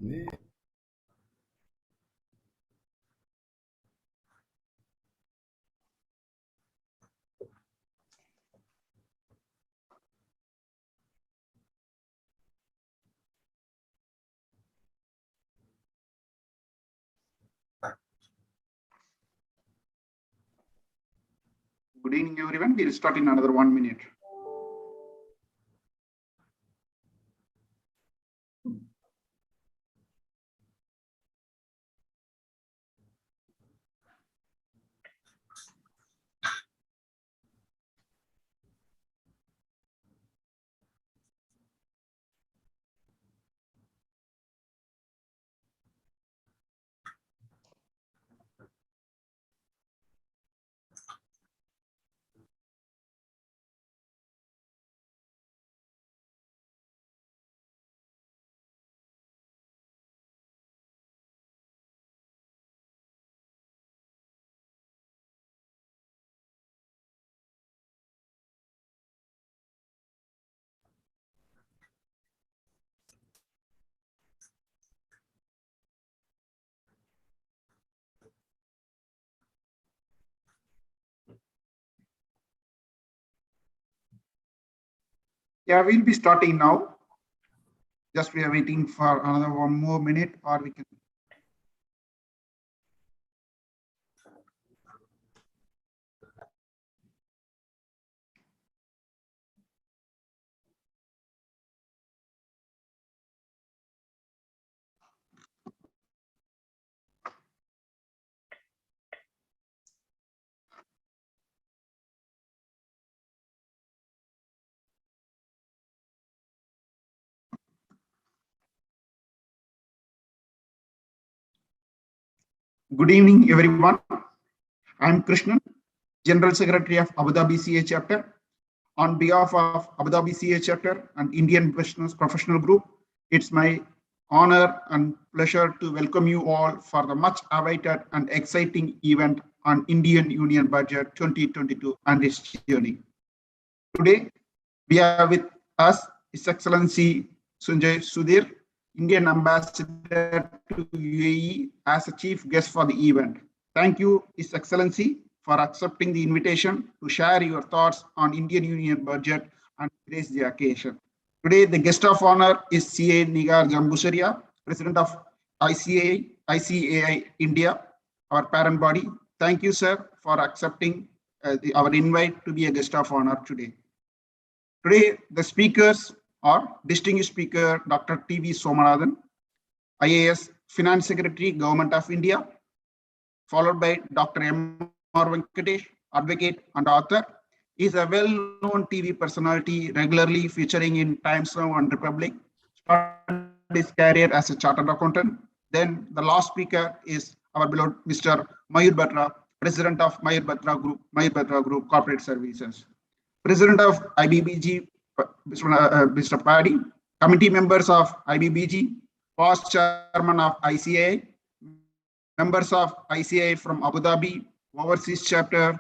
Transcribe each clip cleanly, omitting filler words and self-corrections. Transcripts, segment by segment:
Good evening, everyone. We'll start in another 1 minute. Yeah, we'll be starting now. Just we are waiting for another 1 more minute, or we can. Good evening, everyone. I'm Krishnan, General Secretary of Abu Dhabi CA Chapter. On behalf of Abu Dhabi CA Chapter and Indian Business Professional Group, it's my honor and pleasure to welcome you all for the much awaited and exciting event on Indian Union Budget 2022 and its journey. Today, we have with us His Excellency Sunjay Sudhir, Indian Ambassador to UAE, as a chief guest for the event. Thank you, His Excellency, for accepting the invitation to share your thoughts on Indian Union budget and grace the occasion. Today, the guest of honor is CA Nigar Jambusaria, President of ICAI India, our parent body. Thank you, sir, for accepting our invite to be a guest of honor today. Today, the speakers are distinguished speaker Dr. T.V. Somanathan, IAS Finance Secretary, Government of India, followed by Dr. M. R. Venkatesh, advocate and author. He is a well-known TV personality, regularly featuring in Times Now and Republic. Started his career as a chartered accountant. Then the last speaker is our beloved Mr. Mayur Batra, President of Mayur Batra Group Corporate Services. President of IBBG, Mr. Paddy, committee members of IBBG, past chairman of ICAI, members of ICAI from Abu Dhabi, overseas chapter,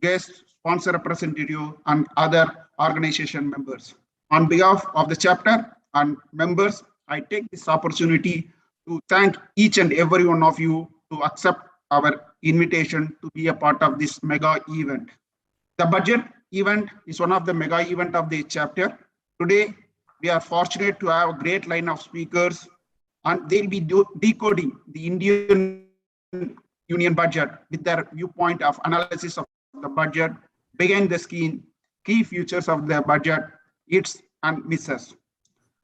guest, sponsor representative, and other organization members. On behalf of the chapter and members, I take this opportunity to thank each and every one of you to accept our invitation to be a part of this mega event. The budget event is one of the mega event of the chapter. Today, we are fortunate to have a great line of speakers, and they'll be decoding the Indian Union budget with their viewpoint of analysis of the budget, behind the scene, key features of the budget, its and misses.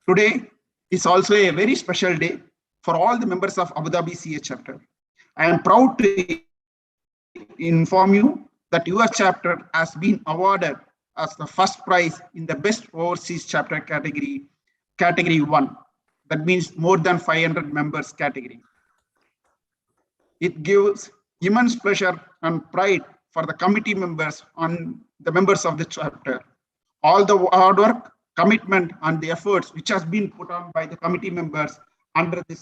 Today is also a very special day for all the members of Abu Dhabi CA chapter. I am proud to inform you that your chapter has been awarded as the first prize in the best overseas chapter category 1. That means more than 500 members category. It gives immense pleasure and pride for the committee members and the members of the chapter. All the hard work, commitment, and the efforts which has been put on by the committee members under the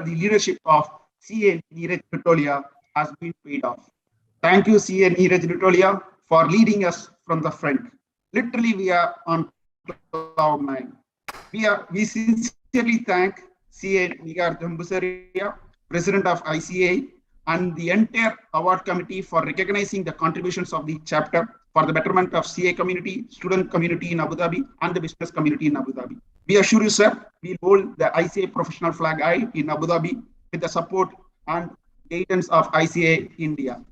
leadership of CA Nris has been paid off. Thank you, CA Nris for leading us from the front. Literally, we are on cloud nine. We sincerely sincerely thank CA Nigar Jambusaria, President of ICA, and the entire award committee for recognizing the contributions of the chapter for the betterment of CA community, student community in Abu Dhabi, and the business community in Abu Dhabi. We assure you, sir, we hold the ICA professional flag high in Abu Dhabi with the support and guidance of ICA India.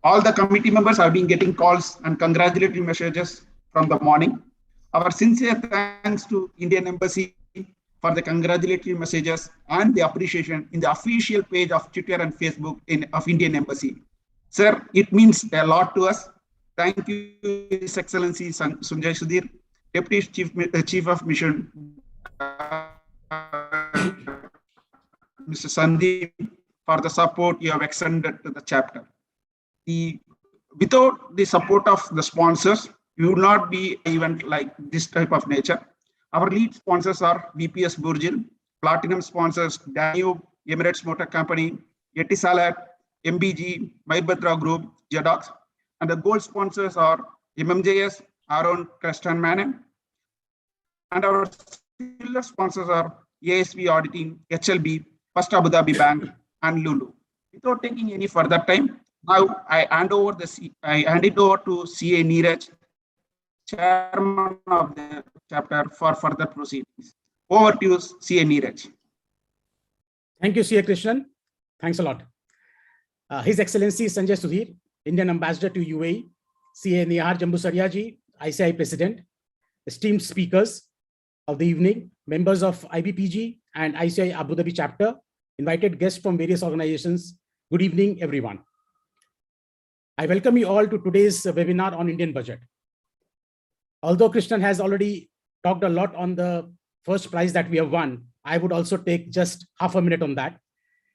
All the committee members have been getting calls and congratulatory messages from the morning. Our sincere thanks to Indian Embassy for the congratulatory messages and the appreciation in the official page of Twitter and Facebook of Indian Embassy. Sir, it means a lot to us. Thank you, His Excellency Sanjay Sudhir, Deputy Chief of Mission, Mr. Sandeep, for the support you have extended to the chapter. Without the support of the sponsors, we would not be an event like this type of nature. Our lead sponsors are VPS Burjil, Platinum sponsors Danube, Emirates Motor Company, Etisalat, MBG, Maibhadra Group, Jedox, and the gold sponsors are MMJS, Aaron Creston Manon, and our silver sponsors are ASV Auditing, HLB, First Abu Dhabi Bank, and Lulu. Without taking any further time, now I hand it over to CA Nris, Chairman of the chapter, for further proceedings. Over to you, CA Nris. Thank you, CA Krishnan. Thanks a lot. His Excellency Sanjay Sudhir, Indian Ambassador to UAE, CA Nihar Jambusaria ji, ICI President, esteemed speakers of the evening, members of IBPG and ICI Abu Dhabi chapter, invited guests from various organizations. Good evening, everyone. I welcome you all to today's webinar on Indian budget. Although Krishnan has already talked a lot on the first prize that we have won, I would also take just half a minute on that.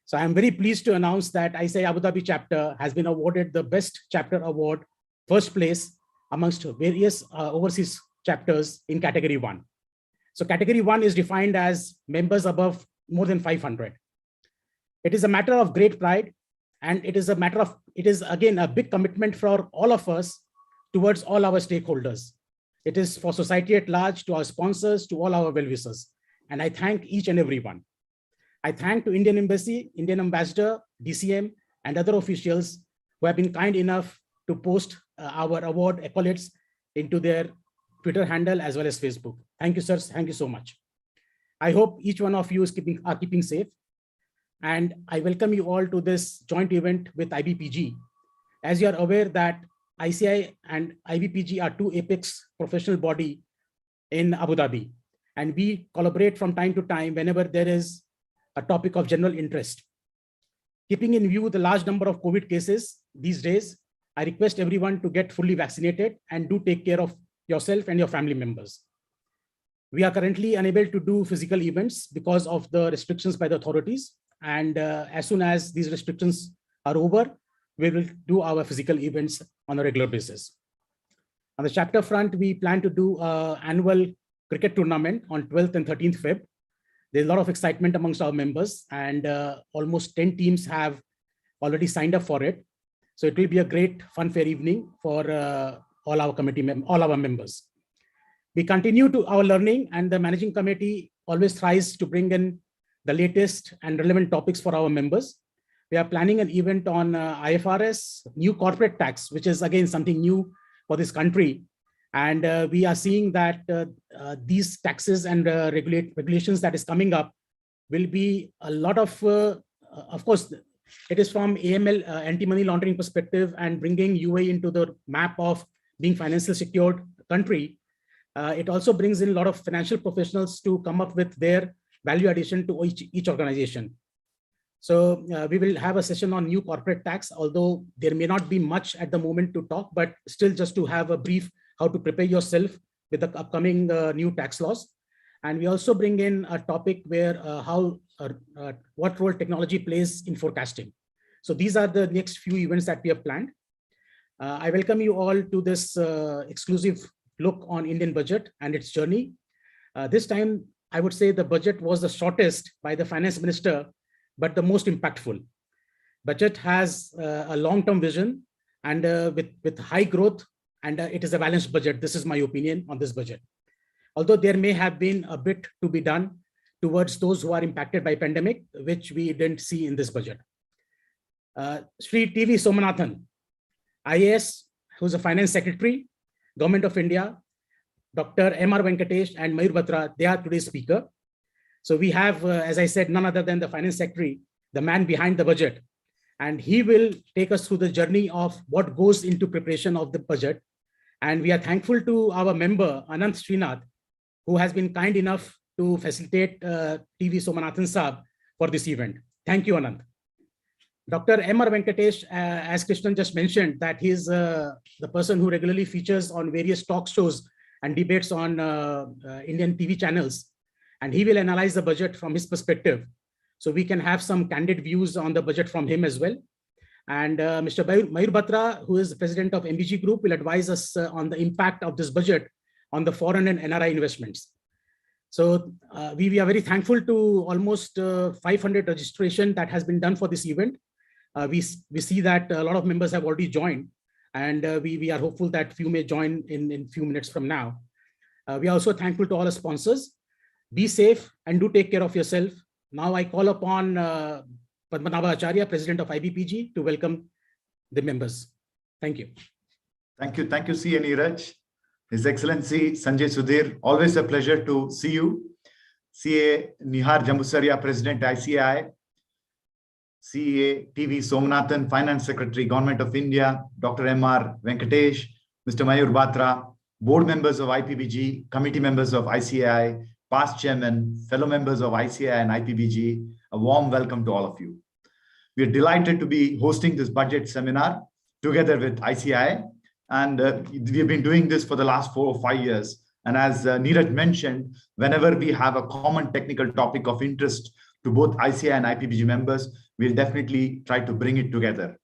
So I am very pleased to announce that ICI Abu Dhabi chapter has been awarded the Best Chapter Award, first place amongst various overseas chapters in Category 1. So Category 1 is defined as members above more than 500. It is a matter of great pride, and it is again a big commitment for all of us towards all our stakeholders. It is for society at large, to our sponsors, to all our well-wishers. And I thank each and every one. I thank to Indian Embassy, Indian Ambassador, DCM, and other officials who have been kind enough to post our award accolades into their Twitter handle as well as Facebook. Thank you, sirs. Thank you so much. I hope each one of you is keeping safe. And I welcome you all to this joint event with IBPG. As you are aware that ICI and IBPG are two apex professional body in Abu Dhabi, and we collaborate from time to time whenever there is a topic of general interest. Keeping in view the large number of COVID cases these days, I request everyone to get fully vaccinated and do take care of yourself and your family members. We are currently unable to do physical events because of the restrictions by the authorities. And as soon as these restrictions are over, we will do our physical events on a regular basis. On the chapter front, we plan to do an annual cricket tournament on 12th and 13th Feb. There's a lot of excitement amongst our members, and almost 10 teams have already signed up for it. So it will be a great fun-fair evening for all our members. We continue to our learning, and the managing committee always tries to bring in the latest and relevant topics for our members. We are planning an event on IFRS, new corporate tax, which is again something new for this country. And we are seeing that these taxes and regulations that is coming up will be a lot of course, it is from AML, anti-money laundering perspective, and bringing UAE into the map of being financially secured country. It also brings in a lot of financial professionals to come up with their value addition to each organization. So we will have a session on new corporate tax, although there may not be much at the moment to talk, but still just to have a brief how to prepare yourself with the upcoming new tax laws. And we also bring in a topic where what role technology plays in forecasting. So these are the next few events that we have planned. I welcome you all to this exclusive look on Indian budget and its journey. This time, I would say the budget was the shortest by the finance minister, but the most impactful. Budget has a long-term vision and with high growth, and it is a balanced budget. This is my opinion on this budget. Although there may have been a bit to be done towards those who are impacted by pandemic, which we didn't see in this budget. Sri TV Somanathan, IAS, who's a finance secretary, Government of India, Dr. M.R. Venkatesh and Mayur Batra, they are today's speaker. So we have, as I said, none other than the finance secretary, the man behind the budget. And he will take us through the journey of what goes into preparation of the budget. And we are thankful to our member, Anant Srinath, who has been kind enough to facilitate TV Somanathan Saab for this event. Thank you, Anant. Dr. M.R. Venkatesh, as Krishnan just mentioned, that he's the person who regularly features on various talk shows and debates on Indian TV channels. And he will analyze the budget from his perspective. So we can have some candid views on the budget from him as well. And Mr. Mayur Batra, who is the president of MBG Group, will advise us on the impact of this budget on the foreign and NRI investments. So we are very thankful to almost 500 registration that has been done for this event. We see that a lot of members have already joined, and we are hopeful that few may join in few minutes from now. We are also thankful to all the sponsors. Be safe and do take care of yourself. Now I call upon Padmanabha Acharya, President of IBPG, to welcome the members. Thank you. Thank you, CA Niraj. His Excellency Sanjay Sudhir, always a pleasure to see you. CA Nihar Jambusaria, President ICAI. CA TV Somanathan, Finance Secretary, Government of India. Dr. M.R. Venkatesh, Mr. Mayur Batra, board members of IPBG, committee members of ICAI, past chairman, fellow members of ICAI and IPBG, a warm welcome to all of you. We are delighted to be hosting this budget seminar together with ICAI, and we've been doing this for the last 4 or 5 years. And as Niraj mentioned, whenever we have a common technical topic of interest to both ICAI and IPBG members, we'll definitely try to bring it together.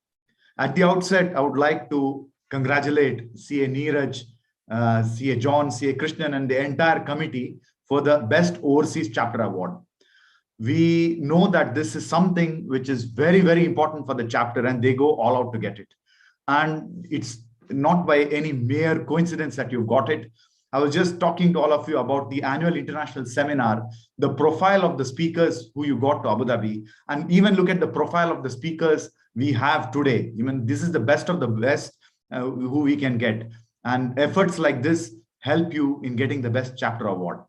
At the outset, I would like to congratulate CA Niraj, CA John, CA Krishnan, and the entire committee for the Best Overseas Chapter Award. We know that this is something which is very, very important for the chapter, and they go all out to get it. And it's not by any mere coincidence that you've got it. I was just talking to all of you about the annual international seminar, the profile of the speakers who you got to Abu Dhabi, and even look at the profile of the speakers we have today. Even this is the best of the best who we can get. And efforts like this help you in getting the Best Chapter Award.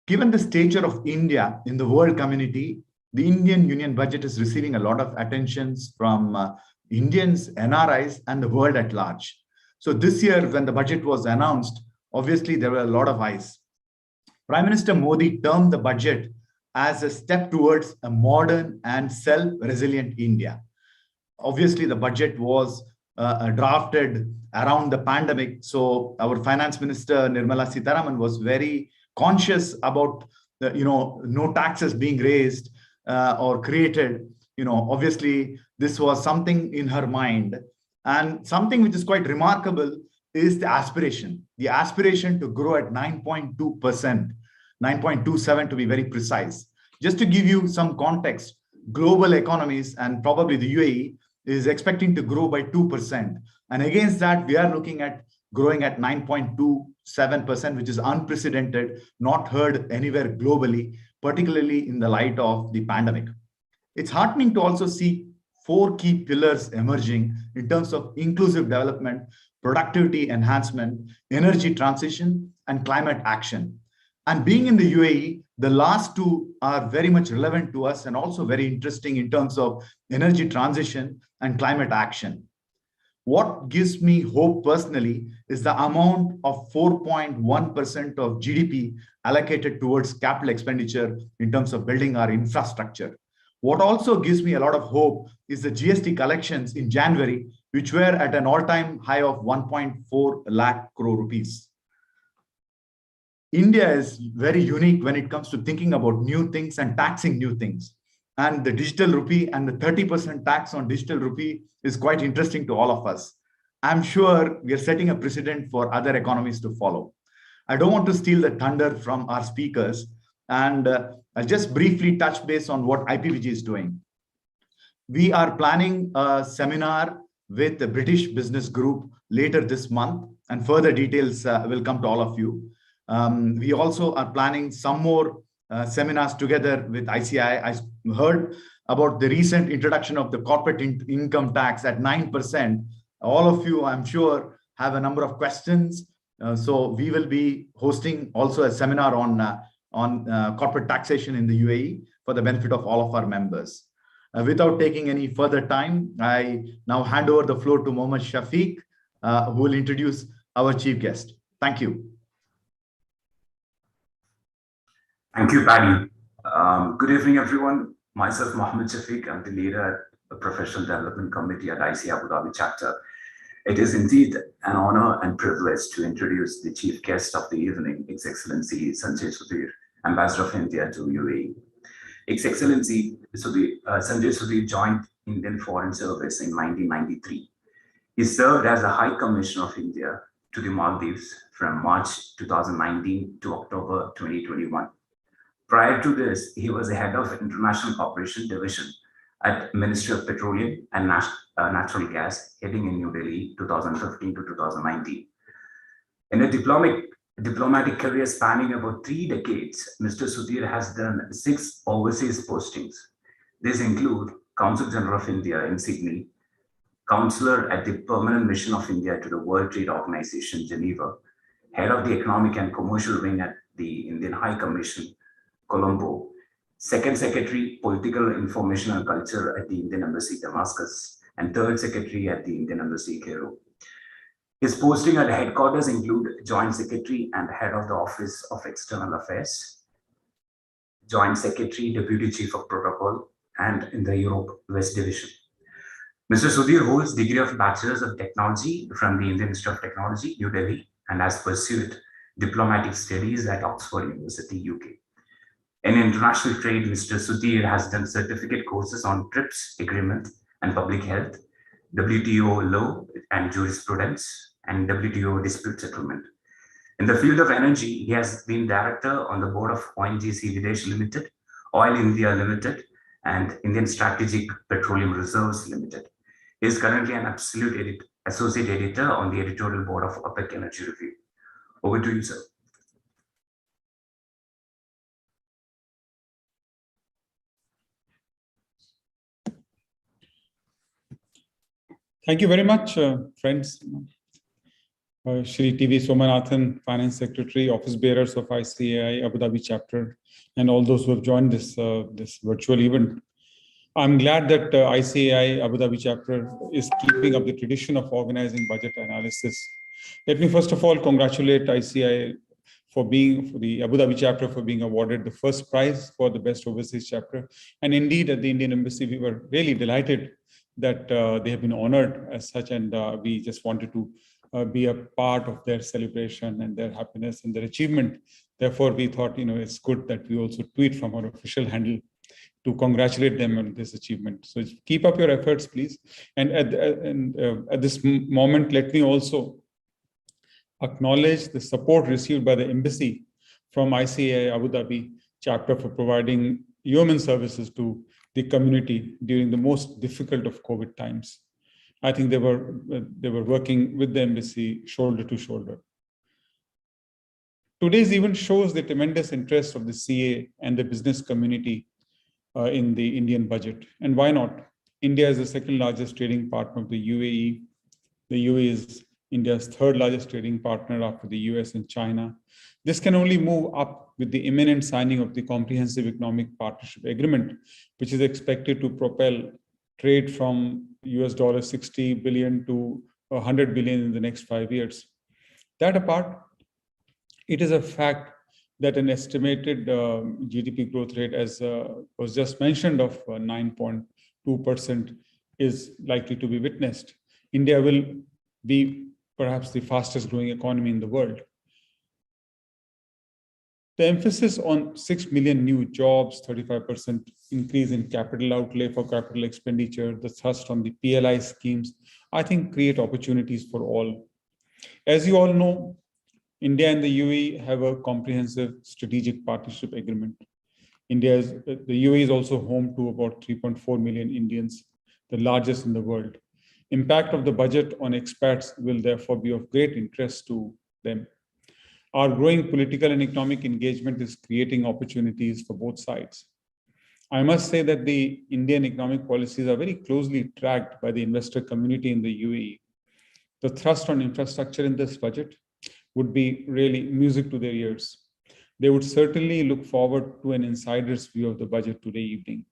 Given the stature of India in the world community, the Indian Union budget is receiving a lot of attentions from Indians, NRIs, and the world at large. So this year, when the budget was announced, obviously there were a lot of eyes. Prime Minister Modi termed the budget as a step towards a modern and self-resilient India. Obviously, the budget was drafted around the pandemic. So our Finance Minister, Nirmala Sitharaman, was very conscious about no taxes being raised or created. Obviously this was something in her mind, and something which is quite remarkable is the aspiration to grow at 9.2%, 9.27 to be very precise. Just to give you some context, global economies and probably the UAE is expecting to grow by 2%, and against that we are looking at growing at 9.27%, which is unprecedented, not heard anywhere globally, particularly in the light of the pandemic. It's heartening to also see 4 key pillars emerging in terms of inclusive development, productivity enhancement, energy transition, and climate action. And being in the UAE, the last 2 are very much relevant to us and also very interesting in terms of energy transition and climate action. What gives me hope personally is the amount of 4.1% of GDP allocated towards capital expenditure in terms of building our infrastructure. What also gives me a lot of hope is the GST collections in January, which were at an all-time high of 1.4 lakh crore rupees. India is very unique when it comes to thinking about new things and taxing new things. And the digital rupee and the 30% tax on digital rupee is quite interesting to all of us. I'm sure we are setting a precedent for other economies to follow. I don't want to steal the thunder from our speakers, and I'll just briefly touch base on what IPBG is doing. We are planning a seminar with the British Business Group later this month, and further details will come to all of you. We also are planning some more seminars together with ICAI. I heard about the recent introduction of the corporate income tax at 9%. All of you, I'm sure, have a number of questions. So we will be hosting also a seminar on corporate taxation in the UAE for the benefit of all of our members. Without taking any further time, I now hand over the floor to Mohammad Shafiq, who will introduce our chief guest. Thank you. Thank you, Paddy. Good evening, everyone. Myself, Mohammad Shafiq. I'm the leader at the Professional Development Committee at ICAI Abu Dhabi Chapter. It is indeed an honor and privilege to introduce the chief guest of the evening, His Excellency Sanjay Sudhir, Ambassador of India to UAE. His Excellency Sanjay Sudhir joined Indian Foreign Service in 1993. He served as a High Commissioner of India to the Maldives from March 2019 to October 2021. Prior to this, he was the head of International Cooperation Division at Ministry of Petroleum and Natural Gas, heading in New Delhi 2015 to 2019. In a diplomatic career spanning about 3 decades, Mr. Sudhir has done 6 overseas postings. These include Consul General of India in Sydney, Counselor at the Permanent Mission of India to the World Trade Organization, Geneva, Head of the Economic and Commercial Wing at the Indian High Commission, Colombo, Second Secretary, Political Information and Culture at the Indian Embassy, Damascus, and Third Secretary at the Indian Embassy, Cairo. His posting at headquarters include Joint Secretary and Head of the Office of External Affairs, Joint Secretary, Deputy Chief of Protocol, and in the Europe West Division. Mr. Sudhir holds degree of Bachelor's of Technology from the Indian Institute of Technology, New Delhi, and has pursued diplomatic studies at Oxford University, UK. In international trade, Mr. Sudhir has done certificate courses on TRIPS agreement and public health, WTO law and jurisprudence, and WTO dispute settlement. In the field of energy, he has been director on the board of ONGC Videsh Limited, Oil India Limited, and Indian Strategic Petroleum Reserves Limited. He is currently an associate editor on the editorial board of OPEC Energy Review. Over to you, sir. Thank you very much, friends. Shri TV Somanathan, Finance Secretary, Office Bearers of ICAI Abu Dhabi Chapter, and all those who have joined this virtual event. I'm glad that ICAI Abu Dhabi Chapter is keeping up the tradition of organizing budget analysis. Let me first of all congratulate ICAI for the Abu Dhabi Chapter for being awarded the first prize for the best overseas chapter. And indeed, at the Indian Embassy, we were really delighted that they have been honored as such, and we just wanted to be a part of their celebration and their happiness and their achievement. Therefore, we thought, it's good that we also tweet from our official handle to congratulate them on this achievement. So keep up your efforts, please. And at this moment, let me also acknowledge the support received by the embassy from ICAI Abu Dhabi Chapter for providing human services to the community during the most difficult of COVID times. I think they were working with the embassy shoulder to shoulder. Today's event shows the tremendous interest of the CA and the business community in the Indian budget. And why not? India is the second largest trading partner of the UAE. The UAE is India's third largest trading partner after the US and China. This can only move up with the imminent signing of the Comprehensive Economic Partnership Agreement, which is expected to propel trade from $60 billion to $100 billion in the next 5 years. That apart, it is a fact that an estimated GDP growth rate, as was just mentioned, of 9.2% is likely to be witnessed. India will be perhaps the fastest growing economy in the world. The emphasis on 6 million new jobs, 35% increase in capital outlay for capital expenditure, the thrust on the PLI schemes, I think create opportunities for all. As you all know, India and the UAE have a comprehensive strategic partnership agreement. The UAE is also home to about 3.4 million Indians, the largest in the world. Impact of the budget on expats will therefore be of great interest to them. Our growing political and economic engagement is creating opportunities for both sides. I must say that the Indian economic policies are very closely tracked by the investor community in the UAE. The thrust on infrastructure in this budget would be really music to their ears. They would certainly look forward to an insider's view of the budget today evening.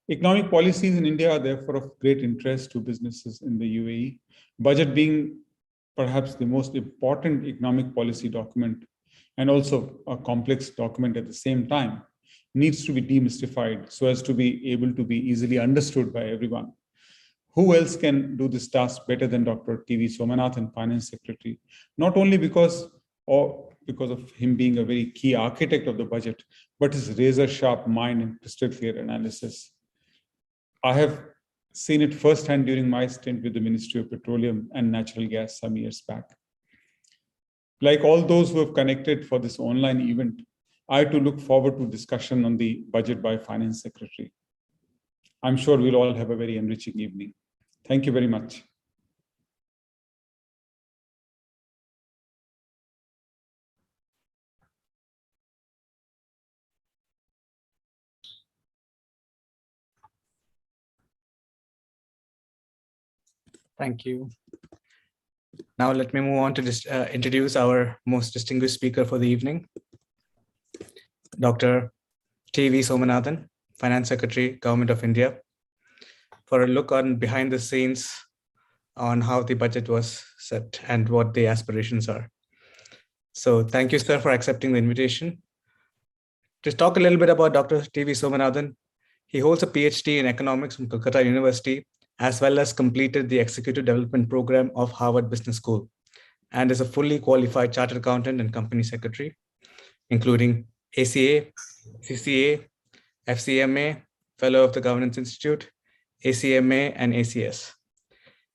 Economic policies in India are therefore of great interest to businesses in the UAE. Budget being perhaps the most important economic policy document and also a complex document at the same time needs to be demystified so as to be able to be easily understood by everyone. Who else can do this task better than Dr. T.V. Somanathan, Finance Secretary? Not only because of him being a very key architect of the budget, but his razor-sharp mind and crystal-clear analysis. I have seen it firsthand during my stint with the Ministry of Petroleum and Natural Gas some years back. Like all those who have connected for this online event, I too look forward to discussion on the budget by Finance Secretary. I'm sure we'll all have a very enriching evening. Thank you very much. Thank you. Now let me move on to introduce our most distinguished speaker for the evening, Dr. T.V. Somanathan, Finance Secretary, Government of India, for a look on behind the scenes on how the budget was set and what the aspirations are. So thank you, sir, for accepting the invitation. To talk a little bit about Dr. T.V. Somanathan, he holds a PhD in economics from Calcutta University, as well as completed the Executive Development Program of Harvard Business School, and is a fully qualified chartered accountant and company secretary, including ACA, CCA, FCMA, Fellow of the Governance Institute, ACMA, and ACS.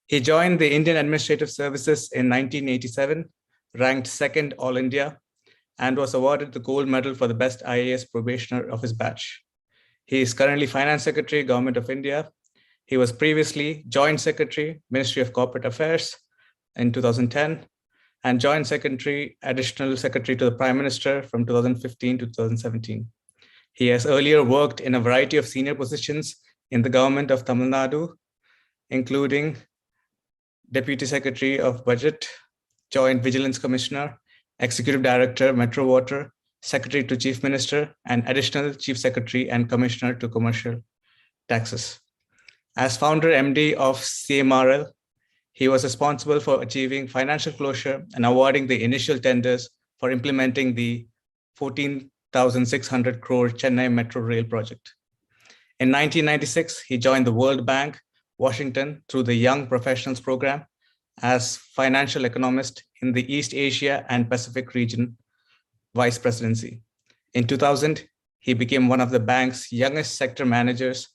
He joined the Indian Administrative Services in 1987, ranked second All India, and was awarded the gold medal for the best IAS probationer of his batch. He is currently Finance Secretary, Government of India. He was previously Joint Secretary, Ministry of Corporate Affairs in 2010, and Joint Secretary, Additional Secretary to the Prime Minister from 2015 to 2017. He has earlier worked in a variety of senior positions in the government of Tamil Nadu, including Deputy Secretary of Budget, Joint Vigilance Commissioner, Executive Director, Metro Water, Secretary to Chief Minister, and Additional Chief Secretary and Commissioner to Commercial Taxes. As founder MD of CMRL, he was responsible for achieving financial closure and awarding the initial tenders for implementing the 14,600 crore Chennai Metro Rail project. In 1996, he joined the World Bank, Washington, through the Young Professionals Program as financial economist in the East Asia and Pacific region vice presidency. In 2000, he became one of the bank's youngest sector managers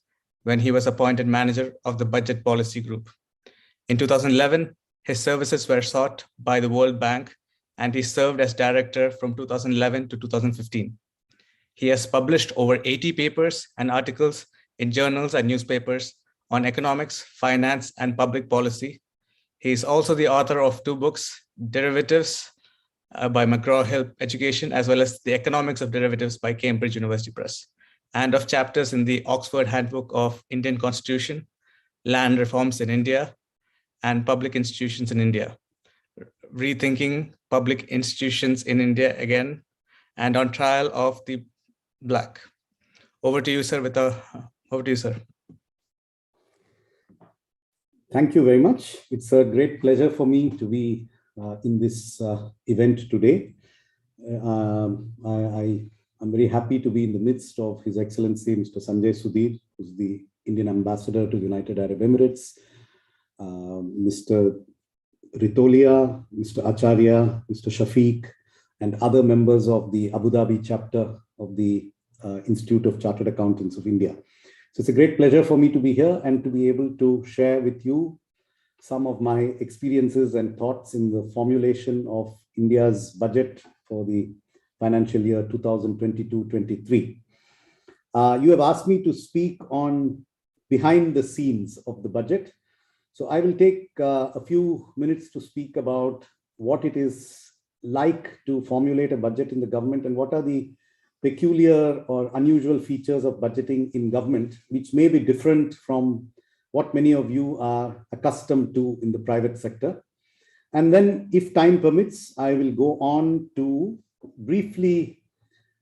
when he was appointed manager of the Budget Policy Group. In 2011, his services were sought by the World Bank, and he served as director from 2011 to 2015. He has published over 80 papers and articles in journals and newspapers on economics, finance, and public policy. He is also the author of 2 books, Derivatives by McGraw-Hill Education, as well as The Economics of Derivatives by Cambridge University Press, and of chapters in the Oxford Handbook of Indian Constitution, Land Reforms in India, and Public Institutions in India, Rethinking Public Institutions in India Again, and On Trial of the Black. Over to you, sir. Over to you, sir. Thank you very much. It's a great pleasure for me to be in this event today. I'm very happy to be in the midst of His Excellency Mr. Sanjay Sudhir, who's the Indian Ambassador to the United Arab Emirates, Mr. Ritolia, Mr. Acharya, Mr. Shafiq, and other members of the Abu Dhabi chapter of the Institute of Chartered Accountants of India. So it's a great pleasure for me to be here and to be able to share with you some of my experiences and thoughts in the formulation of India's budget for the financial year 2022-23. You have asked me to speak on behind the scenes of the budget. So I will take a few minutes to speak about what it is like to formulate a budget in the government, and what are the peculiar or unusual features of budgeting in government, which may be different from what many of you are accustomed to in the private sector. And then, if time permits, I will go on to briefly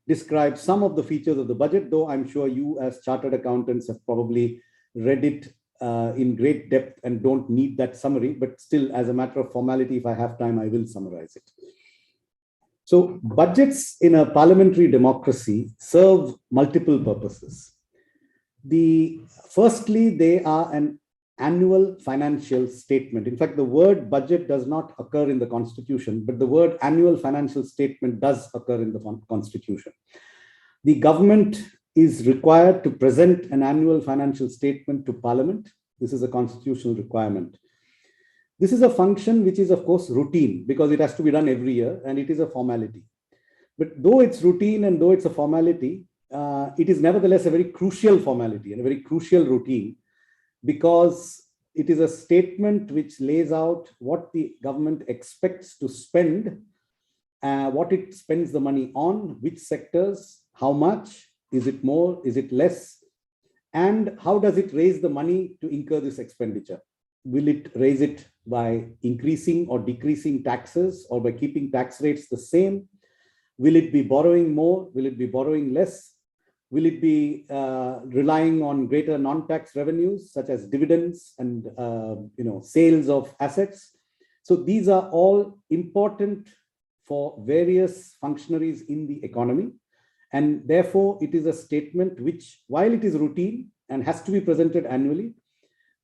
describe some of the features of the budget, though I'm sure you as chartered accountants have probably read it in great depth and don't need that summary, but still, as a matter of formality, if I have time, I will summarize it. So budgets in a parliamentary democracy serve multiple purposes. Firstly, they are an annual financial statement. In fact, the word budget does not occur in the Constitution, but the word annual financial statement does occur in the Constitution. The government is required to present an annual financial statement to Parliament. This is a constitutional requirement. This is a function which is, of course, routine because it has to be done every year and it is a formality. But though it's routine and though it's a formality, it is nevertheless a very crucial formality and a very crucial routine, because it is a statement which lays out what the government expects to spend, what it spends the money on, which sectors, how much, is it more, is it less, and how does it raise the money to incur this expenditure. Will it raise it by increasing or decreasing taxes or by keeping tax rates the same? Will it be borrowing more? Will it be borrowing less? Will it be relying on greater non-tax revenues such as dividends and sales of assets? So these are all important for various functionaries in the economy. And therefore, it is a statement which, while it is routine and has to be presented annually,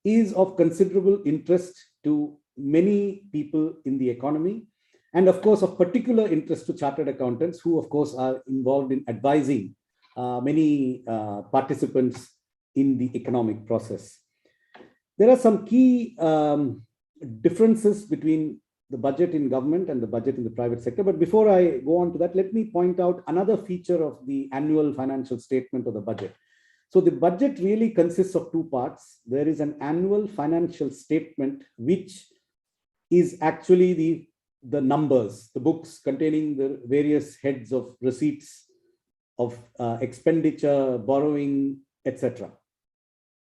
is of considerable interest to many people in the economy, and of course of particular interest to chartered accountants, who of course are involved in advising many participants in the economic process. There are some key differences between the budget in government and the budget in the private sector. But before I go on to that, let me point out another feature of the annual financial statement or the budget. So the budget really consists of two parts. There is an annual financial statement, which is actually the numbers, the books containing the various heads of receipts, of expenditure, borrowing, etc.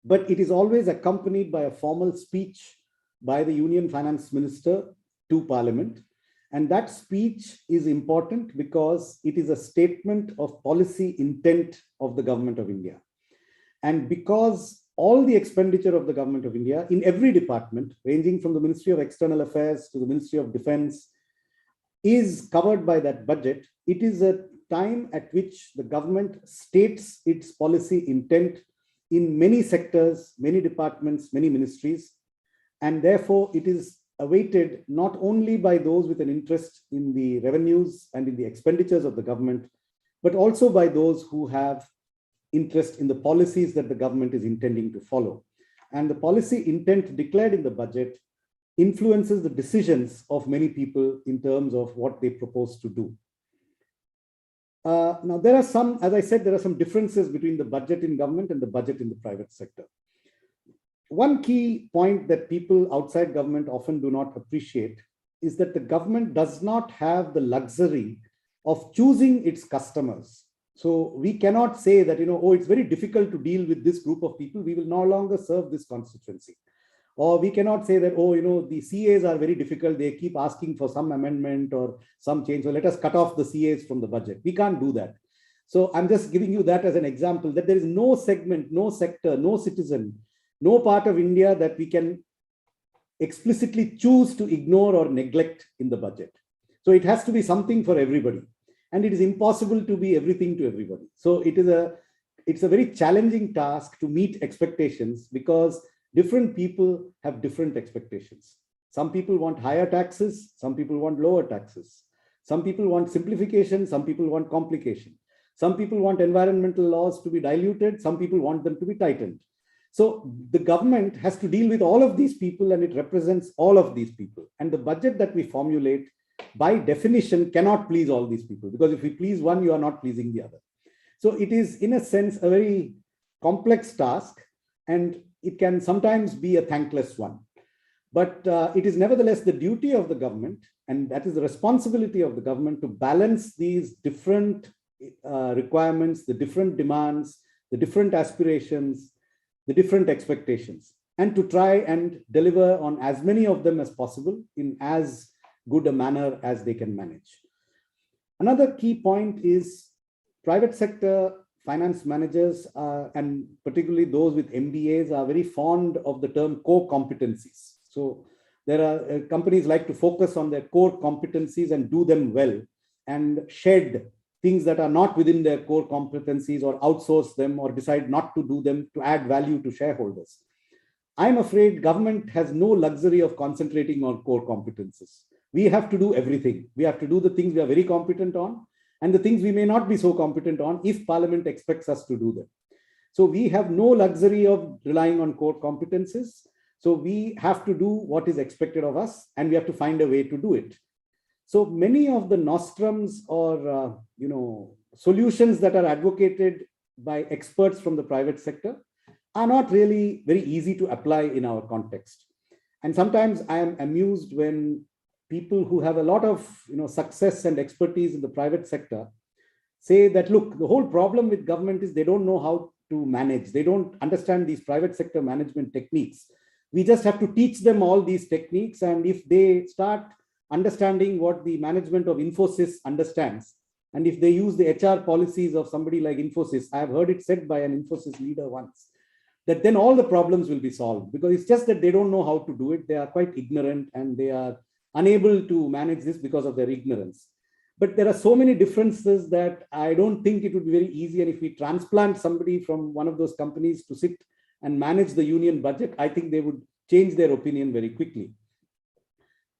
But it is always accompanied by a formal speech by the Union Finance Minister to Parliament. And that speech is important because it is a statement of policy intent of the Government of India. And because all the expenditure of the Government of India in every department, ranging from the Ministry of External Affairs to the Ministry of Defense, is covered by that budget, it is a time at which the government states its policy intent in many sectors, many departments, many ministries. And therefore, it is awaited not only by those with an interest in the revenues and in the expenditures of the government, but also by those who have interest in the policies that the government is intending to follow. And the policy intent declared in the budget influences the decisions of many people in terms of what they propose to do. Now, there are some, as I said, there are some differences between the budget in government and the budget in the private sector. One key point that people outside government often do not appreciate is that the government does not have the luxury of choosing its customers. So we cannot say that, oh, it's very difficult to deal with this group of people, we will no longer serve this constituency. Or we cannot say that, oh, the CAs are very difficult, they keep asking for some amendment or some change, so let us cut off the CAs from the budget. We can't do that. So I'm just giving you that as an example, that there is no segment, no sector, no citizen, no part of India that we can explicitly choose to ignore or neglect in the budget. So it has to be something for everybody. And it is impossible to be everything to everybody. So it's a very challenging task to meet expectations, because different people have different expectations. Some people want higher taxes, some people want lower taxes. Some people want simplification, some people want complication. Some people want environmental laws to be diluted, some people want them to be tightened. So the government has to deal with all of these people, and it represents all of these people. And the budget that we formulate, by definition, cannot please all these people, because if we please one, you are not pleasing the other. So it is, in a sense, a very complex task, and it can sometimes be a thankless one. But it is nevertheless the duty of the government And that is the responsibility of the government to balance these different requirements, the different demands, the different aspirations, the different expectations, and to try and deliver on as many of them as possible in as good a manner as they can manage. Another key point is private sector finance managers, and particularly those with MBAs, are very fond of the term core competencies. So there are companies like to focus on their core competencies and do them well, and shed things that are not within their core competencies, or outsource them, or decide not to do them to add value to shareholders. I'm afraid government has no luxury of concentrating on core competences. We have to do everything. We have to do the things we are very competent on, and the things we may not be so competent on if Parliament expects us to do them. So we have no luxury of relying on core competences. So we have to do what is expected of us, and we have to find a way to do it. So many of the nostrums or solutions that are advocated by experts from the private sector are not really very easy to apply in our context. And sometimes I am amused when people who have a lot of success and expertise in the private sector say that, look, the whole problem with government is they don't know how to manage. They don't understand these private sector management techniques. We just have to teach them all these techniques. And if they start understanding what the management of Infosys understands, and if they use the HR policies of somebody like Infosys, I have heard it said by an Infosys leader once, that then all the problems will be solved, because it's just that they don't know how to do it. They are quite ignorant, and they are unable to manage this because of their ignorance. But there are so many differences that I don't think it would be very easy. And if we transplant somebody from one of those companies to sit and manage the union budget, I think they would change their opinion very quickly.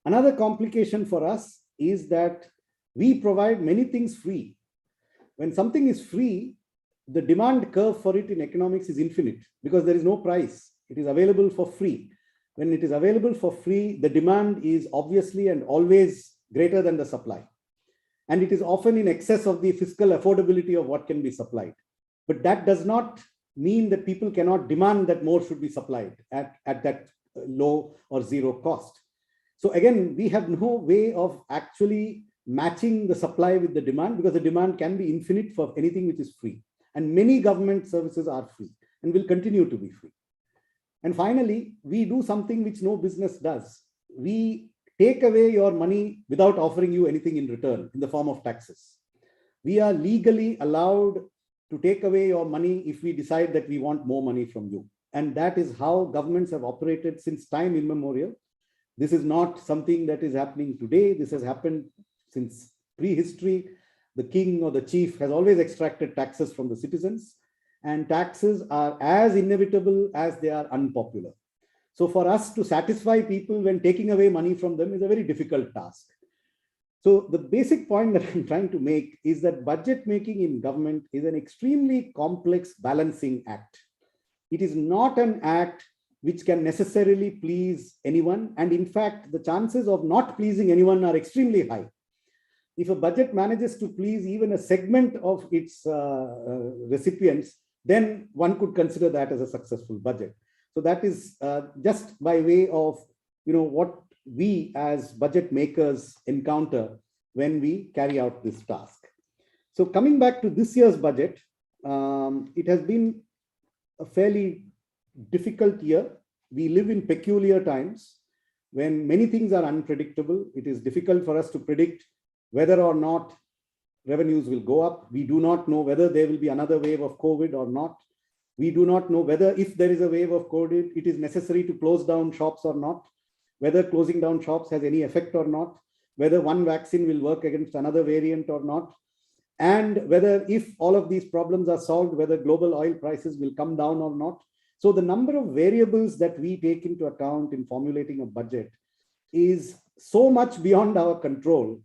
Another complication for us is that we provide many things free. When something is free, the demand curve for it in economics is infinite, because there is no price. It is available for free. When it is available for free, the demand is obviously and always greater than the supply. And it is often in excess of the fiscal affordability of what can be supplied. But that does not mean that people cannot demand that more should be supplied at that low or zero cost. So again, we have no way of actually matching the supply with the demand, because the demand can be infinite for anything which is free. And many government services are free and will continue to be free. And finally, we do something which no business does. We take away your money without offering you anything in return in the form of taxes. We are legally allowed to take away your money if we decide that we want more money from you. And that is how governments have operated since time immemorial. This is not something that is happening today. This has happened since prehistory. The king or the chief has always extracted taxes from the citizens, and taxes are as inevitable as they are unpopular. So for us to satisfy people when taking away money from them is a very difficult task. So the basic point that I'm trying to make is that budget making in government is an extremely complex balancing act. It is not an act which can necessarily please anyone. And in fact, the chances of not pleasing anyone are extremely high. If a budget manages to please even a segment of its recipients, then one could consider that as a successful budget. So that is just by way of what we as budget makers encounter when we carry out this task. So coming back to this year's budget, it has been a fairly difficult year. We live in peculiar times when many things are unpredictable. It is difficult for us to predict whether or not revenues will go up. We do not know whether there will be another wave of COVID or not. We do not know whether, if there is a wave of COVID, it is necessary to close down shops or not, whether closing down shops has any effect or not, whether one vaccine will work against another variant or not, and whether, if all of these problems are solved, whether global oil prices will come down or not. So the number of variables that we take into account in formulating a budget is so much beyond our control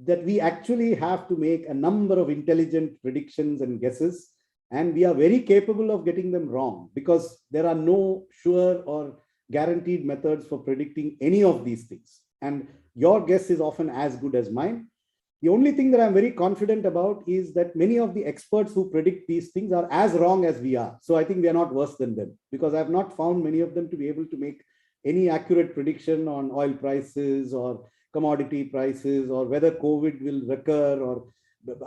that we actually have to make a number of intelligent predictions and guesses. And we are very capable of getting them wrong, because there are no sure or guaranteed methods for predicting any of these things. And your guess is often as good as mine. The only thing that I'm very confident about is that many of the experts who predict these things are as wrong as we are. So I think we are not worse than them, because I have not found many of them to be able to make any accurate prediction on oil prices or commodity prices or whether COVID will recur. Or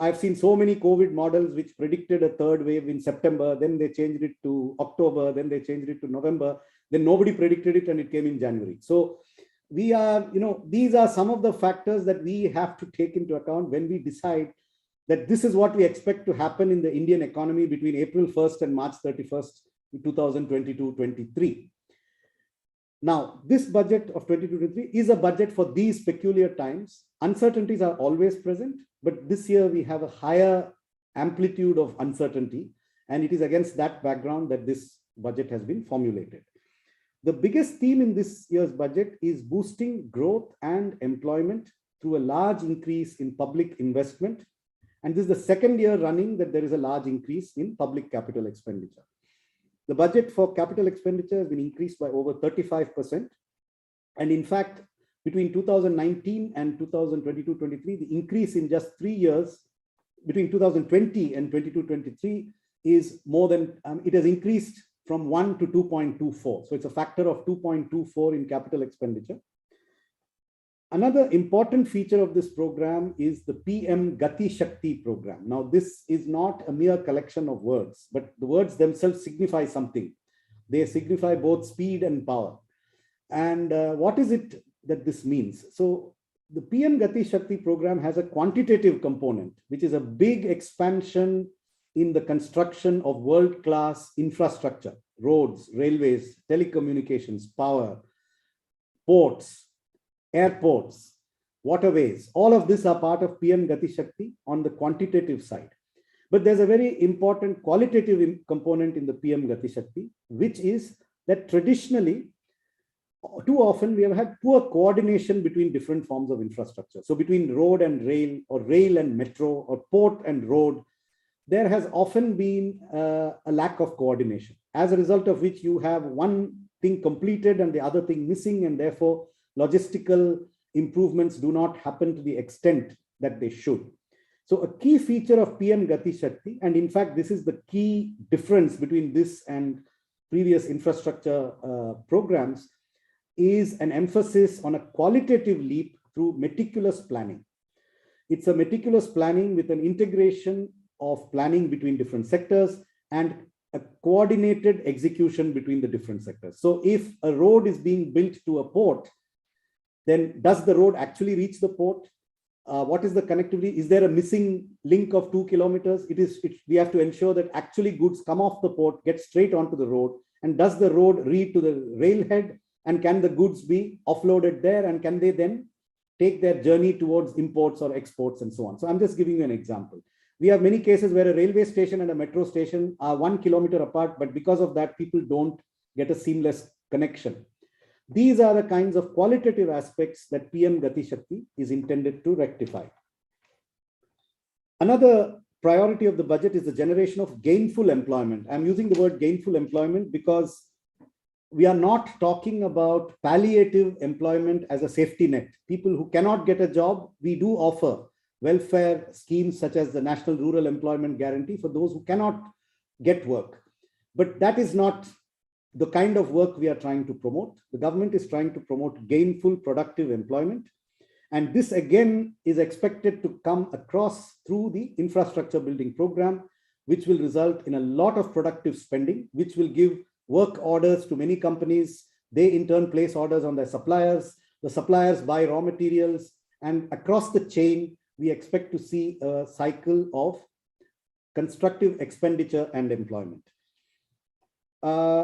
I've seen so many COVID models which predicted a third wave in September, then they changed it to October, then they changed it to November, then nobody predicted it and it came in January. So we are, these are some of the factors that we have to take into account when we decide that this is what we expect to happen in the Indian economy between April 1st and March 31st, 2022-23. Now, this budget of 2023 is a budget for these peculiar times. Uncertainties are always present, but this year we have a higher amplitude of uncertainty, and it is against that background that this budget has been formulated. The biggest theme in this year's budget is boosting growth and employment through a large increase in public investment. And this is the second year running that there is a large increase in public capital expenditure. The budget for capital expenditure has been increased by over 35%. And in fact, between 2019 and 2022-23, the increase in just 3 years, between 2020 and 22-23, is more than, it has increased from 1 to 2.24. So it's a factor of 2.24 in capital expenditure. Another important feature of this program is the PM Gati Shakti program. Now, this is not a mere collection of words, but the words themselves signify something. They signify both speed and power. And what is it that this means? So the PM Gati Shakti program has a quantitative component, which is a big expansion in the construction of world-class infrastructure, roads, railways, telecommunications, power, ports, airports, waterways. All of this are part of PM Gati Shakti on the quantitative side. But there's a very important qualitative component in the PM Gati Shakti, which is that traditionally, too often we have had poor coordination between different forms of infrastructure. So between road and rail, or rail and metro, or port and road, there has often been a lack of coordination, as a result of which you have one thing completed and the other thing missing, and therefore logistical improvements do not happen to the extent that they should. So a key feature of PM Gati Shakti, and in fact, this is the key difference between this and previous infrastructure programs, is an emphasis on a qualitative leap through meticulous planning. It's a meticulous planning with an integration of planning between different sectors and a coordinated execution between the different sectors. So if a road is being built to a port, then does the road actually reach the port? What is the connectivity? Is there a missing link of 2 kilometers? We have to ensure that actually goods come off the port, get straight onto the road. And does the road reach to the railhead? And can the goods be offloaded there? And can they then take their journey towards imports or exports and so on? So I'm just giving you an example. We have many cases where a railway station and a metro station are 1 kilometer apart, but because of that, people don't get a seamless connection. These are the kinds of qualitative aspects that PM Gati Shakti is intended to rectify. Another priority of the budget is the generation of gainful employment. I'm using the word gainful employment because we are not talking about palliative employment as a safety net. People who cannot get a job, we do offer welfare schemes such as the National Rural Employment Guarantee for those who cannot get work. But that is not the kind of work we are trying to promote. The government is trying to promote gainful, productive employment. And this again is expected to come across through the infrastructure building program, which will result in a lot of productive spending, which will give work orders to many companies. They in turn place orders on their suppliers. The suppliers buy raw materials, and across the chain, we expect to see a cycle of constructive expenditure and employment.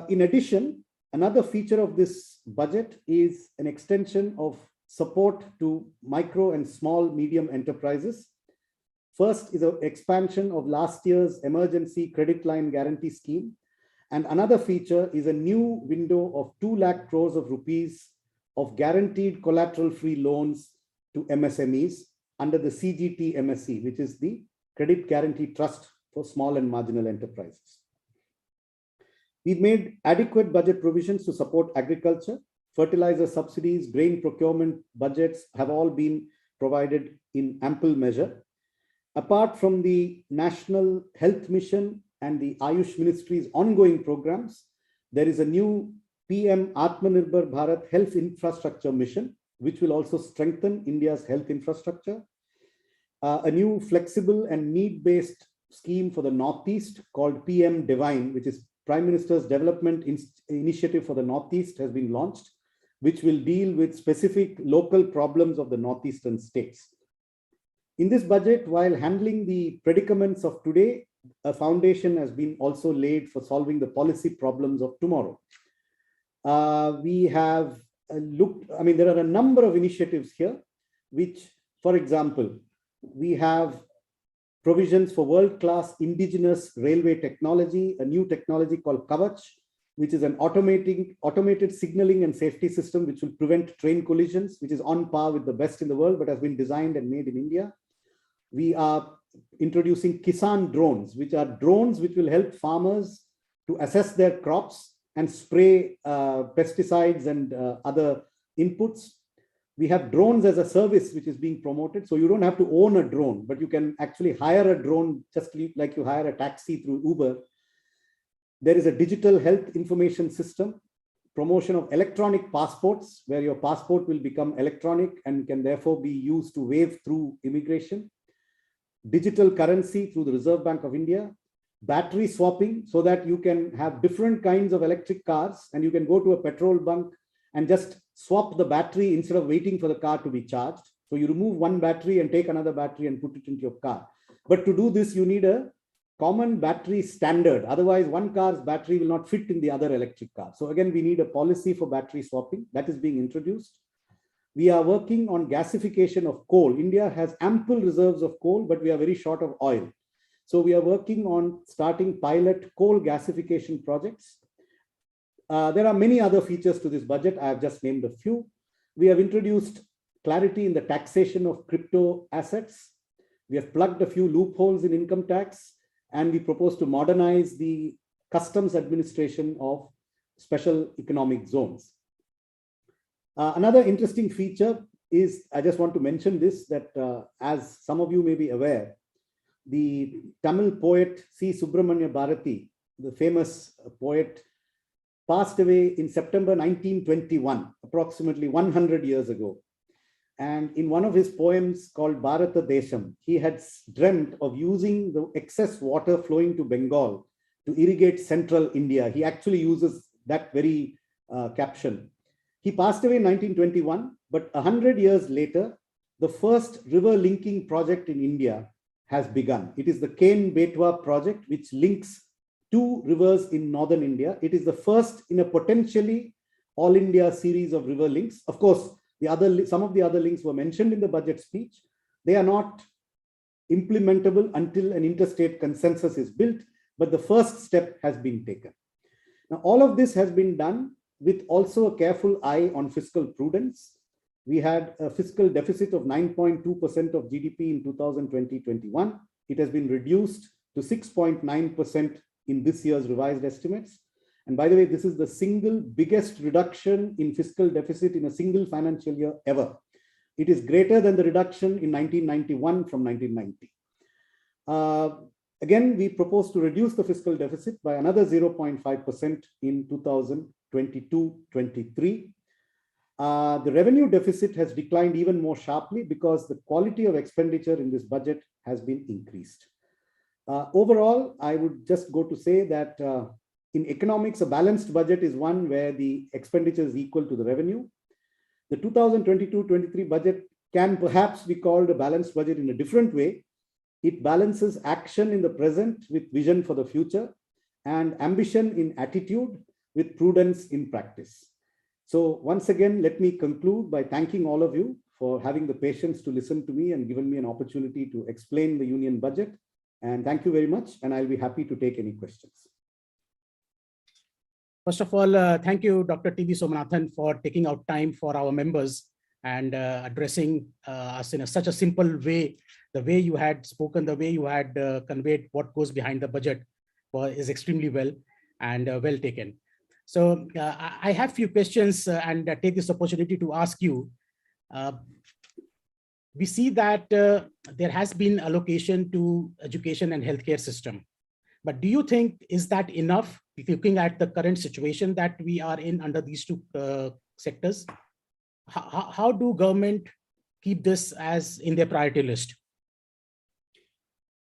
In addition, another feature of this budget is an extension of support to micro and small medium enterprises. First is an expansion of last year's emergency credit line guarantee scheme. And another feature is a new window of 2 lakh crores of rupees of guaranteed collateral-free loans to MSMEs under the CGT MSE, which is the Credit Guarantee Trust for Small and Marginal Enterprises. We've made adequate budget provisions to support agriculture. Fertilizer subsidies, grain procurement budgets have all been provided in ample measure. Apart from the National Health Mission and the Ayush Ministry's ongoing programs, there is a new PM Atmanirbhar Bharat Health Infrastructure Mission, which will also strengthen India's health infrastructure. A new flexible and need-based scheme for the Northeast called PM Divine, which is Prime Minister's Development Initiative for the Northeast, has been launched, which will deal with specific local problems of the Northeastern states. In this budget, while handling the predicaments of today, a foundation has been also laid for solving the policy problems of tomorrow. We have there are a number of initiatives here, which, for example, we have provisions for world-class indigenous railway technology, a new technology called Kavach, which is an automated signaling and safety system which will prevent train collisions, which is on par with the best in the world, but has been designed and made in India. We are introducing Kisan Drones, which are drones which will help farmers to assess their crops and spray pesticides and other inputs. We have drones as a service which is being promoted. So you don't have to own a drone, but you can actually hire a drone just like you hire a taxi through Uber. There is a digital health information system, promotion of electronic passports, where your passport will become electronic and can therefore be used to waive through immigration. Digital currency through the Reserve Bank of India. Battery swapping, so that you can have different kinds of electric cars and you can go to a petrol bunk and just swap the battery instead of waiting for the car to be charged. So you remove one battery and take another battery and put it into your car. But to do this, you need a common battery standard. Otherwise, one car's battery will not fit in the other electric car. So again, we need a policy for battery swapping that is being introduced. We are working on gasification of coal. India has ample reserves of coal, but we are very short of oil. So we are working on starting pilot coal gasification projects. There are many other features to this budget. I have just named a few. We have introduced clarity in the taxation of crypto assets. We have plugged a few loopholes in income tax, and we propose to modernize the customs administration of special economic zones. Another interesting feature is, I just want to mention this, that as some of you may be aware, the Tamil poet C. Subramanya Bharati, the famous poet, passed away in September 1921, approximately 100 years ago. And in one of his poems called Bharata Desham, he had dreamt of using the excess water flowing to Bengal to irrigate central India. He actually uses that very caption. He passed away in 1921, but 100 years later, the first river linking project in India has begun. It is the Ken-Betwa project, which links two rivers in northern India. It is the first in a potentially all India series of river links. Of course, some of the other links were mentioned in the budget speech. They are not implementable until an interstate consensus is built, but the first step has been taken. Now, all of this has been done with also a careful eye on fiscal prudence. We had a fiscal deficit of 9.2% of GDP in 2020-21. It has been reduced to 6.9% in this year's revised estimates. And by the way, this is the single biggest reduction in fiscal deficit in a single financial year ever. It is greater than the reduction in 1991 from 1990. Again, we propose to reduce the fiscal deficit by another 0.5% in 2022-23. The revenue deficit has declined even more sharply because the quality of expenditure in this budget has been increased. Overall, I would just go to say that in economics, a balanced budget is one where the expenditure is equal to the revenue. The 2022-23 budget can perhaps be called a balanced budget in a different way. It balances action in the present with vision for the future and ambition in attitude with prudence in practice. So once again, let me conclude by thanking all of you for having the patience to listen to me and given me an opportunity to explain the union budget. And thank you very much. And I'll be happy to take any questions. First of all, thank you, Dr. T.V. Somanathan, for taking out time for our members and addressing us in such a simple way. The way you had spoken, the way you had conveyed what goes behind the budget is extremely well and well taken. So I have a few questions and take this opportunity to ask you. We see that there has been allocation to education and healthcare system. But do you think, is that enough looking at the current situation that we are in under these two sectors? How do government keep this as in their priority list?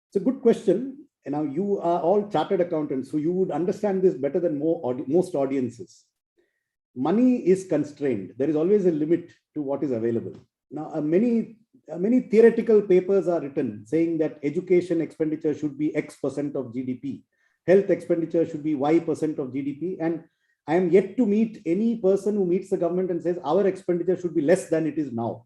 It's a good question. And now you are all chartered accountants, so you would understand this better than most audiences. Money is constrained. There is always a limit to what is available. Now, many theoretical papers are written saying that education expenditure should be X% of GDP, health expenditure should be Y% of GDP, and I am yet to meet any person who meets the government and says our expenditure should be less than it is now.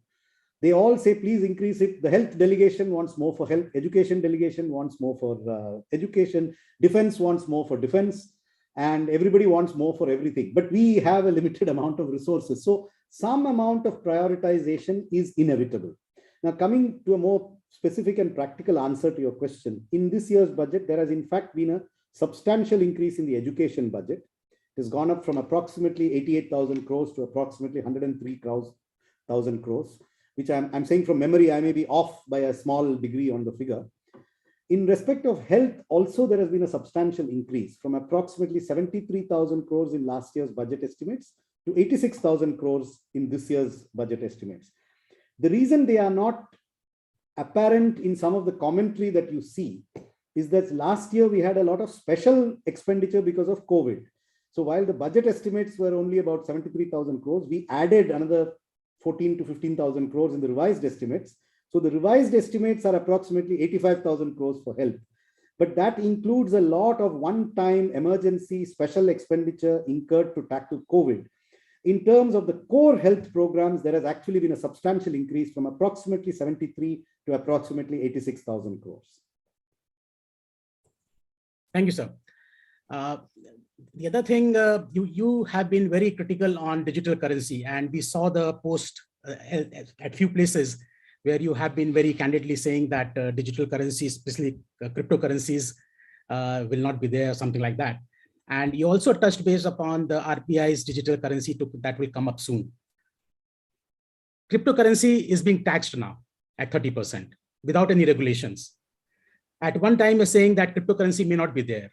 They all say, please increase it. The health delegation wants more for health. Education delegation wants more for education. Defense wants more for defense. And everybody wants more for everything. But we have a limited amount of resources. So some amount of prioritization is inevitable. Now, coming to a more specific and practical answer to your question, in this year's budget, there has in fact been a substantial increase in the education budget. It has gone up from approximately 88,000 crores to approximately 103,000 crores. Which I'm saying from memory, I may be off by a small degree on the figure. In respect of health, also there has been a substantial increase from approximately 73,000 crores in last year's budget estimates to 86,000 crores in this year's budget estimates. The reason they are not apparent in some of the commentary that you see is that last year we had a lot of special expenditure because of COVID. So while the budget estimates were only about 73,000 crores, we added another 14 to 15,000 crores in the revised estimates. So the revised estimates are approximately 85,000 crores for health. But that includes a lot of one-time emergency special expenditure incurred to tackle COVID. In terms of the core health programs, there has actually been a substantial increase from approximately 73 to approximately 86,000 crores. Thank you, sir. The other thing, you have been very critical on digital currency, and we saw the post at few places where you have been very candidly saying that digital currencies, especially cryptocurrencies, will not be there, something like that. And you also touched base upon the RBI's digital currency that will come up soon. Cryptocurrency is being taxed now at 30% without any regulations. At one time, you're saying that cryptocurrency may not be there.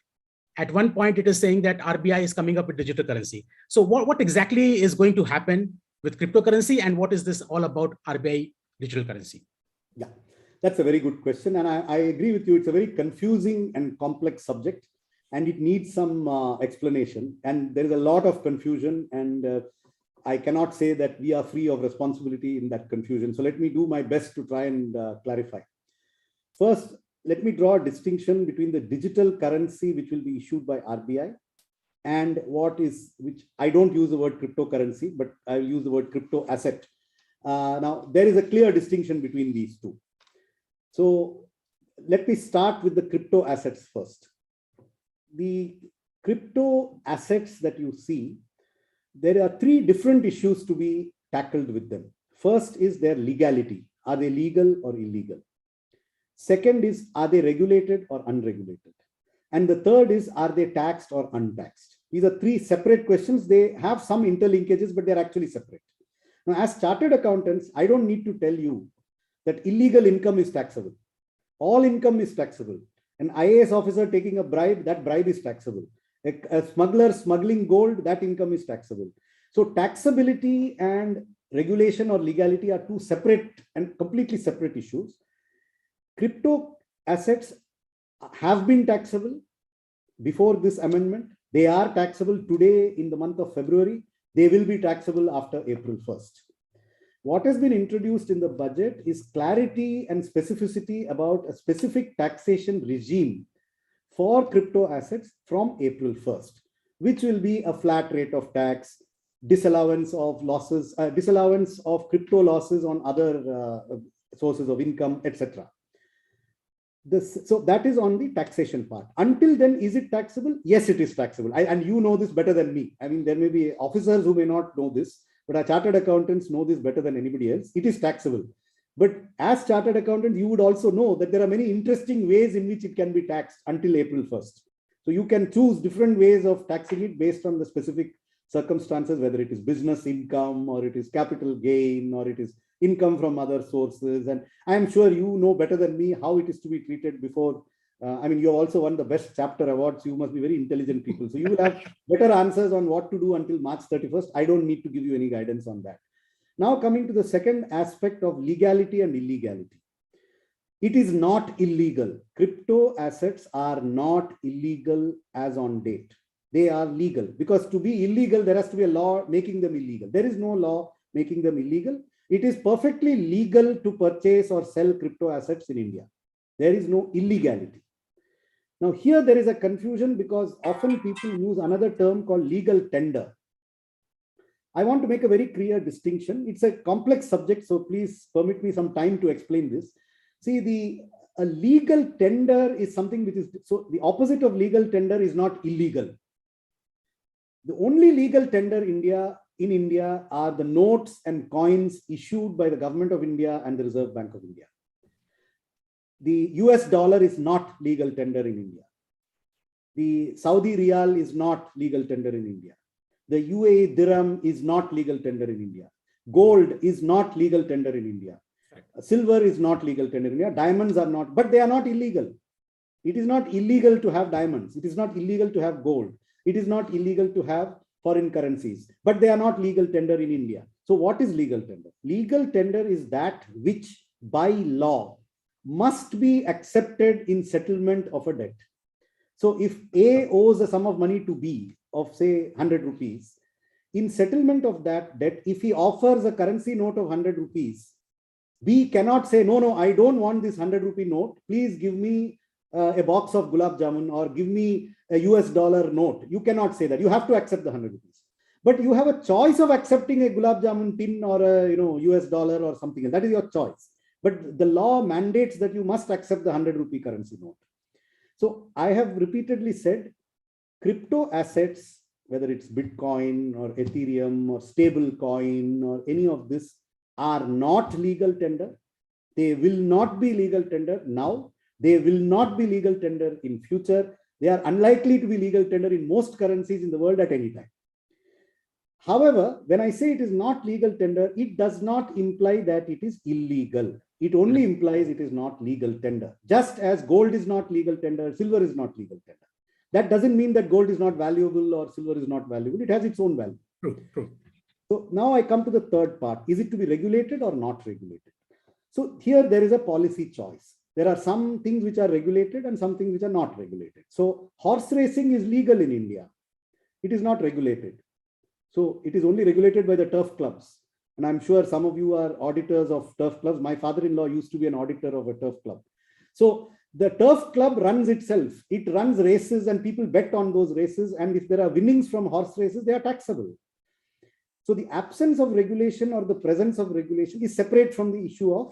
At one point, it is saying that RBI is coming up with digital currency. So what exactly is going to happen with cryptocurrency, and what is this all about RBI digital currency? Yeah, that's a very good question. And I agree with you. It's a very confusing and complex subject, and it needs some explanation. And there is a lot of confusion, and I cannot say that we are free of responsibility in that confusion. So let me do my best to try and clarify. First, let me draw a distinction between the digital currency, which will be issued by RBI, and which I don't use the word cryptocurrency, but I will use the word crypto asset. Now, there is a clear distinction between these two. So let me start with the crypto assets first. The crypto assets that you see, there are three different issues to be tackled with them. First is their legality. Are they legal or illegal? Second is, are they regulated or unregulated? And the third is, are they taxed or untaxed? These are three separate questions. They have some interlinkages, but they're actually separate. Now, as chartered accountants, I don't need to tell you that illegal income is taxable. All income is taxable. An IAS officer taking a bribe, that bribe is taxable. A smuggler smuggling gold, that income is taxable. So taxability and regulation or legality are two separate and completely separate issues. Crypto assets have been taxable before this amendment. They are taxable today in the month of February. They will be taxable after April 1st. What has been introduced in the budget is clarity and specificity about a specific taxation regime for crypto assets from April 1st, which will be a flat rate of tax, disallowance of losses, disallowance of crypto losses on other sources of income, etc. So that is on the taxation part. Until then, is it taxable? Yes, it is taxable. And you know this better than me. I mean, there may be officers who may not know this, but our chartered accountants know this better than anybody else. It is taxable. But as chartered accountants, you would also know that there are many interesting ways in which it can be taxed until April 1st. So you can choose different ways of taxing it based on the specific circumstances, whether it is business income or it is capital gain or it is income from other sources. And I'm sure you know better than me how it is to be treated before. I mean, you have also won the best chapter awards. You must be very intelligent people. So you will have better answers on what to do until March 31st. I don't need to give you any guidance on that. Now coming to the second aspect of legality and illegality. It is not illegal. Crypto assets are not illegal as on date. They are legal, because to be illegal, there has to be a law making them illegal. There is no law making them illegal. It is perfectly legal to purchase or sell crypto assets in India. There is no illegality. Now here there is a confusion, because often people use another term called legal tender. I want to make a very clear distinction. It's a complex subject, so please permit me some time to explain this. See, a legal tender is something which is, so the opposite of legal tender is not illegal. The only legal tender in India are the notes and coins issued by the government of India and the Reserve Bank of India. The US dollar is not legal tender in India. The Saudi Riyal is not legal tender in India. The UAE dirham is not legal tender in India. Gold is not legal tender in India. Silver is not legal tender in India. Diamonds are not, but they are not illegal. It is not illegal to have diamonds. It is not illegal to have gold. It is not illegal to have foreign currencies, but they are not legal tender in India. So what is legal tender? Legal tender is that which by law must be accepted in settlement of a debt. So if A owes a sum of money to B of say 100 rupees, in settlement of that debt, if he offers a currency note of 100 rupees, B cannot say, no, I don't want this 100 rupee note. Please give me a box of gulab jamun or give me a US dollar note. You cannot say that. You have to accept the 100 rupees. But you have a choice of accepting a gulab jamun tin or a US dollar or something else. That is your choice. But the law mandates that you must accept the 100 rupee currency note. So I have repeatedly said, crypto assets, whether it's Bitcoin or Ethereum or stable coin or any of this, are not legal tender. They will not be legal tender now. They will not be legal tender in future. They are unlikely to be legal tender in most currencies in the world at any time. However, when I say it is not legal tender, it does not imply that it is illegal. It only implies it is not legal tender. Just as gold is not legal tender, silver is not legal tender. That doesn't mean that gold is not valuable or silver is not valuable. It has its own value. True. So now I come to the third part. Is it to be regulated or not regulated? So here there is a policy choice. There are some things which are regulated and some things which are not regulated. So horse racing is legal in India. It is not regulated. So it is only regulated by the turf clubs. And I'm sure some of you are auditors of turf clubs. My father-in-law used to be an auditor of a turf club. So the turf club runs itself. It runs races and people bet on those races. And if there are winnings from horse races, they are taxable. So the absence of regulation or the presence of regulation is separate from the issue of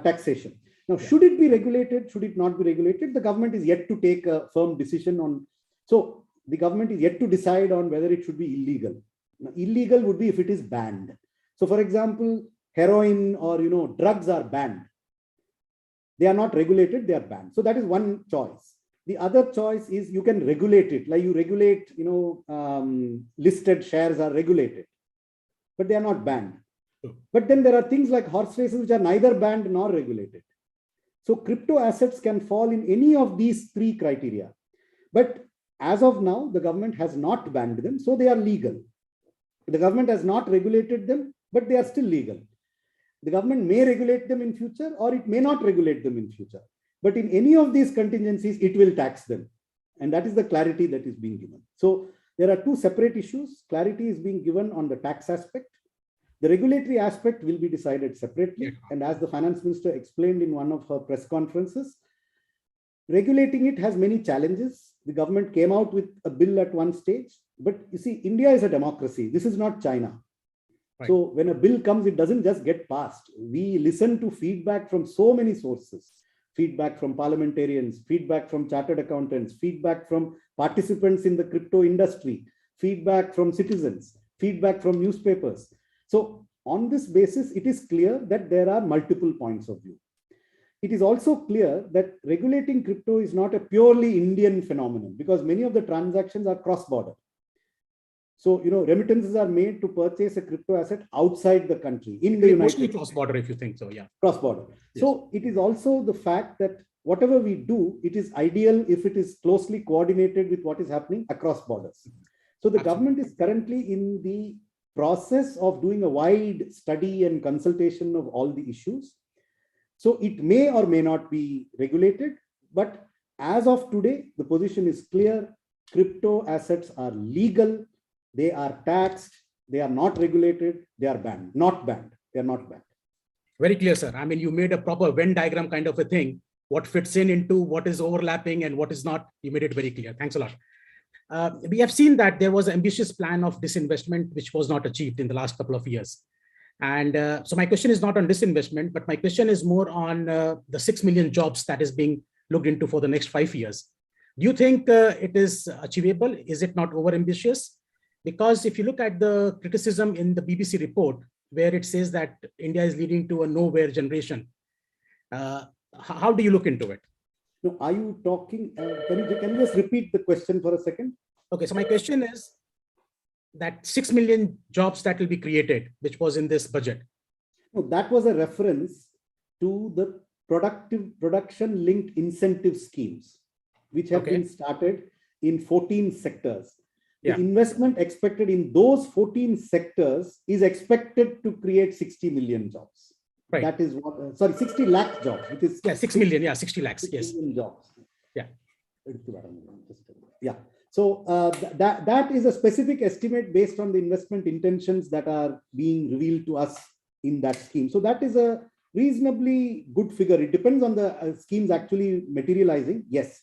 taxation. Now, should it be regulated? Should it not be regulated? The government is yet to take a firm decision on. So the government is yet to decide on whether it should be illegal. Now, illegal would be if it is banned. So, for example, heroin or drugs are banned. They are not regulated; they are banned. So that is one choice. The other choice is you can regulate it, like you regulate. Listed shares are regulated, but they are not banned. But then there are things like horse races which are neither banned nor regulated. So crypto assets can fall in any of these three criteria. But as of now, the government has not banned them, so they are legal. The government has not regulated them, but they are still legal. The government may regulate them in future or it may not regulate them in future. But in any of these contingencies, it will tax them. And that is the clarity that is being given. So there are two separate issues. Clarity is being given on the tax aspect. The regulatory aspect will be decided separately. And as the finance minister explained in one of her press conferences, regulating it has many challenges. The government came out with a bill at one stage. But you see, India is a democracy. This is not China. Right. So when a bill comes, it doesn't just get passed. We listen to feedback from so many sources. Feedback from parliamentarians, feedback from chartered accountants, feedback from participants in the crypto industry, feedback from citizens, feedback from newspapers. So on this basis, it is clear that there are multiple points of view. It is also clear that regulating crypto is not a purely Indian phenomenon because many of the transactions are cross-border. So, remittances are made to purchase a crypto asset outside the country. In the United States. Cross-border, if you think so, yeah. Cross-border. Yes. So it is also the fact that whatever we do, it is ideal if it is closely coordinated with what is happening across borders. So the government is currently in the process of doing a wide study and consultation of all the issues. So it may or may not be regulated, but as of today, the position is clear. Crypto assets are legal. They are taxed. They are not regulated. They are banned, not banned. They are not banned. Very clear, sir. I mean, you made a proper Venn diagram kind of a thing. What fits into what is overlapping and what is not. You made it very clear. Thanks a lot. We have seen that there was an ambitious plan of disinvestment, which was not achieved in the last couple of years. And so my question is not on disinvestment, but my question is more on the 6 million jobs that is being looked into for the next 5 years. Do you think it is achievable? Is it not overambitious? Because if you look at the criticism in the BBC report, where it says that India is leading to a nowhere generation, how do you look into it? No, are you talking? Can you just repeat the question for a second? Okay, so my question is that 6 million jobs that will be created, which was in this budget. No, that was a reference to the production linked incentive schemes, which have been started in 14 sectors. The investment expected in those 14 sectors is expected to create 60 million jobs. Right. That is what, 60 lakh jobs. It is 6 million, 60 lakhs, 60 yes. million jobs. Yeah. Yeah. So that is a specific estimate based on the investment intentions that are being revealed to us in that scheme. So that is a reasonably good figure. It depends on the schemes actually materializing, yes.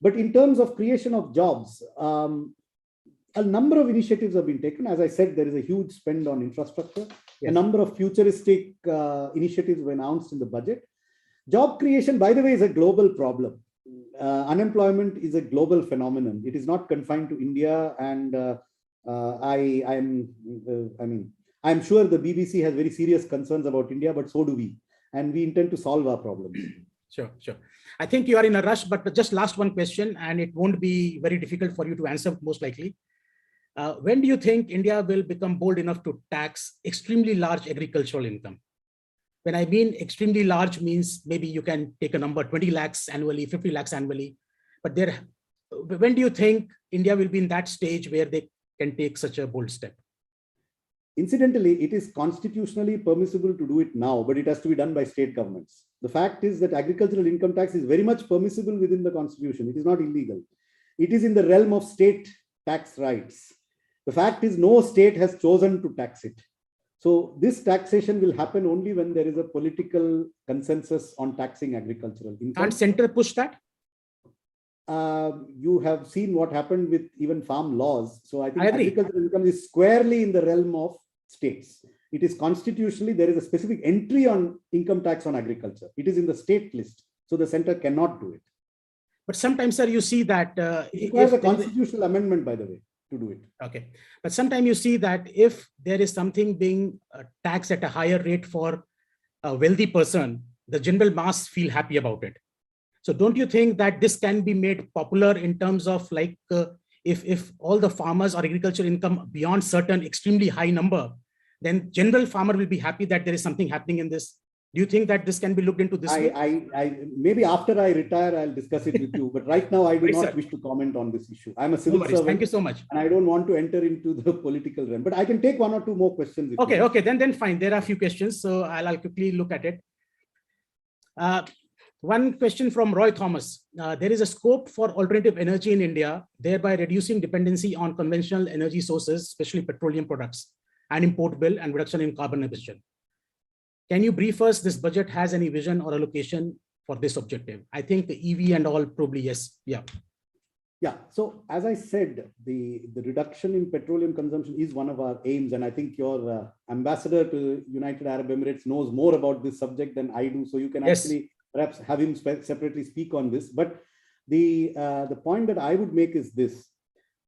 But in terms of creation of jobs, a number of initiatives have been taken. As I said, there is a huge spend on infrastructure. Yes. A number of futuristic initiatives were announced in the budget. Job creation, by the way, is a global problem. Unemployment is a global phenomenon. It is not confined to India. And I'm sure the BBC has very serious concerns about India, but so do we. And we intend to solve our problems. Sure. I think you are in a rush, but just last one question, and it won't be very difficult for you to answer, most likely. When do you think India will become bold enough to tax extremely large agricultural income? When I mean extremely large means maybe you can take a number 20 lakhs annually, 50 lakhs annually. But when do you think India will be in that stage where they can take such a bold step? Incidentally, it is constitutionally permissible to do it now, but it has to be done by state governments. The fact is that agricultural income tax is very much permissible within the constitution. It is not illegal. It is in the realm of state tax rights. The fact is no state has chosen to tax it. So this taxation will happen only when there is a political consensus on taxing agricultural income. Can't center push that? You have seen what happened with even farm laws. So I think agricultural income is squarely in the realm of states. It is constitutionally, there is a specific entry on income tax on agriculture. It is in the state list. So the center cannot do it. But sometimes, sir, you see that it requires a constitutional amendment, by the way, to do it. Okay. But sometimes you see that if there is something being taxed at a higher rate for a wealthy person, the general mass feel happy about it. So don't you think that this can be made popular in terms of like if all the farmers or agriculture income beyond certain extremely high number, then general farmer will be happy that there is something happening in this. Do you think that this can be looked into this way? Maybe after I retire, I'll discuss it with you. But right now, I do not wish to comment on this issue. I'm a civil servant. Thank you so much. And I don't want to enter into the political realm. But I can take one or two more questions. Okay, then fine. There are a few questions, so I'll quickly look at it. One question from Roy Thomas. There is a scope for alternative energy in India, thereby reducing dependency on conventional energy sources, especially petroleum products, and import bill and reduction in carbon emission. Can you brief us, this budget has any vision or allocation for this objective? I think the EV and all probably yes. Yeah. So as I said, the reduction in petroleum consumption is one of our aims. And I think your ambassador to United Arab Emirates knows more about this subject than I do. So you can actually perhaps have him separately speak on this. But the point that I would make is this,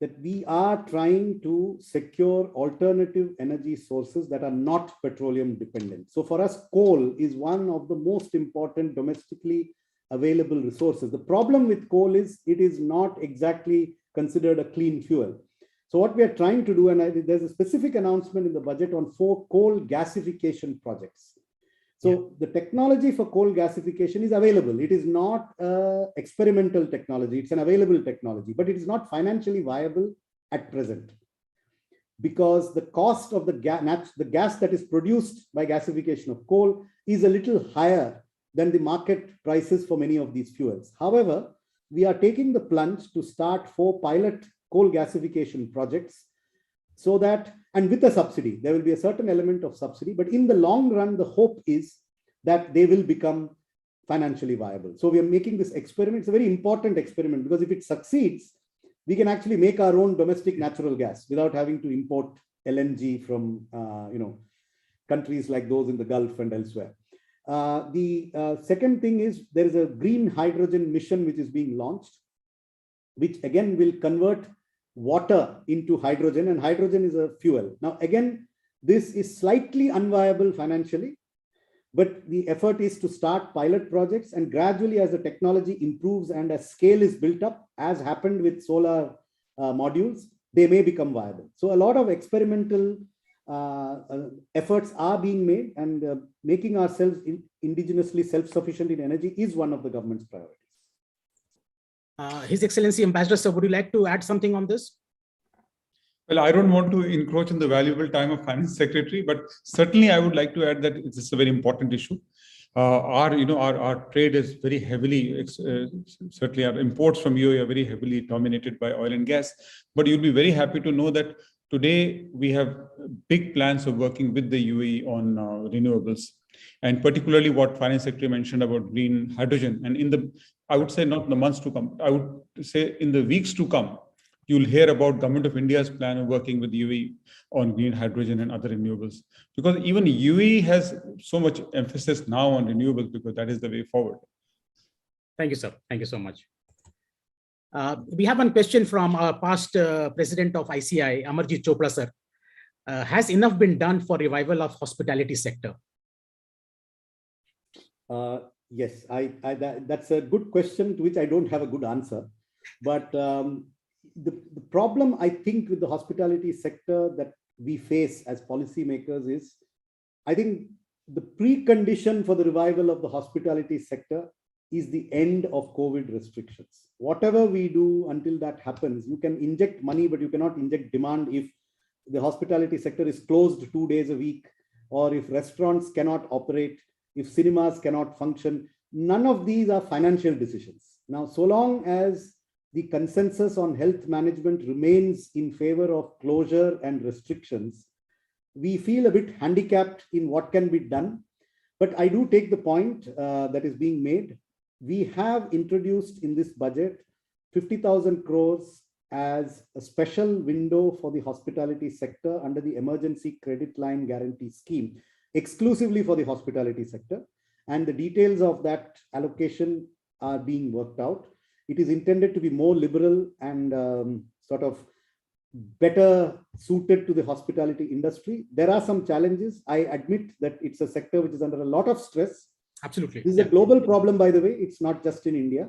that we are trying to secure alternative energy sources that are not petroleum dependent. So for us, coal is one of the most important domestically available resources. The problem with coal is it is not exactly considered a clean fuel. So what we are trying to do, and there's a specific announcement in the budget on 4 coal gasification projects. So the technology for coal gasification is available. It is not experimental technology. It's an available technology, but it is not financially viable at present. because the cost of the gas that is produced by gasification of coal is a little higher than the market prices for many of these fuels. However, we are taking the plunge to start 4 pilot coal gasification projects so that, and with a subsidy, there will be a certain element of subsidy, but in the long run, the hope is that they will become financially viable. So we are making this experiment. It's a very important experiment because if it succeeds, we can actually make our own domestic natural gas without having to import LNG from countries like those in the Gulf and elsewhere. The second thing is there is a green hydrogen mission which is being launched, which again will convert water into hydrogen, and hydrogen is a fuel. Now, again, this is slightly unviable financially, but the effort is to start pilot projects, and gradually as the technology improves and as scale is built up, as happened with solar modules, they may become viable. So a lot of experimental efforts are being made, and making ourselves indigenously self-sufficient in energy is one of the government's priorities. His Excellency Ambassador, sir, would you like to add something on this? Well, I don't want to encroach on the valuable time of Finance Secretary, but certainly I would like to add that this is a very important issue. Our trade is very heavily, certainly our imports from UAE are very heavily dominated by oil and gas. But you'll be very happy to know that today we have big plans of working with the UAE on renewables, and particularly what Finance Secretary mentioned about green hydrogen. And I would say not in the months to come, I would say in the weeks to come, you'll hear about Government of India's plan of working with UAE on green hydrogen and other renewables. Because even UAE has so much emphasis now on renewables because that is the way forward. Thank you, sir. Thank you so much. We have one question from our past president of ICI, Amarjit Chopra, sir. Has enough been done for revival of hospitality sector? Yes, that's a good question to which I don't have a good answer. But the problem, I think, with the hospitality sector that we face as policymakers is, I think the precondition for the revival of the hospitality sector is the end of COVID restrictions. Whatever we do until that happens, you can inject money, but you cannot inject demand if the hospitality sector is closed 2 days a week, or if restaurants cannot operate, if cinemas cannot function. None of these are financial decisions. Now, so long as the consensus on health management remains in favor of closure and restrictions, we feel a bit handicapped in what can be done. But I do take the point that is being made. We have introduced in this budget 50,000 crores as a special window for the hospitality sector under the Emergency Credit Line Guarantee Scheme, exclusively for the hospitality sector. And the details of that allocation are being worked out. It is intended to be more liberal and sort of better suited to the hospitality industry. There are some challenges. I admit that it's a sector which is under a lot of stress. Absolutely. This is a global problem, by the way. It's not just in India.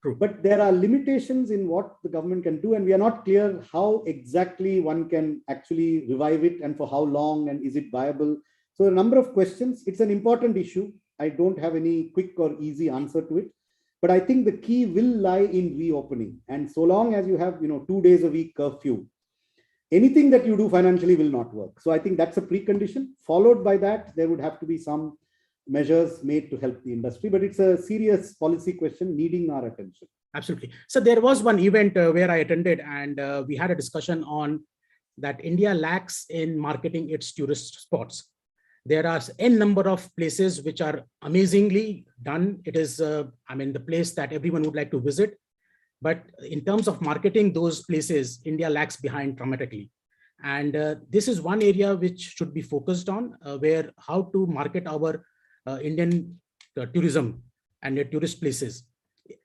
True. But there are limitations in what the government can do, and we are not clear how exactly one can actually revive it and for how long, and is it viable. So a number of questions. It's an important issue. I don't have any quick or easy answer to it. But I think the key will lie in reopening. And so long as you have 2 days a week curfew, anything that you do financially will not work. So I think that's a precondition. Followed by that, there would have to be some measures made to help the industry. But it's a serious policy question needing our attention. Absolutely. So there was one event where I attended, and we had a discussion on that India lacks in marketing its tourist spots. There are n number of places which are amazingly done. It is, the place that everyone would like to visit. But in terms of marketing those places, India lags behind dramatically. And this is one area which should be focused on, where how to market our Indian tourism and the tourist places.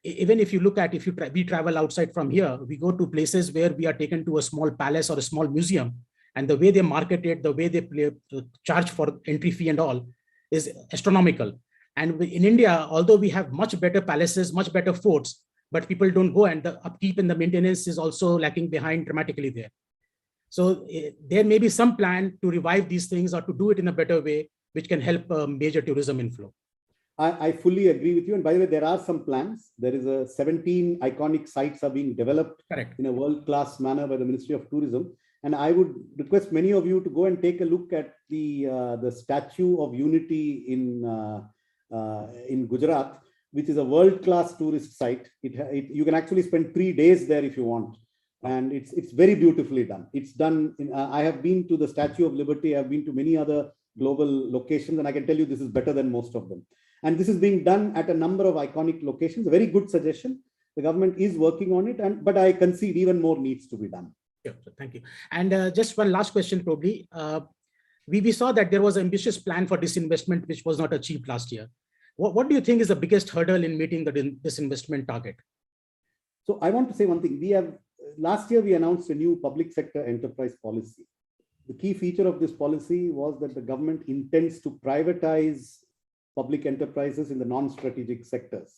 Even if you look at, we travel outside from here, we go to places where we are taken to a small palace or a small museum, and the way they market it, the way they charge for entry fee and all is astronomical. And in India, although we have much better palaces, much better forts, but people don't go, and the upkeep and the maintenance is also lacking behind dramatically there. So there may be some plan to revive these things or to do it in a better way, which can help major tourism inflow. I fully agree with you. And by the way, there are some plans. There is 17 iconic sites are being developed. Correct. In a world-class manner by the Ministry of Tourism. And I would request many of you to go and take a look at the Statue of Unity in Gujarat, which is a world-class tourist site. You can actually spend 3 days there if you want. And it's very beautifully done. It's done. I have been to the Statue of Liberty. I've been to many other global locations, and I can tell you this is better than most of them. And this is being done at a number of iconic locations. A very good suggestion. The government is working on it, but I concede even more needs to be done. Yeah, thank you. And just one last question, probably. We saw that there was an ambitious plan for disinvestment, which was not achieved last year. What do you think is the biggest hurdle in meeting the disinvestment target? So I want to say one thing. Last year, we announced a new public sector enterprise policy. The key feature of this policy was that the government intends to privatize public enterprises in the non-strategic sectors.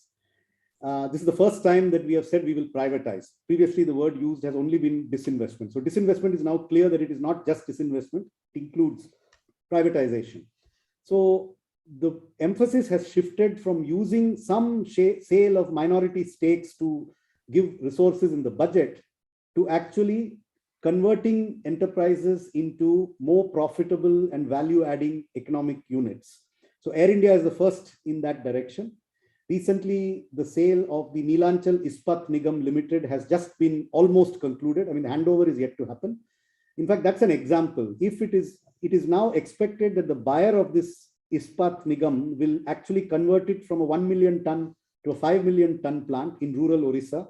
This is the first time that we have said we will privatize. Previously, the word used has only been disinvestment. So disinvestment is now clear that it is not just disinvestment, it includes privatization. So the emphasis has shifted from using some sale of minority stakes to give resources in the budget to actually converting enterprises into more profitable and value-adding economic units. So Air India is the first in that direction. Recently, the sale of the Neelanchal Ispat Nigam Limited has just been almost concluded. I mean, the handover is yet to happen. In fact, that's an example. If it is now expected that the buyer of this Ispat Nigam will actually convert it from a 1 million ton to a 5 million ton plant in rural Orissa.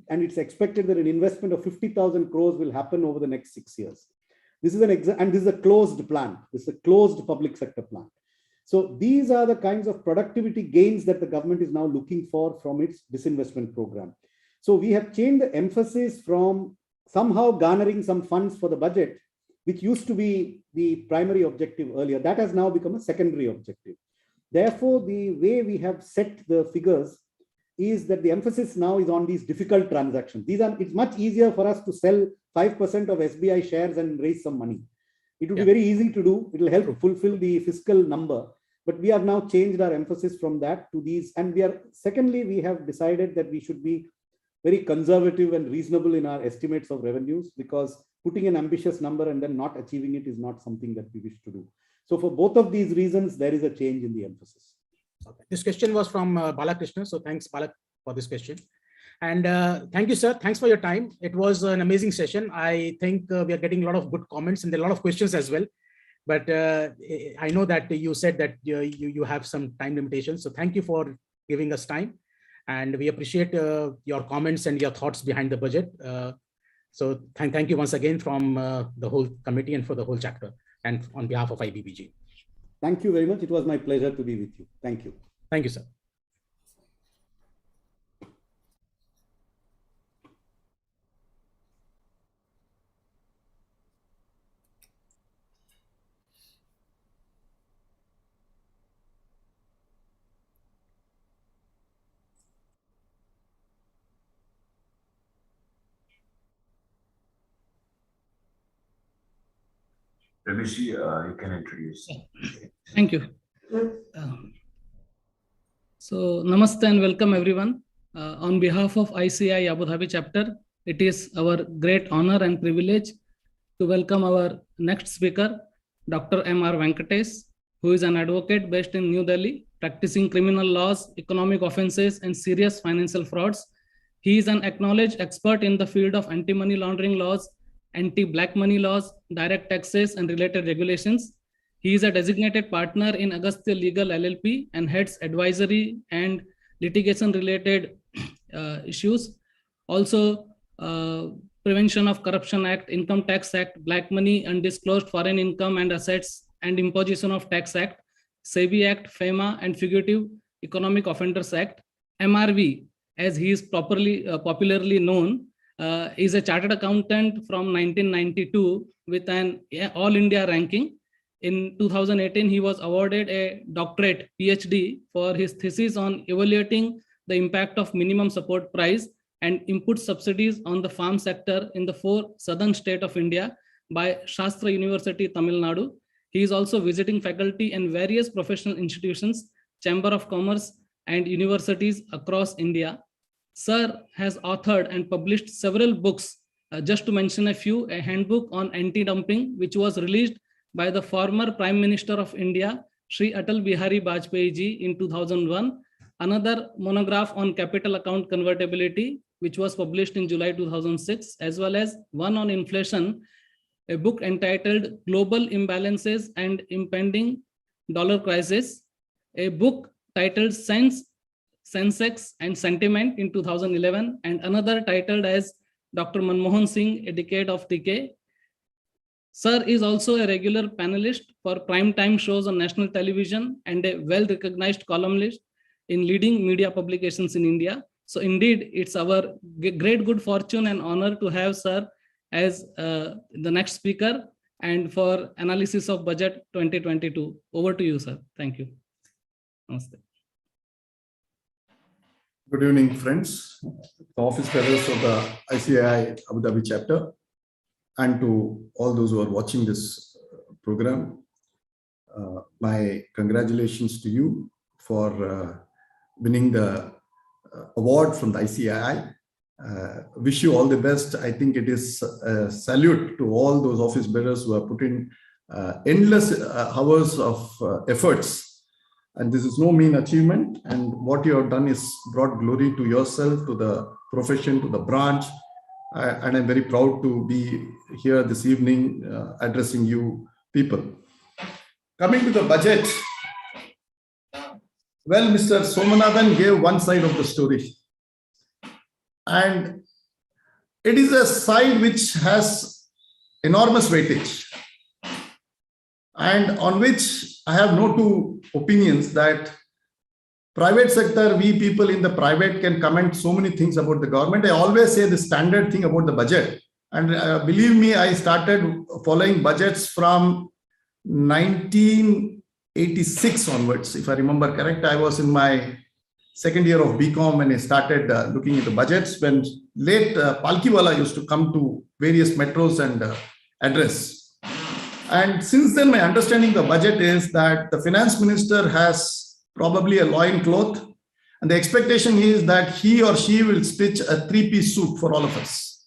And it's expected that an investment of 50,000 crores will happen over the next 6 years. This is and this is a closed plant. This is a closed public sector plant. So these are the kinds of productivity gains that the government is now looking for from its disinvestment program. So we have changed the emphasis from somehow garnering some funds for the budget, which used to be the primary objective earlier. That has now become a secondary objective. Therefore, the way we have set the figures is that the emphasis now is on these difficult transactions. It's much easier for us to sell 5% of SBI shares and raise some money. It will be very easy to do. It will help fulfill the fiscal number. But we have now changed our emphasis from that to these. And secondly, we have decided that we should be very conservative and reasonable in our estimates of revenues, because putting an ambitious number and then not achieving it is not something that we wish to do. So for both of these reasons, there is a change in the emphasis. Okay. This question was from Balakrishna. So thanks, Balak, for this question. And thank you, sir. Thanks for your time. It was an amazing session. I think we are getting a lot of good comments and there are a lot of questions as well. But I know that you said that you have some time limitations. So thank you for giving us time. And we appreciate your comments and your thoughts behind the budget. So thank you once again from the whole committee and for the whole chapter and on behalf of IBBG. Thank you very much. It was my pleasure to be with you. Thank you. Thank you, sir. Ramesh, you can introduce. Thank you. So, namaste and welcome everyone. On behalf of ICAI Abu Dhabi chapter, it is our great honor and privilege to welcome our next speaker, Dr. M.R. Venkatesh, who is an advocate based in New Delhi, practicing criminal laws, economic offenses, and serious financial frauds. He is an acknowledged expert in the field of anti-money laundering laws, anti-black money laws, direct taxes, and related regulations. He is a designated partner in Agastya Legal LLP and heads advisory and litigation-related issues. Also, Prevention of Corruption Act, Income Tax Act, Black Money, Undisclosed Foreign Income and Assets, and Imposition of Tax Act, SEBI Act, FEMA, and Fugitive Economic Offenders Act. MRV, as he is popularly known, is a chartered accountant from 1992 with an All India ranking. In 2018, he was awarded a doctorate PhD for his thesis on evaluating the impact of minimum support price and input subsidies on the farm sector in the 4 southern states of India by Shastra University, Tamil Nadu. He is also visiting faculty in various professional institutions, Chamber of Commerce, and universities across India. Sir has authored and published several books Just to mention a few, a handbook on anti-dumping, which was released by the former Prime Minister of India, Shri Atal Bihari Vajpayee ji in 2001. Another monograph on capital account convertibility, which was published in July 2006, as well as one on inflation, a book entitled Global Imbalances and Impending Dollar Crisis, a book titled Sensex and Sentiment in 2011, and another titled as Dr. Manmohan Singh, A Decade of Decay. Sir is also a regular panelist for primetime shows on national television and a well-recognized columnist in leading media publications in India. So indeed, it's our great good fortune and honor to have Sir as the next speaker and for analysis of budget 2022. Over to you, Sir. Thank you. Namaste. Good evening, friends, the office bearers of the ICAI Abu Dhabi chapter, and to all those who are watching this program. My congratulations to you for winning the award from the ICAI. Wish you all the best. I think it is a salute to all those office bearers who have put in endless hours of efforts. And this is no mean achievement. And what you have done is brought glory to yourself, to the profession, to the branch. And I'm very proud to be here this evening addressing you people. Coming to the budget, well, Mr. Somanathan gave one side of the story. And it is a side which has enormous weightage, and on which I have no two opinions. That private sector, we people in the private can comment so many things about the government. I always say the standard thing about the budget. And believe me, I started following budgets from 1986 onwards. If I remember correct, I was in my second year of BCom when I started looking at the budgets, when late Palkiwala used to come to various metros and address. And since then, my understanding of the budget is that the finance minister has probably a loincloth, and the expectation is that he or she will stitch a three-piece suit for all of us.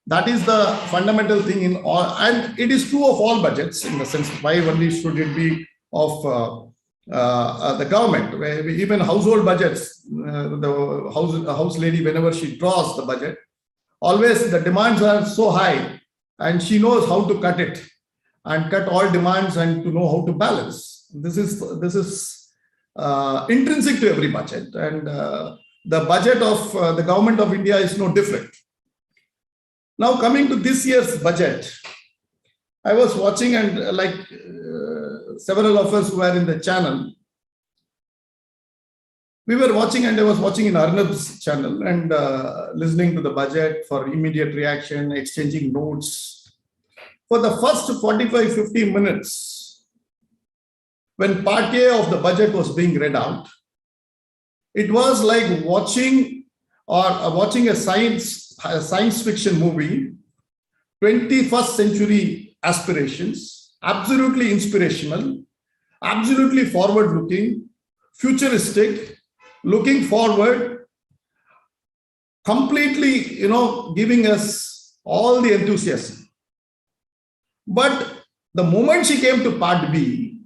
That is the fundamental thing in all, and it is true of all budgets, in the sense, why only should it be of the government, where even household budgets, the house lady, whenever she draws the budget, always the demands are so high, and she knows how to cut it and cut all demands and to know how to balance. This is intrinsic to every budget, and the budget of the government of India is no different. Now, coming to this year's budget, I was watching, and like several of us who were in the channel, we were watching, and I was watching in Arnab's channel and listening to the budget for immediate reaction, exchanging notes. For the first 45-50 minutes, when part A of the budget was being read out, it was like watching a science fiction movie, 21st century aspirations, absolutely inspirational, absolutely forward-looking, futuristic, looking forward, completely, giving us all the enthusiasm. But the moment she came to part B,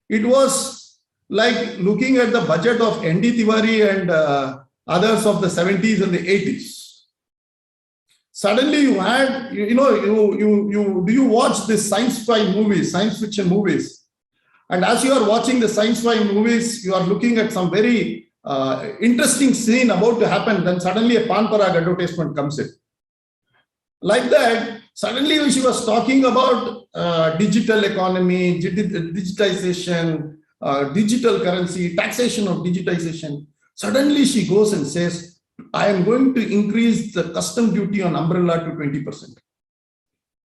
it was like looking at the budget of N.D. Tiwari and others of the 70s and the 80s. Suddenly you had, do you watch this science fiction movies? And as you are watching the science fiction movies, you are looking at some very interesting scene about to happen. Then suddenly a Pan Parag advertisement comes in. Like that, suddenly she was talking about digital economy, digitization, digital currency, taxation of digitization. Suddenly she goes and says, I am going to increase the custom duty on umbrella to 20%.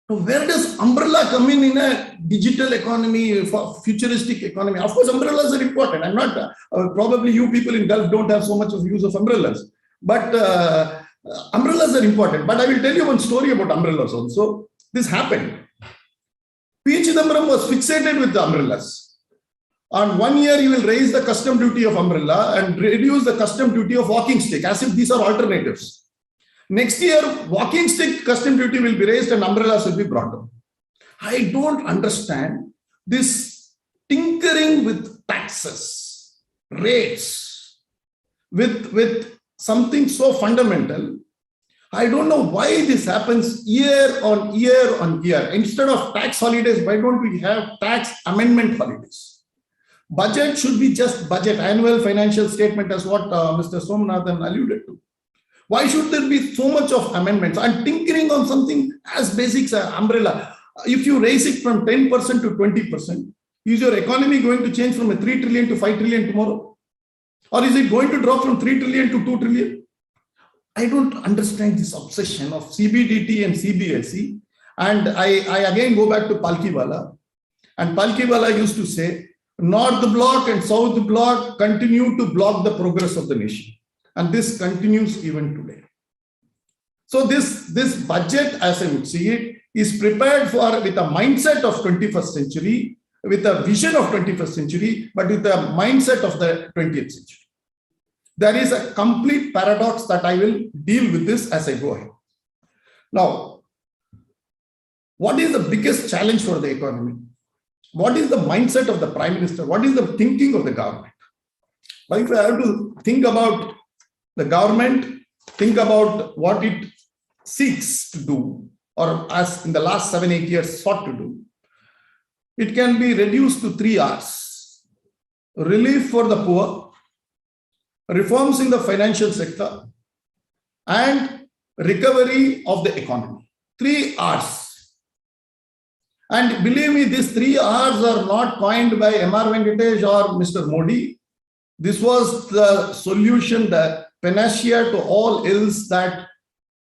Now, where does umbrella come in a digital economy, futuristic economy? Of course, umbrellas are important. I'm not, probably you people in Gulf don't have so much of use of umbrellas, but umbrellas are important. But I will tell you one story about umbrellas also. This happened. P. Chidambaram was fixated with the umbrellas. On 1 year, he will raise the custom duty of umbrella and reduce the custom duty of walking stick, as if these are alternatives. Next year, walking stick custom duty will be raised and umbrellas will be brought down. I don't understand this tinkering with taxes, rates, with something so fundamental. I don't know why this happens year on year on year. Instead of tax holidays, why don't we have tax amendment holidays? Budget should be just budget, annual financial statement, as what Mr. Somanathan alluded to. Why should there be so much of amendments and tinkering on something as basic as an umbrella? If you raise it from 10% to 20%, is your economy going to change from a 3 trillion to 5 trillion tomorrow? Or is it going to drop from 3 trillion to 2 trillion? I don't understand this obsession of CBDT and CBSE. And I again go back to Palkiwala. And Palkiwala used to say, North Bloc and South Bloc continue to block the progress of the nation. And this continues even today. So this budget, as I would see it, is prepared for with a mindset of 21st century, with a vision of 21st century, but with a mindset of the 20th century. There is a complete paradox that I will deal with this as I go ahead. Now, what is the biggest challenge for the economy? What is the mindset of the Prime Minister? What is the thinking of the government? But if I have to think about the government, think about what it seeks to do, or as in the last 7-8 years sought to do, it can be reduced to 3 R's. Relief for the poor, reforms in the financial sector, and recovery of the economy. 3 R's. And believe me, these 3 R's are not coined by M.R. Venkatesh or Mr. Modi. This was the solution, the panacea to all ills that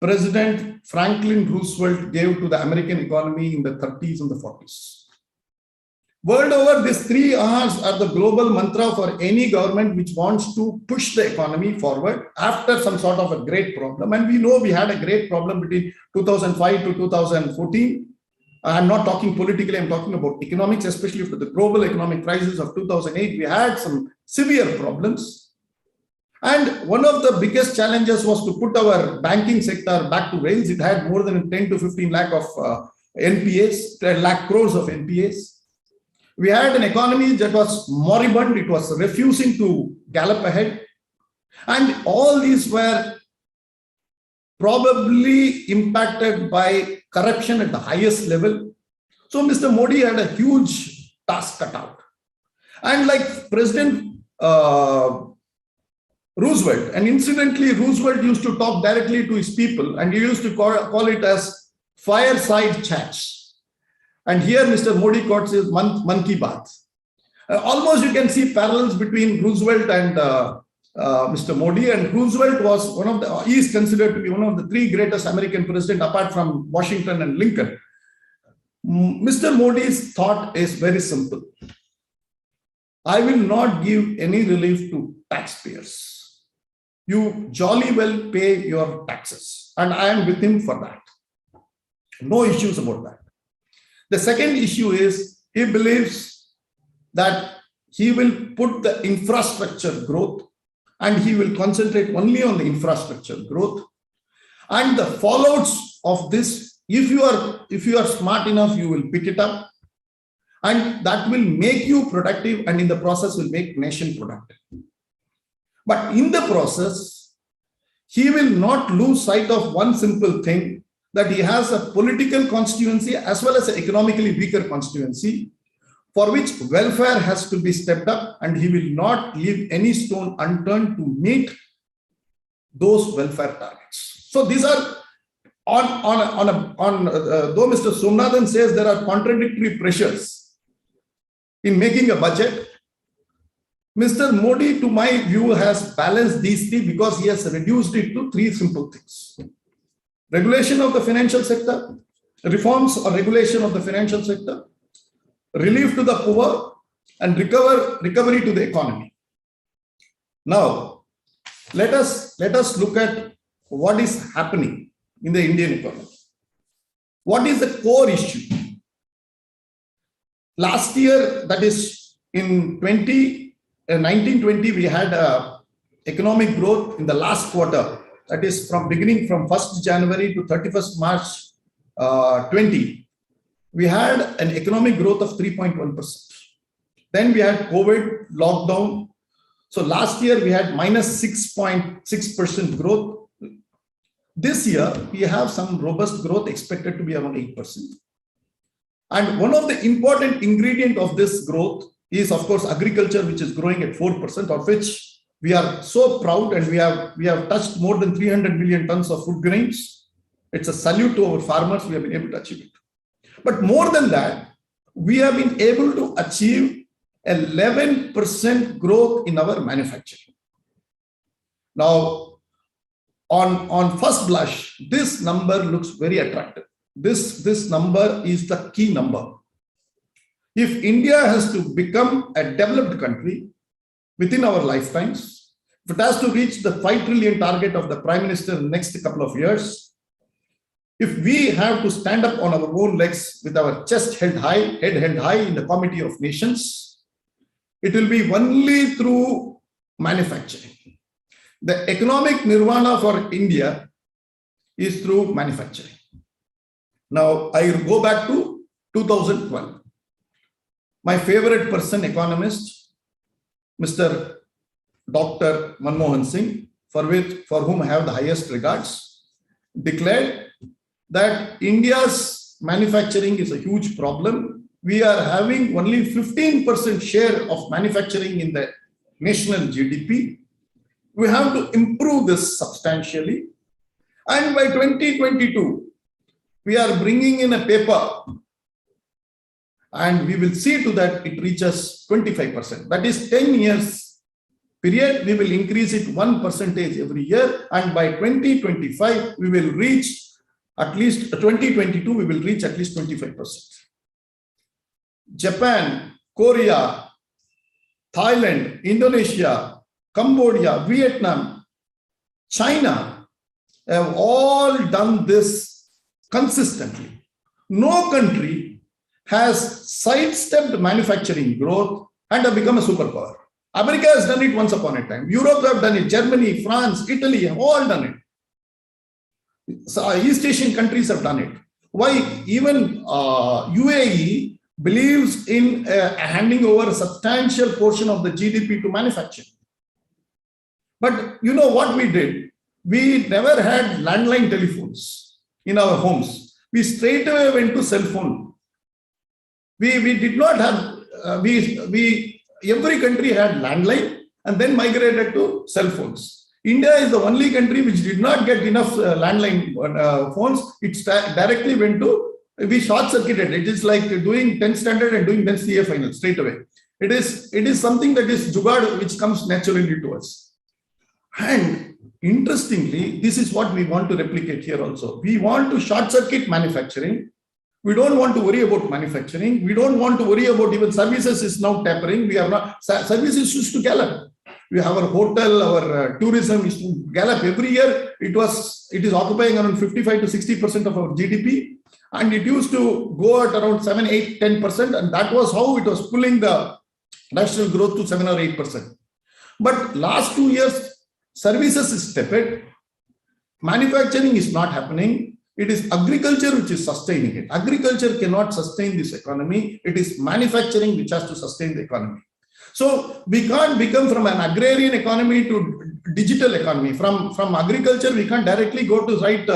President Franklin Roosevelt gave to the American economy in the 30s and the 40s. World over, these 3 R's are the global mantra for any government which wants to push the economy forward after some sort of a great problem. And we know we had a great problem between 2005 to 2014. I'm not talking politically, I'm talking about economics, especially for the global economic crisis of 2008. We had some severe problems. And one of the biggest challenges was to put our banking sector back to rails. It had more than 10 to 15 lakh of NPAs, 10 lakh crores of NPAs. We had an economy that was moribund. It was refusing to gallop ahead. And all these were probably impacted by corruption at the highest level. So Mr. Modi had a huge task cut out. And like President Roosevelt, and incidentally, Roosevelt used to talk directly to his people, and he used to call it as fireside chats. And here Mr. Modi quotes his Man Ki Baat. Almost you can see parallels between Roosevelt and Mr. Modi. And Roosevelt was he is considered to be one of the 3 greatest American presidents apart from Washington and Lincoln. Mr. Modi's thought is very simple. I will not give any relief to taxpayers. You jolly well pay your taxes. And I am with him for that. No issues about that. The second issue is he believes that he will put the infrastructure growth and he will concentrate only on the infrastructure growth. And the fallouts of this, if you are smart enough, you will pick it up. And that will make you productive, and in the process will make nation productive. But in the process, he will not lose sight of one simple thing, that he has a political constituency as well as an economically weaker constituency, for which welfare has to be stepped up, and he will not leave any stone unturned to meet those welfare targets. So these are though Mr. Somanathan says there are contradictory pressures in making a budget, Mr. Modi, to my view, has balanced these 3 because he has reduced it to 3 simple things. Regulation of the financial sector, reforms or regulation of the financial sector, relief to the poor, and recovery to the economy. Now, let us look at what is happening in the Indian economy. What is the core issue? Last year, that is in 1920, we had economic growth in the last quarter that is from beginning from 1st January to 31st March 20, we had an economic growth of 3.1%. Then we had COVID lockdown. So last year we had minus 6.6% growth. This year we have some robust growth expected to be around 8%. And one of the important ingredient of this growth is, of course, agriculture, which is growing at 4%, of which we are so proud, and we have touched more than 300 million tons of food grains. It's a salute to our farmers. We have been able to achieve it. But more than that, we have been able to achieve 11% growth in our manufacturing. Now, on first blush, this number looks very attractive. This number is the key number. If India has to become a developed country within our lifetimes, if it has to reach the 5 trillion target of the Prime Minister in the next couple of years, if we have to stand up on our own legs with our chest held high, head held high in the Committee of Nations, it will be only through manufacturing. The economic nirvana for India is through manufacturing. Now, I go back to 2012. My favorite person, economist, Mr. Dr. Manmohan Singh, for whom I have the highest regards, declared that India's manufacturing is a huge problem. We are having only 15% share of manufacturing in the national GDP. We have to improve this substantially. And by 2022, we are bringing in a paper, and we will see to that it reaches 25%. That is 10 years period. We will increase it 1% every year. And by 2025, we will reach at least 2022, we will reach at least 25%. Japan, Korea, Thailand, Indonesia, Cambodia, Vietnam, China have all done this consistently. No country has sidestepped manufacturing growth and have become a superpower. America has done it once upon a time. Europe have done it. Germany, France, Italy have all done it. So East Asian countries have done it. Why? Even UAE believes in handing over a substantial portion of the GDP to manufacturing. But you know what we did? We never had landline telephones in our homes. We straight away went to cell phone. We did not have, every country had landline and then migrated to cell phones. India is the only country which did not get enough landline phones. It directly went to, we short-circuited. It is like doing 10th standard and doing 10th CA final straight away. It is something that is jugaad which comes naturally to us. And interestingly, this is what we want to replicate here also. We want to short-circuit manufacturing. We don't want to worry about manufacturing. We don't want to worry about even services is now tapering. We are not, services used to gallop. We have our hotel, our tourism is to gallop every year. It is occupying around 55 to 60% of our GDP. And it used to go at around 7, 8, 10%. And that was how it was pulling the national growth to 7 or 8%. But last 2 years, services is tepid. Manufacturing is not happening. It is agriculture which is sustaining it. Agriculture cannot sustain this economy. It is manufacturing which has to sustain the economy. So we can't become from an agrarian economy to digital economy. From agriculture, we can't directly go to write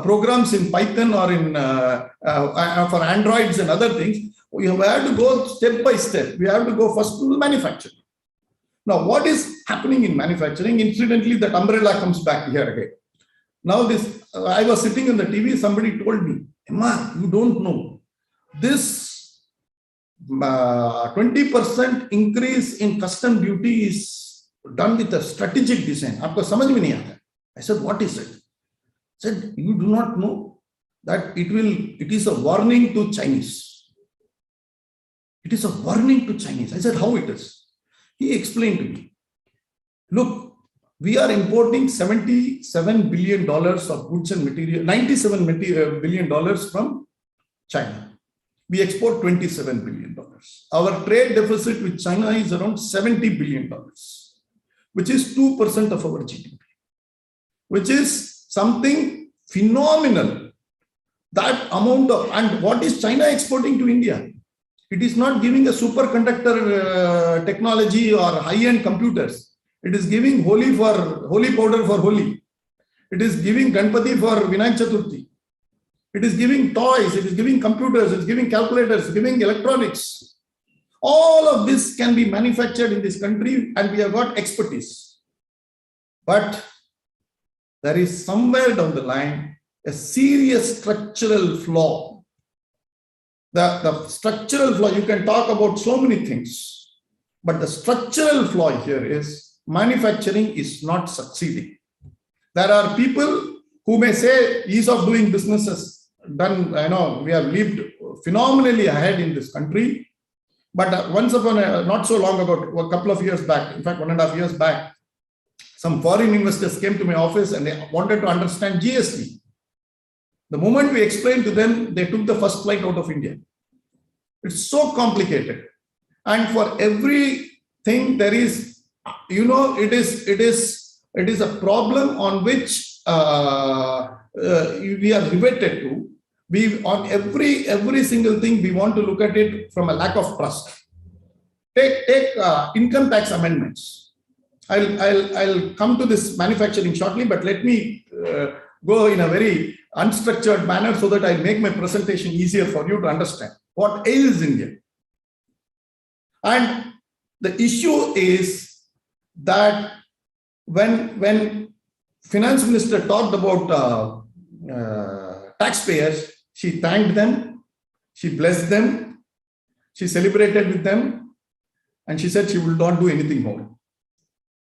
programs in Python or in for Androids and other things. We have to go step by step. We have to go first to manufacturing. Now, what is happening in manufacturing? Incidentally, that umbrella comes back here again. Now, this I was sitting on the TV. Somebody told me, "Emma, you don't know this." 20% increase in custom duty is done with a strategic design. Aapko samajh mein nahi aata. I said, what is it? I said, you do not know that it is a warning to Chinese. It is a warning to Chinese. I said, how it is? He explained to me. Look, we are importing $77 billion of goods and material, $97 billion from China. We export $27 billion. Our trade deficit with China is around $70 billion, which is 2% of our GDP. which is something phenomenal. That amount of, and what is China exporting to India? It is not giving a superconductor technology or high-end computers. It is giving holy powder for Holi. It is giving Ganpati for Vinayak Chaturthi. It is giving toys, it is giving computers, it is giving calculators, giving electronics. All of this can be manufactured in this country and we have got expertise. But there is somewhere down the line a serious structural flaw. The structural flaw, you can talk about so many things, but the structural flaw here is manufacturing is not succeeding. There are people who may say ease of doing businesses done, we have lived phenomenally ahead in this country. But once upon not so long ago, a couple of years back, in fact, 1.5 years back, some foreign investors came to my office and they wanted to understand GST. The moment we explained to them, they took the first flight out of India. It's so complicated. And for everything there is, it is a problem on which we are riveted to. On every single thing, we want to look at it from a lack of trust. Take income tax amendments. I'll come to this manufacturing shortly, but let me go in a very unstructured manner so that I make my presentation easier for you to understand what ails India. And the issue is that when Finance Minister talked about taxpayers, she thanked them, she blessed them, she celebrated with them, and she said she will not do anything more.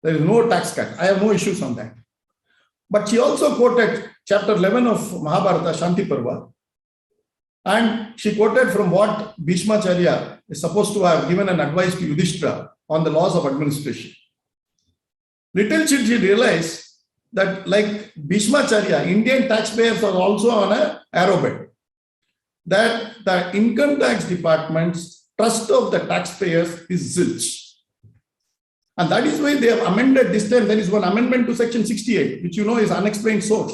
There is no tax cut. I have no issues on that. But she also quoted chapter 11 of Mahabharata, Shanti Parva, and she quoted from what Bhishmacharya is supposed to have given an advice to Yudhishthira on the laws of administration. Little did she realize that, like Bhishmacharya, Indian taxpayers are also on an arrow bed. That the income tax department's trust of the taxpayers is zilch. And that is why they have amended this time. There is one amendment to section 68, which is unexplained source.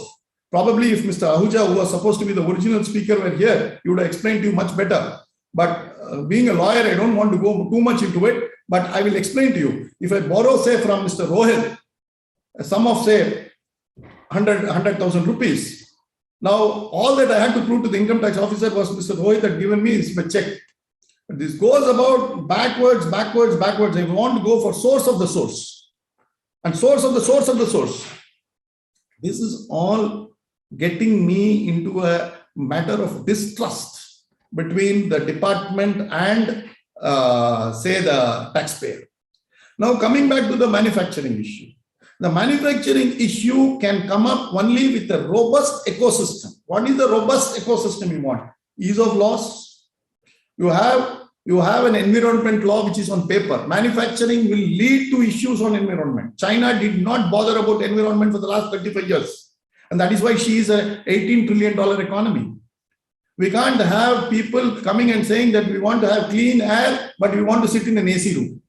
Probably if Mr. Ahuja, who was supposed to be the original speaker, were here, he would have explained to you much better. But being a lawyer, I don't want to go too much into it, but I will explain to you. If I borrow, say, from Mr. Rohit, a sum of, say, 100,000 rupees. Now, all that I had to prove to the income tax officer was Mr. Rohit had given me is my check. But this goes about backwards. I want to go for source of the source. And source of the source of the source. This is all getting me into a matter of distrust between the department and, say, the taxpayer. Now, coming back to the manufacturing issue. The manufacturing issue can come up only with a robust ecosystem. What is the robust ecosystem you want? Ease of loss. You have an environment law which is on paper. Manufacturing will lead to issues on environment. China did not bother about environment for the last 35 years. And that is why she is an $18 trillion economy. We can't have people coming and saying that we want to have clean air, but we want to sit in an AC room.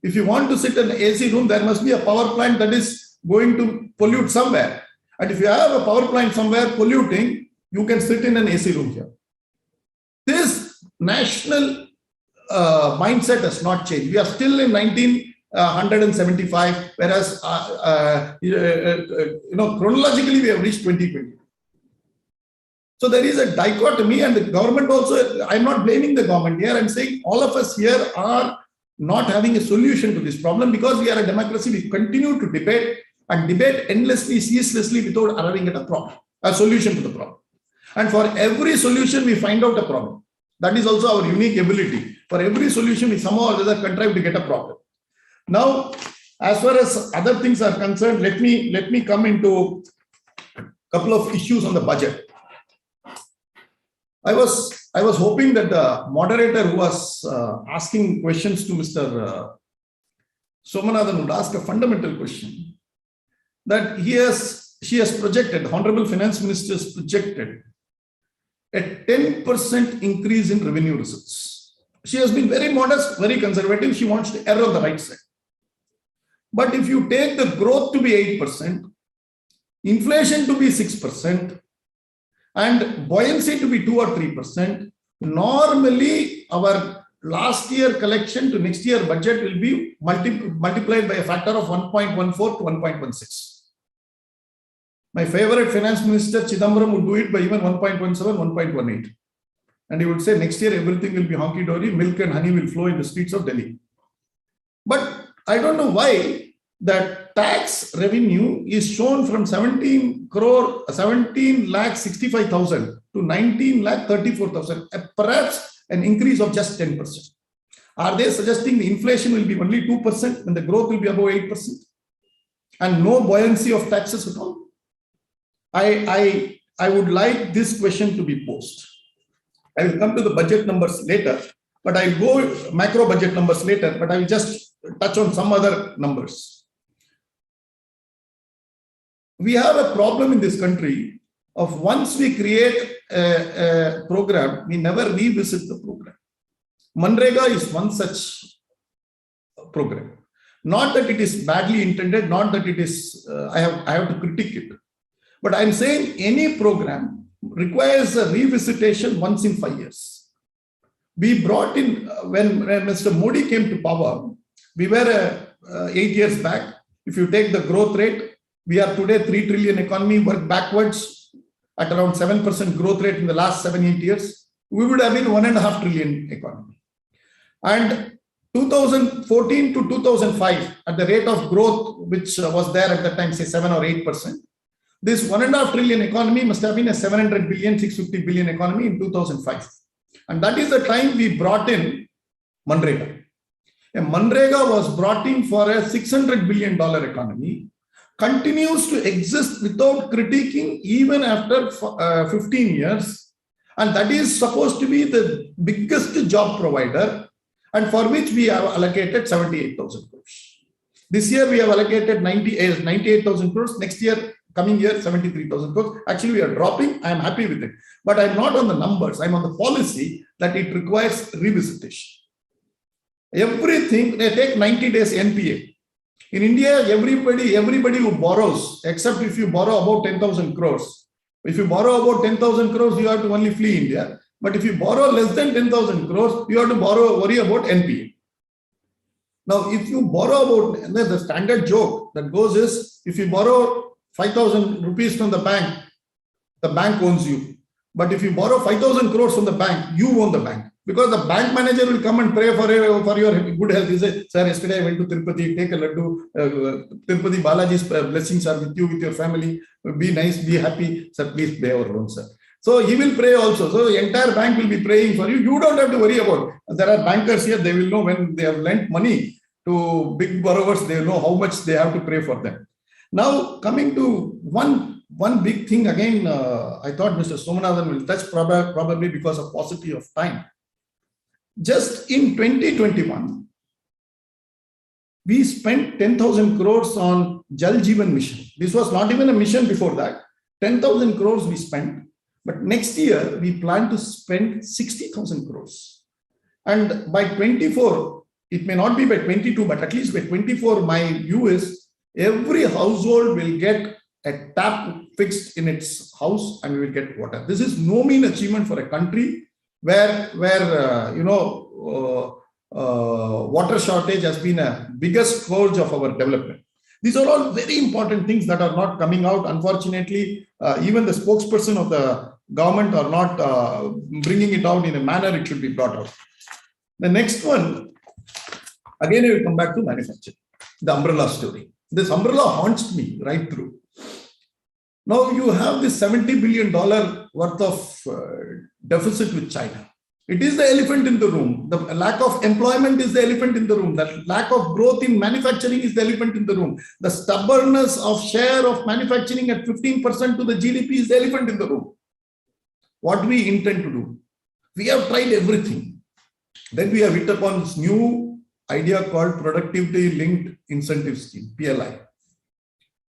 If you want to sit in an AC room, there must be a power plant that is going to pollute somewhere. And if you have a power plant somewhere polluting, you can sit in an AC room here. This national mindset has not changed. We are still in 1975, whereas chronologically we have reached 2020. So there is a dichotomy, and the government also. I'm not blaming the government here. I'm saying all of us here are not having a solution to this problem because we are a democracy. We continue to debate and debate endlessly, ceaselessly without arriving at a solution to the problem. And for every solution, we find out a problem. That is also our unique ability. For every solution, we somehow or other contrive to get a problem. Now, as far as other things are concerned, let me come into a couple of issues on the budget. I was hoping that the moderator who was asking questions to Mr. Somanathan would ask a fundamental question. That she has projected, the Honorable Finance Minister has projected a 10% increase in revenue receipts. She has been very modest, very conservative. She wants to err on the right side. But if you take the growth to be 8%, inflation to be 6%, and buoyancy to be 2 or 3%, normally our last year collection to next year budget will be multiplied by a factor of 1.14 to 1.16. My favorite finance minister, Chidambaram, would do it by even 1.17, 1.18. And he would say next year everything will be honky-dory, milk and honey will flow in the streets of Delhi. But I don't know why that tax revenue is shown from 17 lakh 65,000 to 19 lakh 34,000, perhaps an increase of just 10%. Are they suggesting the inflation will be only 2% and the growth will be above 8%? And no buoyancy of taxes at all? I would like this question to be posed. I will come to the budget numbers later, but I'll go macro budget numbers later, but I will just touch on some other numbers. We have a problem in this country of once we create a program, we never revisit the program. Manrega is one such program. Not that it is badly intended, not that it is, I have to critique it. But I'm saying any program requires a revisitation once in 5 years. We brought in, when Mr. Modi came to power, we were 8 years back. If you take the growth rate, we are today 3 trillion economy, work backwards at around 7% growth rate in the last 7-8 years. We would have been 1.5 trillion economy. And 2014 to 2005, at the rate of growth which was there at that time, say 7 or 8%, this 1.5 trillion economy must have been a 700 billion, 650 billion economy in 2005. And that is the time we brought in Manrega. And Manrega was brought in for a $600 billion economy, continues to exist without critiquing even after 15 years. And that is supposed to be the biggest job provider, and for which we have allocated 78,000 crores. This year we have allocated 98,000 crores. Next year, coming year, 73,000 crores. Actually, we are dropping. I am happy with it. But I'm not on the numbers. I'm on the policy that it requires revisitation. Everything, they take 90 days NPA. In India, everybody who borrows, except if you borrow about 10,000 crores. If you borrow about 10,000 crores, you have to only flee India. But if you borrow less than 10,000 crores, you have to worry about NPA. Now, if you borrow about, and the standard joke that goes is, if you borrow 5,000 rupees from the bank owns you. But if you borrow 5,000 crores from the bank, you own the bank. Because the bank manager will come and pray for your good health. He says, sir, yesterday I went to Tirupati, take a laddu. Tirupati Balaji's blessings are with you, with your family. Be nice, be happy. Sir, please pay our loan, sir. So he will pray also. So the entire bank will be praying for you. You don't have to worry about it. There are bankers here, they will know when they have lent money to big borrowers, they know how much they have to pray for them. Now, coming to one big thing again, I thought Mr. Somanathan will touch probably because of paucity of time. Just in 2021, we spent 10,000 crores on Jal Jeevan mission. This was not even a mission before that. 10,000 crores we spent. But next year, we plan to spend 60,000 crores. And by 24, it may not be by 22, but at least by 24, my view is every household will get a tap fixed in its house and we will get water. This is no mean achievement for a country where water shortage has been a biggest scourge of our development. These are all very important things that are not coming out. Unfortunately, even the spokesperson of the government are not bringing it out in a manner it should be brought out. The next one, again, I will come back to manufacturing, the umbrella story. This umbrella haunts me right through. Now you have this $70 billion worth of deficit with China. It is the elephant in the room. The lack of employment is the elephant in the room. The lack of growth in manufacturing is the elephant in the room. The stubbornness of share of manufacturing at 15% to the GDP is the elephant in the room. What we intend to do? We have tried everything. Then we have hit upon this new idea called Productivity Linked Incentive Scheme, PLI.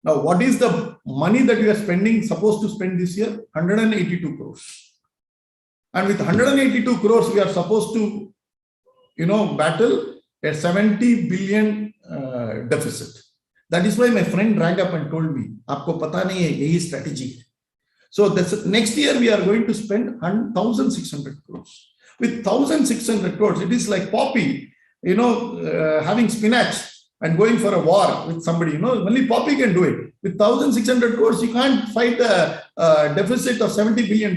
Now, what is the money that we are supposed to spend this year? 182 crores. And with 182 crores, we are supposed to, battle a 70 billion deficit. That is why my friend rang up and told me, "Aapko pata nahi hai, yahi strategy." So that's, next year we are going to spend 1,600 crores. With 1,600 crores, it is like Poppy, having spinach and going for a war with somebody. Only Poppy can do it. With 1,600 crores, you can't fight a deficit of $70 billion.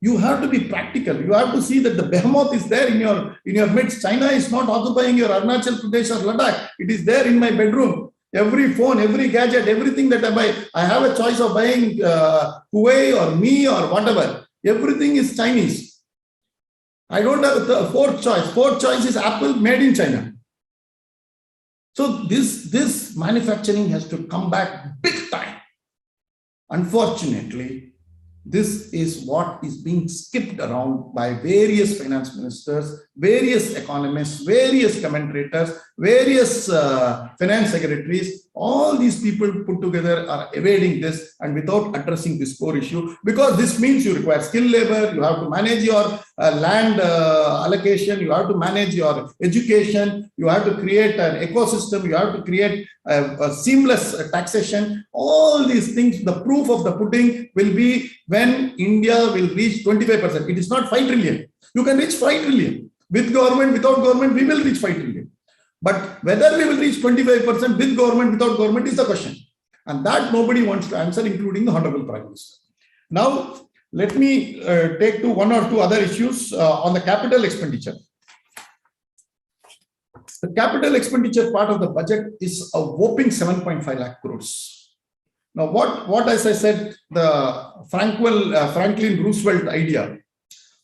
You have to be practical. You have to see that the behemoth is there in your midst. China is not occupying your Arunachal Pradesh or Ladakh. It is there in my bedroom. Every phone, every gadget, everything that I buy, I have a choice of buying Huawei or Mi or whatever. Everything is Chinese. I don't have a fourth choice. Fourth choice is Apple, made in China. So this manufacturing has to come back big time. Unfortunately, this is what is being skipped around by various finance ministers, various economists, various commentators, various finance secretaries. All these people put together are evading this and without addressing this core issue, because this means you require skilled labor, you have to manage your land allocation, you have to manage your education, you have to create an ecosystem, you have to create a seamless taxation. All these things, the proof of the pudding will be when India will reach 25%. It is not 5 trillion. You can reach 5 trillion. With government, without government, we will reach 5 trillion. But whether we will reach 25% with government, without government is the question. And that nobody wants to answer, including the Honorable Prime Minister. Now, let me take to one or two other issues on the capital expenditure. The capital expenditure part of the budget is a whopping 7.5 lakh crores. Now, what as I said, the Franklin Roosevelt idea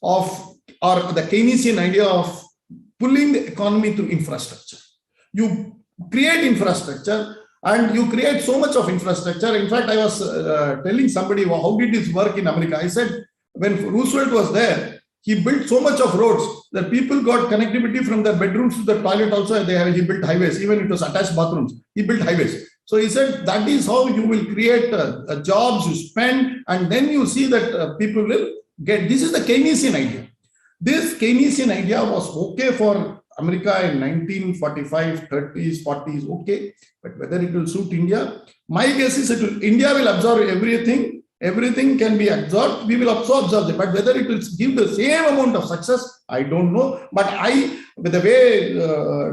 of, or the Keynesian idea of pulling the economy through infrastructure. You create infrastructure and you create so much of infrastructure. In fact, I was telling somebody, well, how did this work in America? I said, when Roosevelt was there, he built so much of roads that people got connectivity from their bedrooms to the toilet also. He built highways, even it was attached bathrooms. He built highways. So he said, that is how you will create jobs, you spend, and then you see that people will get. This is the Keynesian idea. This Keynesian idea was okay for America in 1945, 30s, 40s, okay. But whether it will suit India, my guess is India will absorb everything. Everything can be absorbed. We will absorb it. But whether it will give the same amount of success, I don't know. But with the way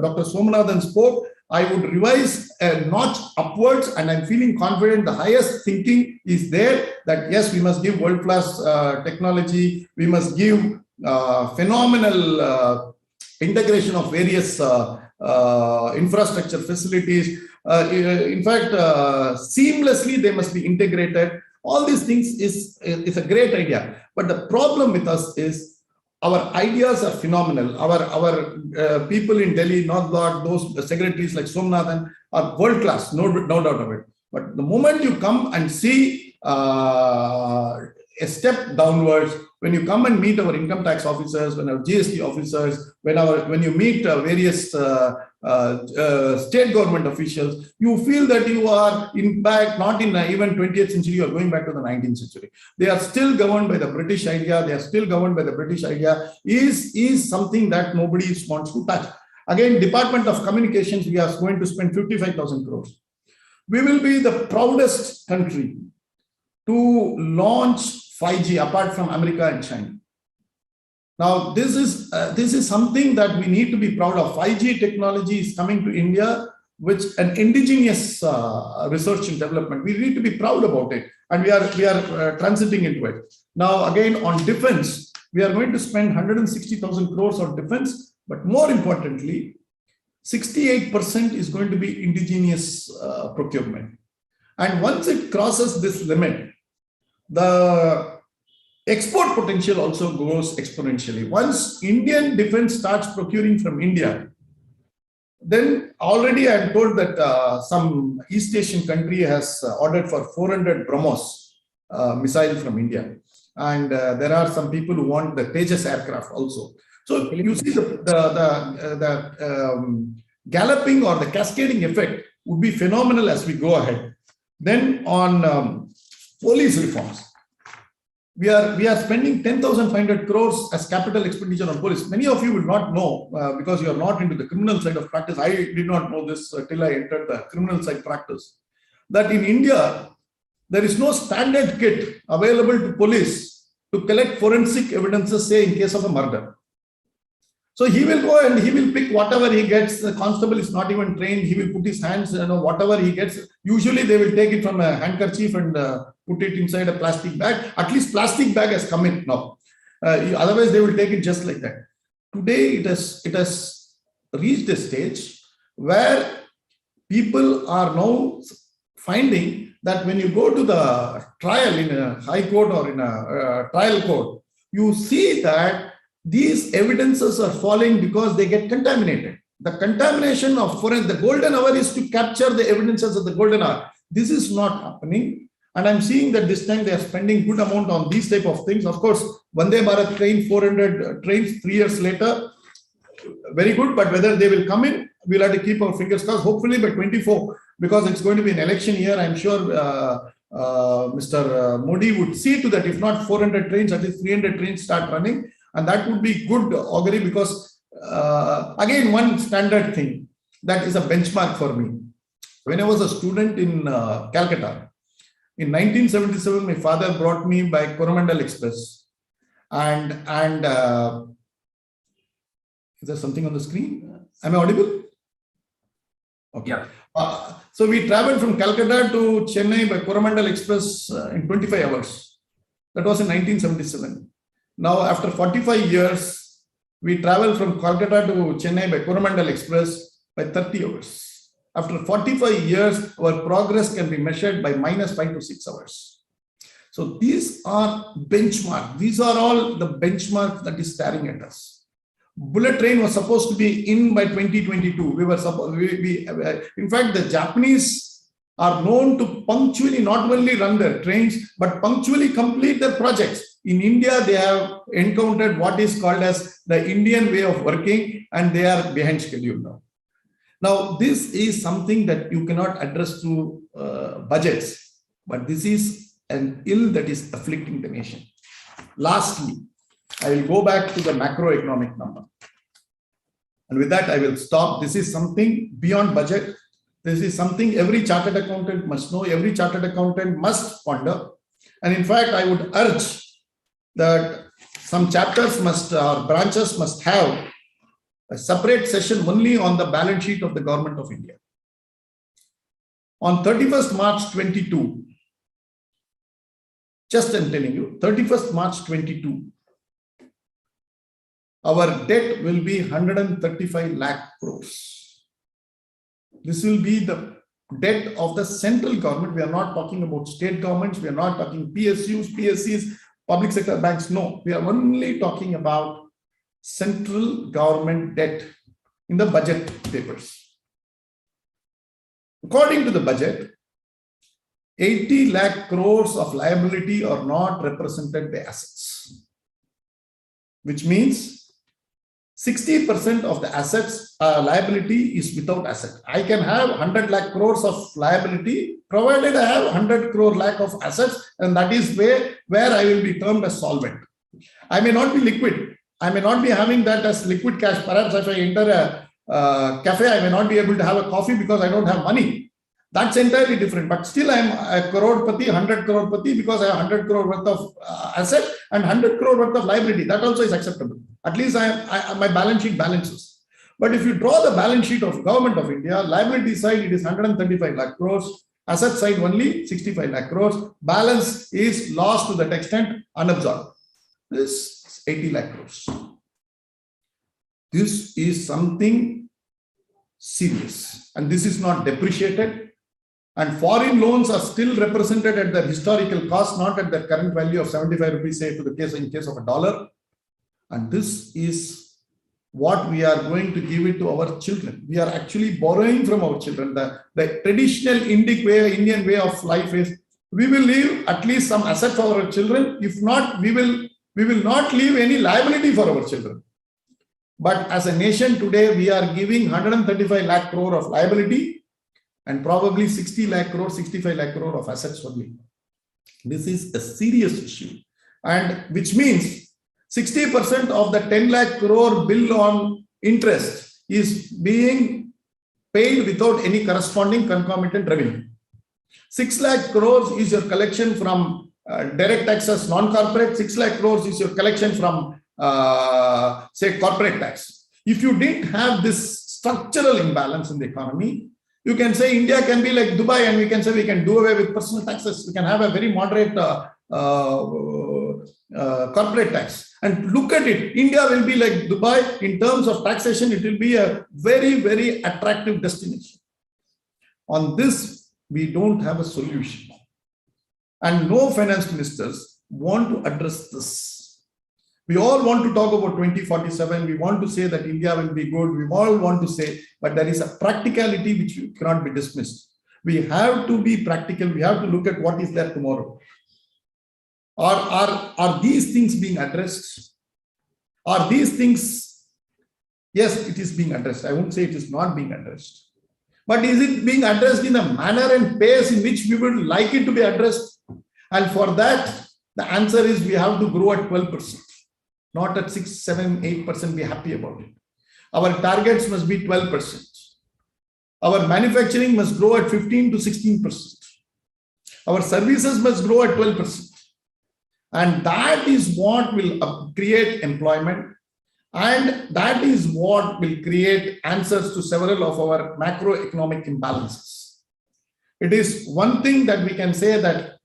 Dr. Somanathan spoke, I would revise a notch upwards, and I'm feeling confident the highest thinking is there that yes, we must give world-class technology. We must give phenomenal integration of various infrastructure facilities. In fact, seamlessly they must be integrated. All these things is a great idea. But the problem with us is our ideas are phenomenal. Our people in Delhi, not those secretaries like Somanathan are world-class, no doubt of it. But the moment you come and see a step downwards, when you come and meet our income tax officers, when our GST officers, when you meet various state government officials, you feel that you are in fact not in even 20th century, you are going back to the 19th century. They are still governed by the British idea. They are still governed by the British idea is something that nobody wants to touch. Again, Department of Communications, we are going to spend 55,000 crores. We will be the proudest country to launch 5G apart from America and China. Now, this is something that we need to be proud of. 5G technology is coming to India, which an indigenous research and development. We need to be proud about it, and we are transiting into it. Now, again, on defense, we are going to spend 160,000 crores on defense, but more importantly, 68% is going to be indigenous procurement. And once it crosses this limit, the export potential also grows exponentially. Once Indian defense starts procuring from India, then already I am told that some East Asian country has ordered for 400 BrahMos missile from India. And there are some people who want the Tejas aircraft also. So you see the galloping or the cascading effect would be phenomenal as we go ahead. Then on police reforms. we are spending 10,500 crores as capital expenditure on police. Many of you will not know because you are not into the criminal side of practice. I did not know this till I entered the criminal side practice. That in India, there is no standard kit available to police to collect forensic evidences, say in case of a murder. So he will go and he will pick whatever he gets. The constable is not even trained. He will put his hands, whatever he gets. Usually they will take it from a handkerchief and put it inside a plastic bag. At least plastic bag has come in now. Otherwise they will take it just like that. Today it has reached a stage where people are now finding that when you go to the trial in a high court or in a trial court, you see that these evidences are falling because they get contaminated. The contamination of the golden hour is to capture the evidences of the golden hour. This is not happening. And I'm seeing that this time they are spending good amount on these type of things. Of course, Vande Bharat train, 400 trains 3 years later, very good. But whether they will come in, we'll have to keep our fingers crossed. Hopefully by 24, because it's going to be an election year, I'm sure Mr. Modi would see to that. If not 400 trains, at least 300 trains start running. And that would be good augury because, again, one standard thing that is a benchmark for me. When I was a student in Calcutta, in 1977, my father brought me by Coromandel Express. And is there something on the screen? Am I audible? Okay. Yeah. So we traveled from Calcutta to Chennai by Coromandel Express in 25 hours. That was in 1977. Now, after 45 years, we travel from Calcutta to Chennai by Coromandel Express by 30 hours. After 45 years, our progress can be measured by -5 to 6 hours. So these are benchmarks. These are all the benchmarks that is staring at us. Bullet train was supposed to be in by 2022. We were supposed. In fact, the Japanese are known to punctually not only run their trains but punctually complete their projects. In India, they have encountered what is called as the Indian way of working, and they are behind schedule now. Now, this is something that you cannot address through budgets, but this is an ill that is afflicting the nation. Lastly, I will go back to the macroeconomic number. And with that, I will stop. This is something beyond budget. This is something every chartered accountant must know, every chartered accountant must ponder. And in fact, I would urge that some chapters or branches must have a separate session only on the balance sheet of the government of India. On 31st March 22, just I'm telling you, 31st March 22, our debt will be 135 lakh crores. This will be the debt of the central government. We are not talking about state governments. We are not talking PSUs, PSCs, public sector banks. No, we are only talking about central government debt in the budget papers. According to the budget, 80 lakh crores of liability are not represented by assets, which means 60% of the assets liability is without asset. I can have 100 lakh crores of liability provided I have 100 crore lakh of assets, and that is where I will be termed as solvent. I may not be liquid. I may not be having that as liquid cash. Perhaps if I enter a cafe, I may not be able to have a coffee because I don't have money. That's entirely different. But still I am a crorepati, 100 crorepati because I have 100 crore worth of asset and 100 crore worth of liability. That also is acceptable. At least my balance sheet balances. But if you draw the balance sheet of Government of India, liability side, it is 135 lakh crores. Asset side only 65 lakh crores. Balance is lost to that extent, unabsorbed. This is 80 lakh crores. This is something serious. And this is not depreciated. And foreign loans are still represented at their historical cost, not at their current value of 75 rupees, say, to the case in case of a dollar. And this is what we are going to give it to our children. We are actually borrowing from our children. The traditional Indian way of life is we will leave at least some asset for our children. If not, we will not leave any liability for our children. But as a nation today, we are giving 135 lakh crore of liability and probably 60 lakh crore, 65 lakh crore of assets only. This is a serious issue. and which means 60% of the 10 lakh crore bill on interest is being paid without any corresponding concomitant revenue. 6 lakh crores is your collection from direct taxes, non-corporate. 6 lakh crores is your collection from, say, corporate tax. If you didn't have this structural imbalance in the economy, you can say India can be like Dubai, and we can say we can do away with personal taxes. We can have a very moderate corporate tax. And look at it, India will be like Dubai in terms of taxation. It will be a very, very attractive destination. On this, we don't have a solution. And no finance ministers want to address this. We all want to talk about 2047. We want to say that India will be good. We all want to say, but there is a practicality which cannot be dismissed. We have to be practical. We have to look at what is there tomorrow. Are these things being addressed? Are these things? Yes, it is being addressed. I won't say it is not being addressed. But is it being addressed in a manner and pace in which we would like it to be addressed? And for that, the answer is we have to grow at 12%. Not at 6, 7, 8%, be happy about it. Our targets must be 12%. Our manufacturing must grow at 15 to 16%. Our services must grow at 12%. And that is what will create employment. And that is what will create answers to several of our macroeconomic imbalances. It is one thing that we can say that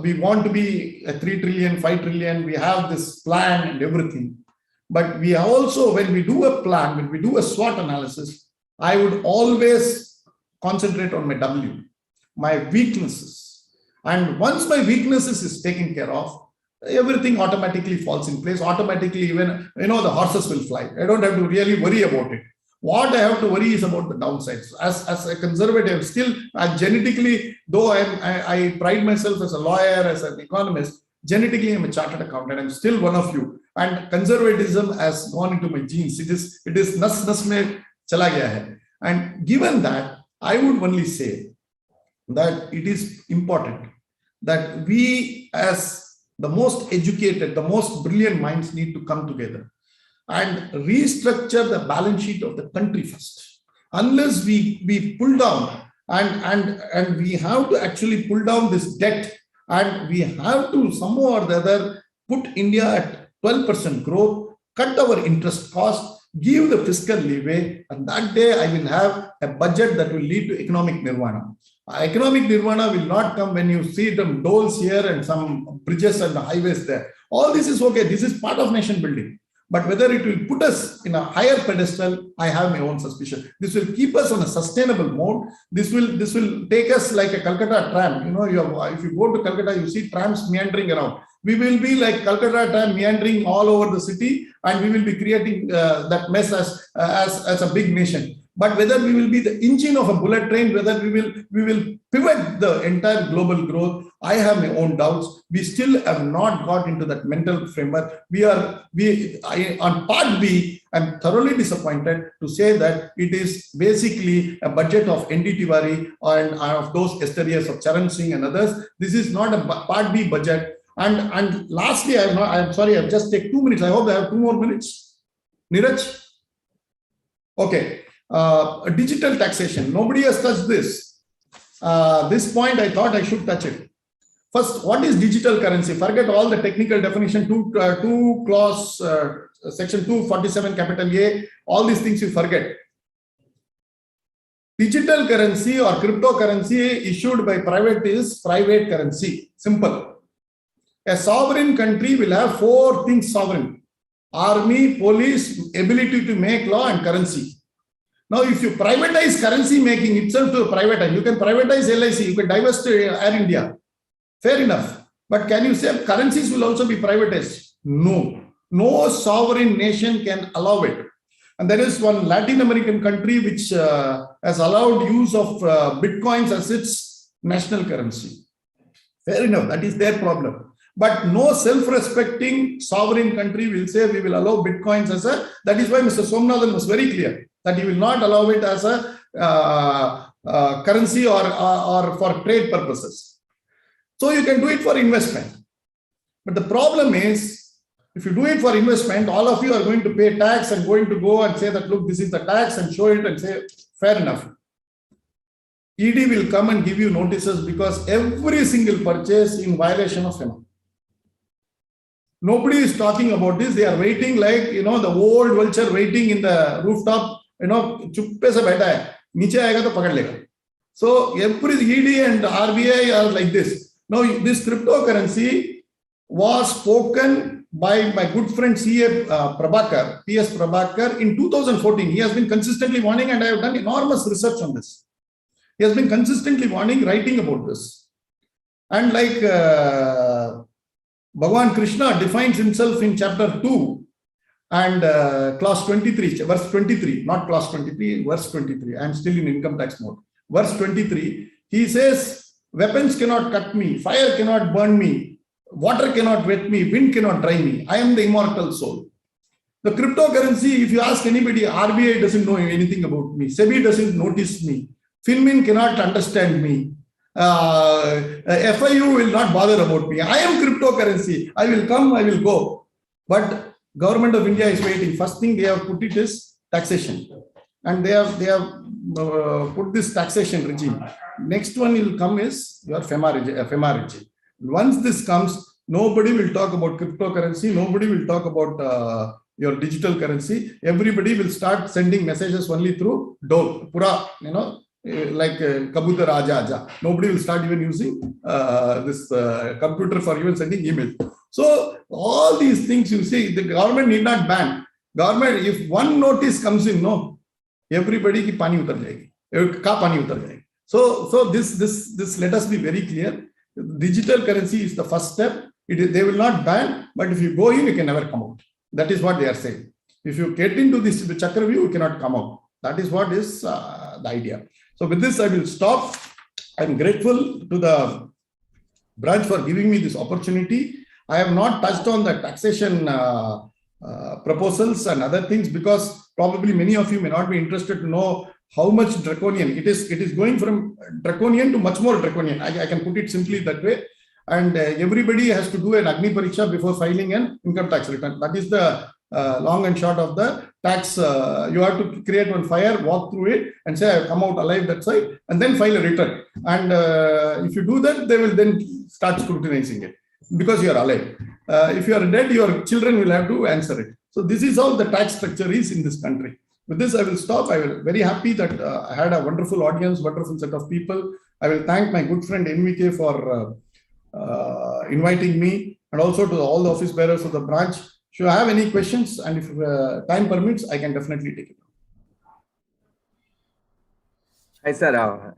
we want to be a 3 trillion, 5 trillion, we have this plan and everything. But we also, when we do a plan, when we do a SWOT analysis, I would always concentrate on my W, my weaknesses. And once my weaknesses is taken care of, everything automatically falls in place. Automatically, even, the horses will fly. I don't have to really worry about it. What I have to worry is about the downsides. As a conservative, still genetically, though I pride myself as a lawyer, as an economist, genetically I'm a chartered accountant. I'm still one of you. And conservatism has gone into my genes. It is nas mein chala gaya hai. And given that, I would only say that it is important that we, as the most educated, the most brilliant minds, need to come together and restructure the balance sheet of the country first. Unless we pull down and we have to actually pull down this debt, and we have to somehow or the other put India at 12% growth, cut our interest cost, give the fiscal leeway, and that day I will have a budget that will lead to economic nirvana. Economic nirvana will not come when you see some doles here and some bridges and the highways there. All this is okay. This is part of nation building. But whether it will put us in a higher pedestal, I have my own suspicion. This will keep us on a sustainable mode. This will take us like a Calcutta tram. If you go to Calcutta, you see trams meandering around. We will be like Calcutta tram meandering all over the city, and we will be creating that mess as a big nation. But whether we will be the engine of a bullet train, whether we will pivot the entire global growth, I have my own doubts. We still have not got into that mental framework. On part B, I'm thoroughly disappointed to say that it is basically a budget of N.D. Tiwari and of those yesteryears of Charan Singh and others. This is not a part B budget. And lastly, I'm sorry, I've just taken 2 minutes. I hope I have 2 more minutes. Niraj? Okay. Digital taxation. Nobody has touched this. This point, I thought I should touch it. First, what is digital currency? Forget all the technical definition, two clause, section 247 capital A, all these things you forget. Digital currency or cryptocurrency issued by private is private currency. Simple. A sovereign country will have 4 things sovereign: army, police, ability to make law, and currency. Now, if you privatize currency making itself to a private, you can privatize LIC, you can divest Air India. Fair enough. But can you say currencies will also be privatized? No. No sovereign nation can allow it. And there is one Latin American country which has allowed use of bitcoins as its national currency. Fair enough. That is their problem. But no self-respecting sovereign country will say we will allow bitcoins as a. That is why Mr. Somanathan was very clear that he will not allow it as a currency or for trade purposes. So you can do it for investment. But the problem is, if you do it for investment, all of you are going to pay tax and going to go and say that, look, this is the tax, and show it and say, fair enough. ED will come and give you notices because every single purchase in violation of FEMA. Nobody is talking about this. They are waiting like, the old vulture waiting in the rooftop, chuppe se baitha hai. Niche aayega to pakad lega. So every ED and RBI are like this. Now, this cryptocurrency was spoken by my good friend PS Prabhakar in 2014. He has been consistently warning, and I have done enormous research on this. He has been consistently warning, writing about this. And like Bhagavan Krishna defines himself in chapter 2 and clause 23, verse 23, not clause 23, verse 23. I am still in income tax mode. Verse 23, he says, weapons cannot cut me, fire cannot burn me, water cannot wet me, wind cannot dry me. I am the immortal soul. The cryptocurrency, if you ask anybody, RBI doesn't know anything about me. SEBI doesn't notice me. FinMin cannot understand me. FIU will not bother about me. I am cryptocurrency. I will come, I will go. But government of India is waiting. First thing they have put it is taxation. And they have put this taxation regime. Next one will come is your FEMA regime. Once this comes, nobody will talk about cryptocurrency. Nobody will talk about your digital currency. Everybody will start sending messages only through Dole, Pura, like Kabutar Aja Aja. Nobody will start even using this computer for even sending email. So all these things you see, the government need not ban. Government, if one notice comes in, no, everybody ki pani utar jayegi, ka pani utar jayegi. So this let us be very clear. Digital currency is the first step. They will not ban, but if you go in, you can never come out. That is what they are saying. If you get into this Chakravyuh, you cannot come out. That is what is the idea. So with this, I will stop. I'm grateful to the branch for giving me this opportunity. I have not touched on the taxation proposals and other things because probably many of you may not be interested to know how much draconian it is. It is going from draconian to much more draconian. I can put it simply that way. And everybody has to do an Agni Pariksha before filing an income tax return. That is the long and short of the tax. You have to create one fire, walk through it and say, I have come out alive that side, and then file a return. And if you do that, they will then start scrutinizing it because you are alive. If you are dead, your children will have to answer it. So this is how the tax structure is in this country. With this, I will stop. I will very happy that I had a wonderful audience, wonderful set of people. I will thank my good friend NVK for inviting me, and also to all the office bearers of the branch. Should I have any questions, and if time permits, I can definitely take it. Hi, sir.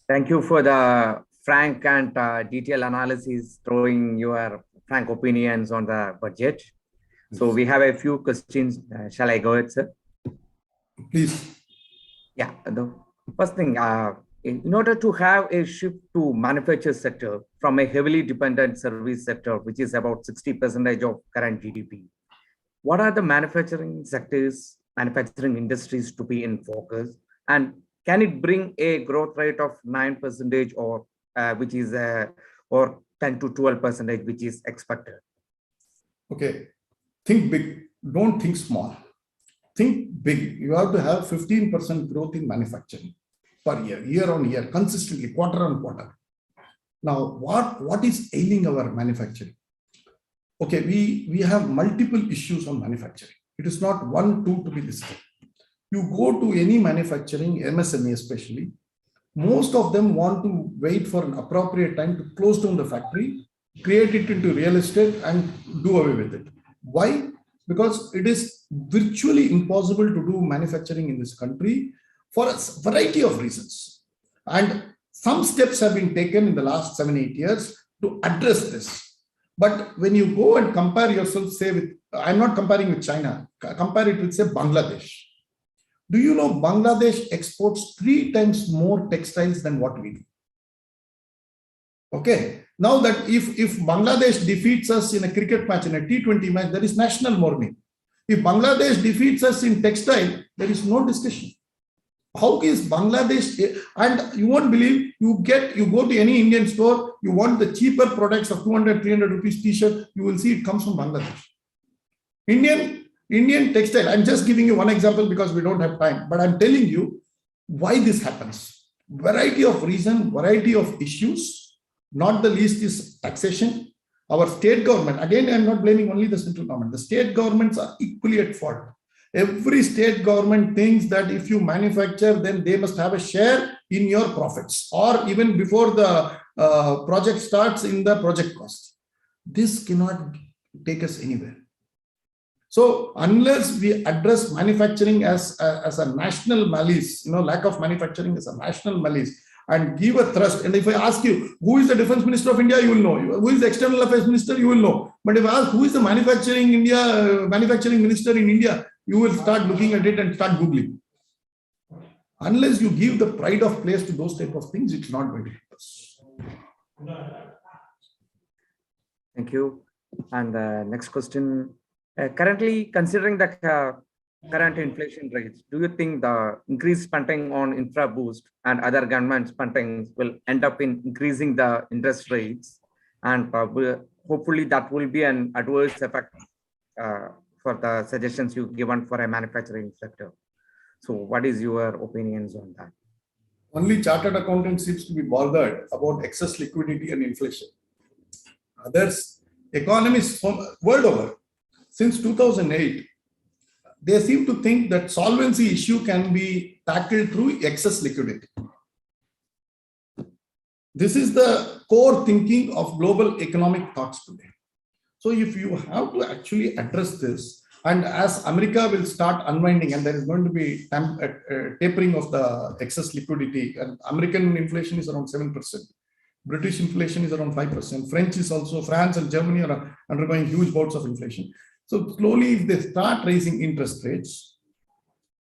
Thank you for the frank and detailed analysis, throwing your frank opinions on the budget. So we have a few questions. Shall I go ahead, sir? Please. Yeah. The first thing, in order to have a shift to manufacture sector from a heavily dependent service sector, which is about 60% of current GDP, what are the manufacturing sectors, manufacturing industries to be in focus? And can it bring a growth rate of 9% or which is or 10 to 12%, which is expected? Okay. Think big. Don't think small. Think big. You have to have 15% growth in manufacturing per year on year, consistently, quarter on quarter. Now, what is ailing our manufacturing? Okay, we have multiple issues on manufacturing. It is not one, two to be listed. You go to any manufacturing, MSME especially, most of them want to wait for an appropriate time to close down the factory, create it into real estate and do away with it. Why? Because it is virtually impossible to do manufacturing in this country for a variety of reasons. And some steps have been taken in the last 7-8 years to address this. But when you go and compare yourself, say with, I'm not comparing with China, compare it with, say, Bangladesh. Do you know Bangladesh exports 3 times more textiles than what we do? Okay. Now that if Bangladesh defeats us in a cricket match, in a T20 match, there is national mourning. If Bangladesh defeats us in textile, there is no discussion. How is Bangladesh? And you won't believe, you go to any Indian store, you want the cheaper products of 200, 300 rupees t-shirt, you will see it comes from Bangladesh. Indian textile, I'm just giving you one example because we don't have time, but I'm telling you why this happens. Variety of reason, variety of issues, not the least is taxation. Our state government, again, I'm not blaming only the central government. The state governments are equally at fault. Every state government thinks that if you manufacture, then they must have a share in your profits, or even before the project starts in the project cost. This cannot take us anywhere. So unless we address manufacturing as a national malice, lack of manufacturing is a national malice, and give a thrust. And if I ask you, who is the Defense Minister of India, you will know. Who is the External Affairs Minister, you will know. But if I ask who is the manufacturing minister in India, you will start looking at it and start Googling. Unless you give the pride of place to those type of things, it's not going to help us. Thank you. And the next question. Currently, considering the current inflation rates, do you think the increased spending on infra boost and other government spending will end up in increasing the interest rates? And hopefully that will be an adverse effect for the suggestions you've given for a manufacturing sector. So what is your opinions on that? Only chartered accountants seems to be bothered about excess liquidity and inflation. Others, economists from world over, since 2008, they seem to think that solvency issue can be tackled through excess liquidity. This is the core thinking of global economic thoughts today. So if you have to actually address this, and as America will start unwinding, and there is going to be tapering of the excess liquidity, and American inflation is around 7%. British inflation is around 5%. France and Germany are undergoing huge bouts of inflation. So slowly, if they start raising interest rates,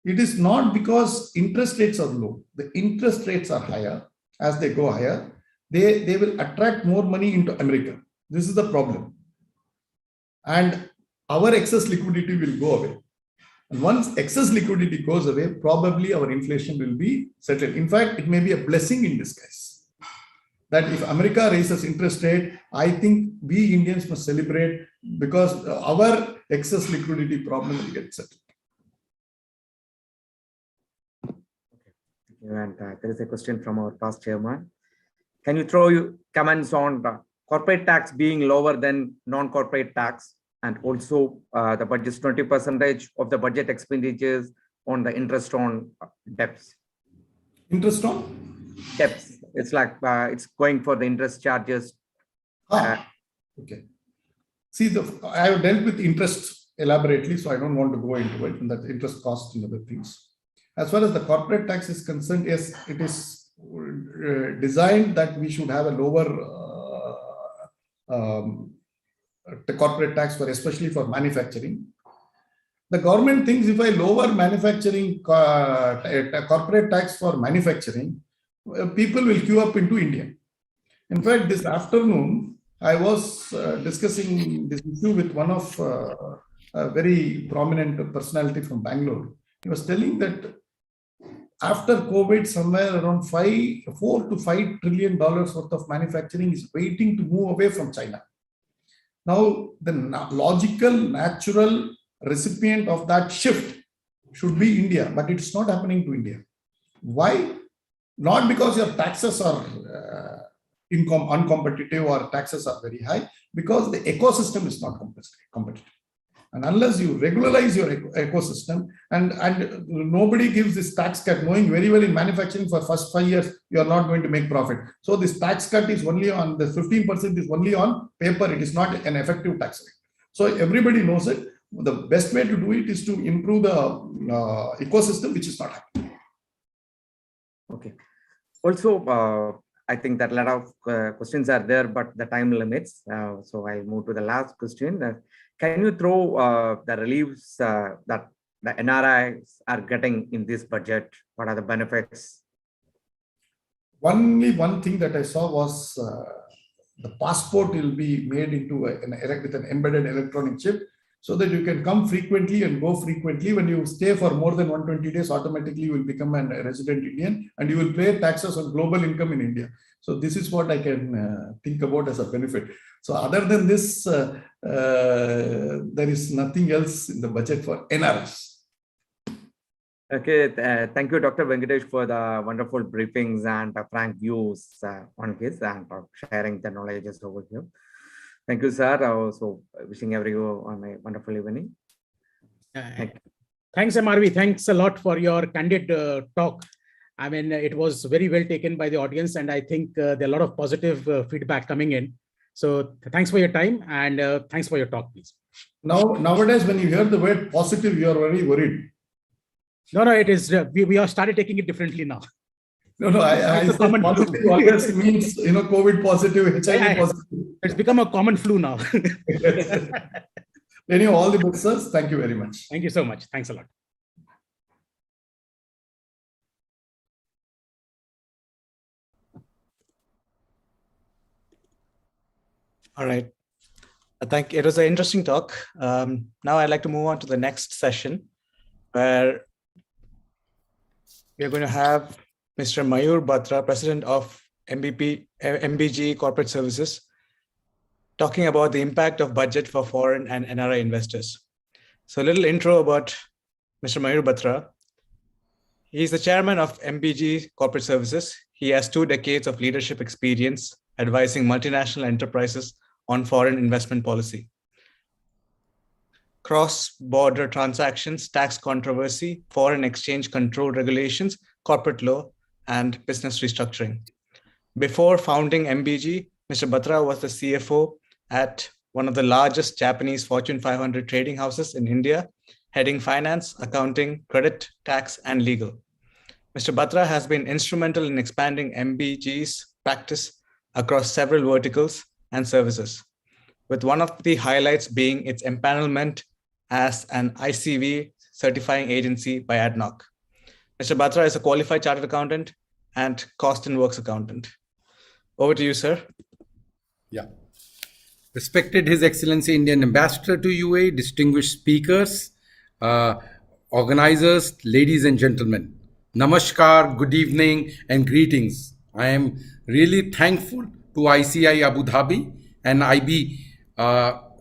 it is not because interest rates are low. The interest rates are higher. As they go higher, they will attract more money into America. This is the problem. And our excess liquidity will go away. And once excess liquidity goes away, probably our inflation will be settled. In fact, it may be a blessing in disguise. That if America raises interest rate, I think we Indians must celebrate, because our excess liquidity problem will get settled. And there is a question from our past chairman. Can you throw your comments on corporate tax being lower than non-corporate tax, and also the budget's 20% of the budget expenditures on the interest on debts? Interest on? Debts. It's like it's going for the interest charges. Okay. See, I have dealt with interest elaborately, so I don't want to go into it, and that interest cost and other things. As far as the corporate tax is concerned, yes, it is designed that we should have a lower the corporate tax for, especially for manufacturing. The government thinks if I lower manufacturing corporate tax for manufacturing, people will queue up into India. In fact, this afternoon, I was discussing this issue with one of a very prominent personality from Bangalore. He was telling that after COVID, somewhere around $4 to $5 trillion worth of manufacturing is waiting to move away from China. Now, the logical, natural recipient of that shift should be India, but it's not happening to India. Why? Not because your taxes are uncompetitive or taxes are very high, because the ecosystem is not competitive. And unless you regularize your ecosystem, and nobody gives this tax cut, knowing very well in manufacturing for first 5 years, you are not going to make profit. So this tax cut is only on, the 15% is only on paper. It is not an effective tax rate. So everybody knows it. The best way to do it is to improve the ecosystem, which is not happening. Okay. Also, I think that a lot of questions are there, but the time limits. So I'll move to the last question. Can you throw the reliefs that the NRIs are getting in this budget? What are the benefits? Only one thing that I saw was the passport will be made into with an embedded electronic chip, so that you can come frequently and go frequently. When you stay for more than 120 days, automatically you will become a resident Indian, and you will pay taxes on global income in India. So this is what I can think about as a benefit. So other than this, there is nothing else in the budget for NRS. Okay, thank you, Dr. Venkatesh, for the wonderful briefings and frank views on his and sharing the knowledges over here. Thank you, sir. Also wishing everyone a wonderful evening. Thanks, MRV. Thanks a lot for your candid talk. I mean, it was very well taken by the audience, and I think there are a lot of positive feedback coming in. So thanks for your time and thanks for your talk, please. Nowadays, when you hear the word positive, you are very worried. No, it is. We have started taking it differently now. No, I said positive always means, COVID positive, HIV positive. It's become a common flu now. Anyway, all the best, sir. Thank you very much. Thank you so much. Thanks a lot. All right. It was an interesting talk. Now I'd like to move on to the next session, where we're going to have Mr. Mayur Batra, President of MBG Corporate Services, talking about the impact of budget for foreign and NRI investors. So a little intro about Mr. Mayur Batra. He's the chairman of MBG Corporate Services. He has 2 decades of leadership experience advising multinational enterprises on foreign investment policy, cross-border transactions, tax controversy, foreign exchange control regulations, corporate law, and business restructuring. Before founding MBG, Mr. Batra was the CFO at one of the largest Japanese Fortune 500 trading houses in India, heading finance, accounting, credit, tax, and legal. Mr. Batra has been instrumental in expanding MBG's practice across several verticals and services, with one of the highlights being its empanelment as an ICV certifying agency by ADNOC. Mr. Batra is a qualified chartered accountant and cost and works accountant. Over to you, sir. Yeah. Respected His Excellency Indian Ambassador to UAE, distinguished speakers, organizers, ladies and gentlemen, namaskar, good evening and greetings. I am really thankful to ICI Abu Dhabi and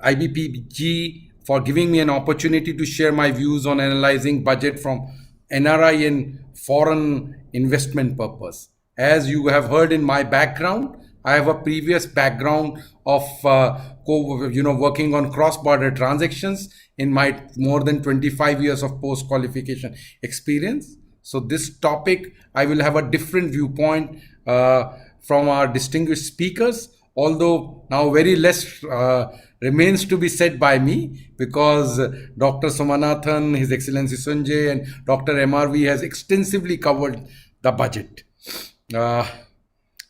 IBPG for giving me an opportunity to share my views on analyzing budget from NRI and foreign investment purpose. As you have heard in my background, I have a previous background of working on cross-border transactions in my more than 25 years of post-qualification experience. So this topic, I will have a different viewpoint from our distinguished speakers, although now very less remains to be said by me, because Dr. Somanathan, His Excellency Sanjay, and Dr. MRV has extensively covered the budget.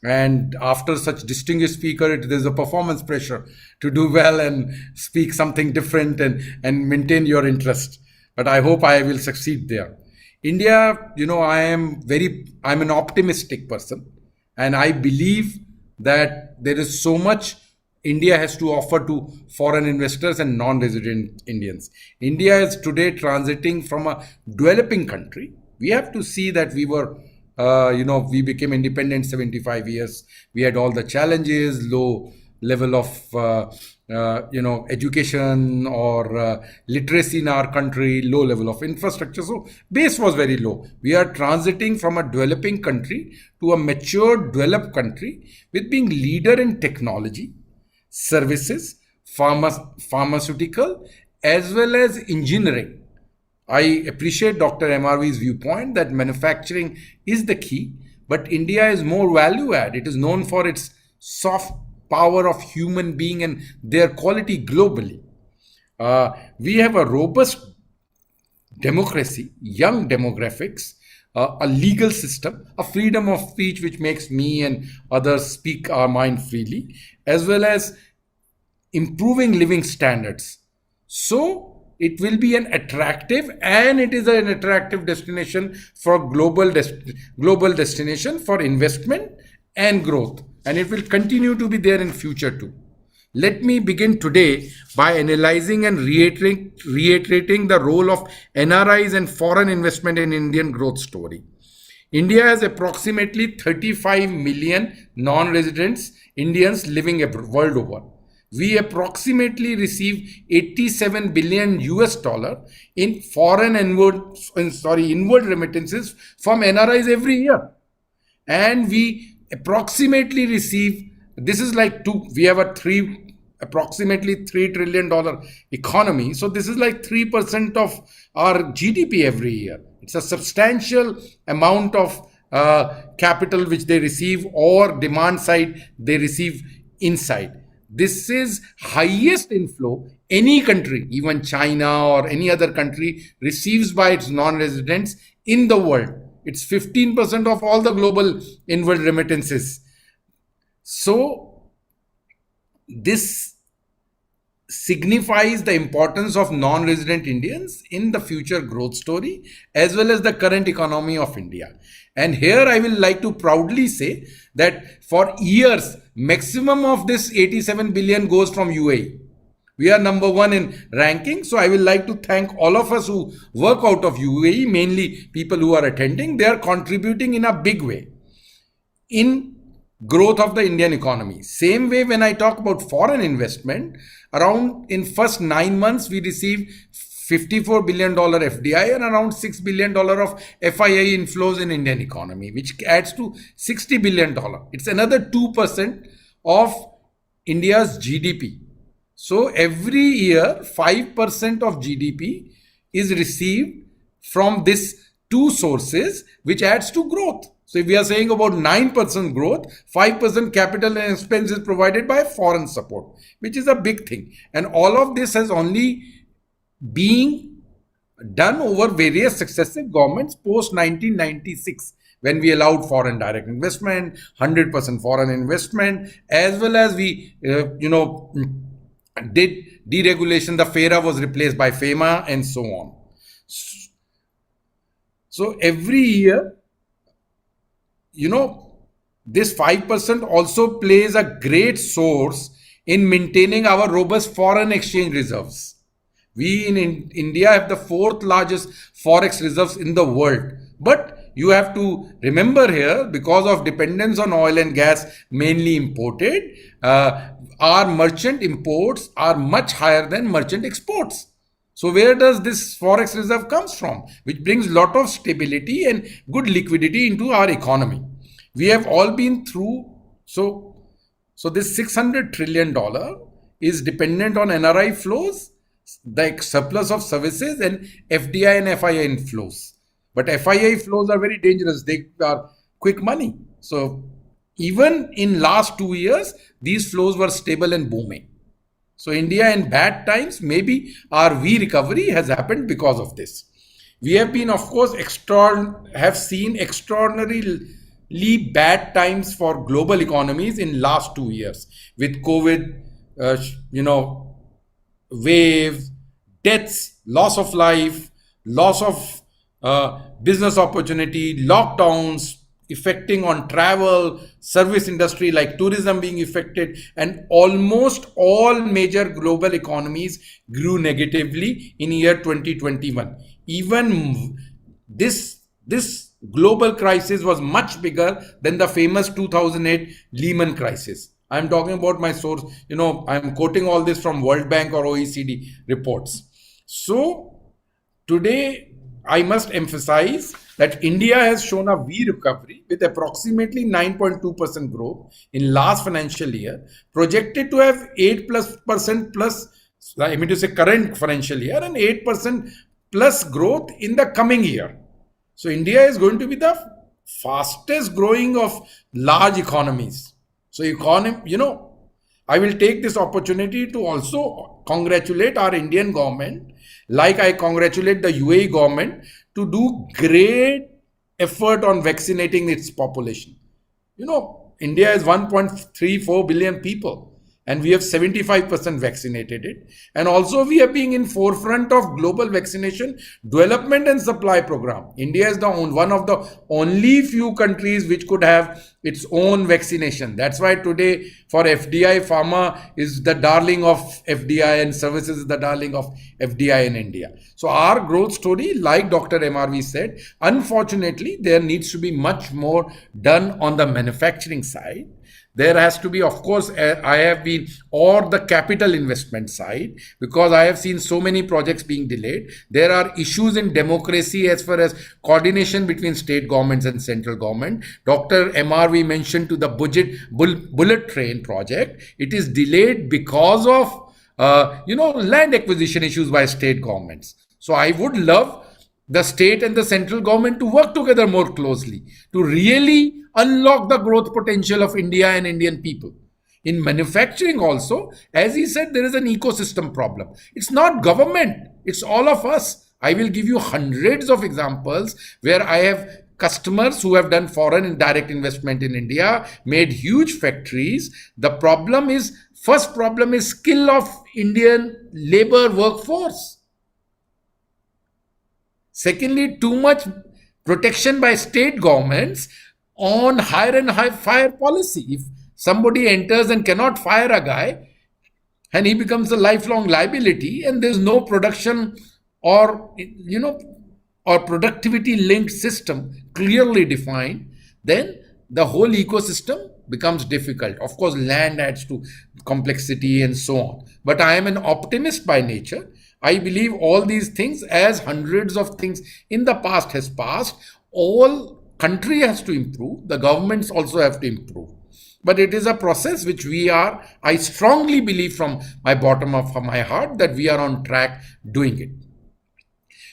And after such distinguished speaker, there's a performance pressure to do well and speak something different and maintain your interest. But I hope I will succeed there. India, I'm an optimistic person, and I believe that there is so much India has to offer to foreign investors and non-resident Indians. India is today transiting from a developing country. We have to see that we were, we became independent 75 years. We had all the challenges, low level of, education or literacy in our country, low level of infrastructure. So base was very low. We are transiting from a developing country to a mature, developed country with being leader in technology, services, pharmaceutical, as well as engineering. I appreciate Dr. MRV's viewpoint that manufacturing is the key, but India is more value add. It is known for its soft power of human being and their quality globally. We have a robust democracy, young demographics, a legal system, a freedom of speech which makes me and others speak our mind freely, as well as improving living standards. So it will be an attractive, and it is an attractive destination for global destination for investment and growth, and it will continue to be there in future too. Let me begin today by analyzing and reiterating the role of NRIs and foreign investment in Indian growth story. India has approximately 35 million non-residents Indians living world over. We approximately receive 87 billion US dollar in inward remittances from NRIs every year. And we approximately receive, this is like we have approximately $3 trillion economy. So this is like 3% of our GDP every year. It's a substantial amount of capital which they receive, or demand side they receive inside. This is highest inflow any country, even China or any other country, receives by its non-residents in the world. It's 15% of all the global inward remittances. So this signifies the importance of non-resident Indians in the future growth story as well as the current economy of India. And here I will like to proudly say that for years, maximum of this 87 billion goes from UAE. We are number one in ranking. So I will like to thank all of us who work out of UAE, mainly people who are attending. They are contributing in a big way in growth of the Indian economy. Same way when I talk about foreign investment, around in first 9 months, we received $54 billion FDI and around $6 billion of FII inflows in Indian economy, which adds to $60 billion. It's another 2% of India's GDP. So every year, 5% of GDP is received from these two sources, which adds to growth. So if we are saying about 9% growth, 5% capital and expense is provided by foreign support, which is a big thing. And all of this has only been done over various successive governments post 1996, when we allowed foreign direct investment, 100% foreign investment, as well as we, did deregulation. The FERA was replaced by FEMA and so on. So every year, this 5% also plays a great source in maintaining our robust foreign exchange reserves. We in India have the 4th largest forex reserves in the world. But you have to remember here, because of dependence on oil and gas, mainly imported, our merchant imports are much higher than merchant exports. So where does this forex reserve comes from? Which brings a lot of stability and good liquidity into our economy. We have all been through, so this $600 trillion is dependent on NRI flows, the surplus of services, and FDI and FII inflows. But FII flows are very dangerous. They are quick money. So even in last 2 years, these flows were stable and booming. So India in bad times, maybe our V recovery has happened because of this. We have been, of course, have seen extraordinarily bad times for global economies in last 2 years with COVID, waves, deaths, loss of life, loss of business opportunity, lockdowns affecting on travel, service industry like tourism being affected, and almost all major global economies grew negatively in year 2021. Even this global crisis was much bigger than the famous 2008 Lehman crisis. I'm talking about my source, I'm quoting all this from World Bank or OECD reports. So today, I must emphasize that India has shown a V recovery with approximately 9.2% growth in last financial year, projected to have 8% plus, I mean to say current financial year, and 8% plus growth in the coming year. So India is going to be the fastest growing of large economies. So I will take this opportunity to also congratulate our Indian government, like I congratulate the UAE government, to do great effort on vaccinating its population. India is 1.34 billion people, and we have 75% vaccinated it. And also we are being in forefront of global vaccination development and supply program. India is one of the only few countries which could have its own vaccination. That's why today for FDI, pharma is the darling of FDI and services is the darling of FDI in India. So our growth story, like Dr. MRV said, unfortunately, there needs to be much more done on the manufacturing side. There has to be, of course, or the capital investment side, because I have seen so many projects being delayed. There are issues in democracy as far as coordination between state governments and central government. Dr. MRV mentioned to the bullet train project. It is delayed because of, land acquisition issues by state governments. So I would love the state and the central government to work together more closely to really unlock the growth potential of India and Indian people. In manufacturing also, as he said, there is an ecosystem problem. It's not government, it's all of us. I will give you hundreds of examples where I have customers who have done foreign and direct investment in India, made huge factories. The problem is, first problem is skill of Indian labor workforce. Secondly, too much protection by state governments on hire and fire policy. If somebody enters and cannot fire a guy, and he becomes a lifelong liability, and there's no production or productivity linked system clearly defined, then the whole ecosystem becomes difficult. Of course, land adds to complexity and so on. But I am an optimist by nature. I believe all these things, as hundreds of things in the past has passed, all country has to improve. The governments also have to improve. But it is a process which I strongly believe from my bottom of my heart that we are on track doing it.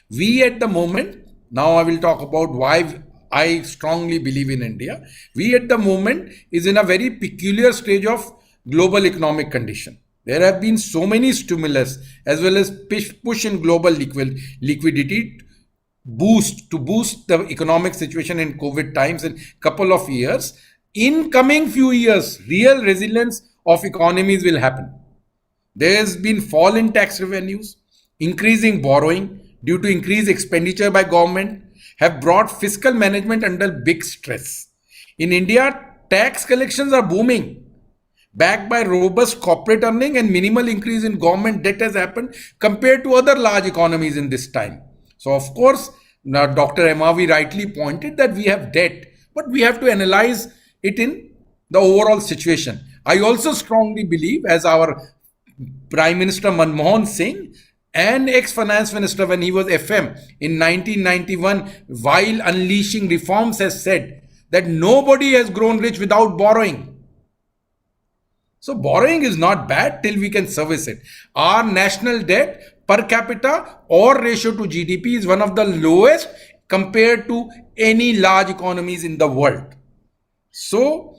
We at the moment, now I will talk about why I strongly believe in India. We at the moment is in a very peculiar stage of global economic condition. There have been so many stimulus as well as push in global liquidity to boost the economic situation in COVID times in couple of years. In coming few years, real resilience of economies will happen. There has been fall in tax revenues, increasing borrowing due to increased expenditure by government have brought fiscal management under big stress. In India, tax collections are booming, backed by robust corporate earning and minimal increase in government debt has happened compared to other large economies in this time. So, of course, now Dr. MRV rightly pointed that we have debt, but we have to analyze it in the overall situation. I also strongly believe, as our Prime Minister Manmohan Singh and ex-finance minister when he was FM in 1991, while unleashing reforms, has said that nobody has grown rich without borrowing. So borrowing is not bad till we can service it. Our national debt per capita or ratio to GDP is one of the lowest compared to any large economies in the world. So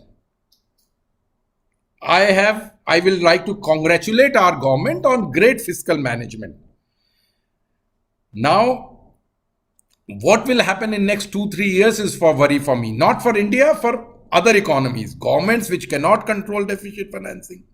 I will like to congratulate our government on great fiscal management. Now, what will happen in next 2-3 years is for worry for me, not for India, for other economies, governments which cannot control deficit financing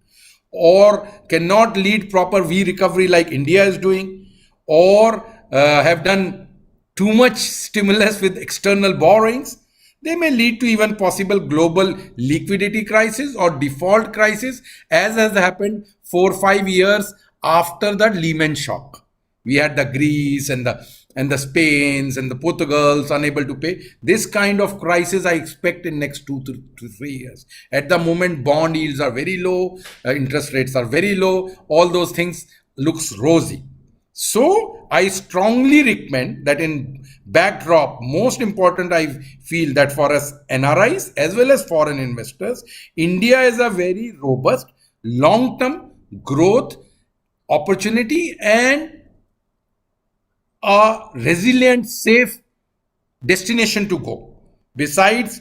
or cannot lead proper V-recovery like India is doing, or have done too much stimulus with external borrowings. They may lead to even possible global liquidity crisis or default crisis, as has happened 4-5 years after the Lehman shock. We had the Greece and the Spains and the Portugals unable to pay. This kind of crisis I expect in next 2 to 3 years. At the moment, bond yields are very low, interest rates are very low. All those things looks rosy. So I strongly recommend that in backdrop, most important, I feel that for us NRIs as well as foreign investors, India is a very robust long-term growth opportunity and a resilient, safe destination to go. Besides,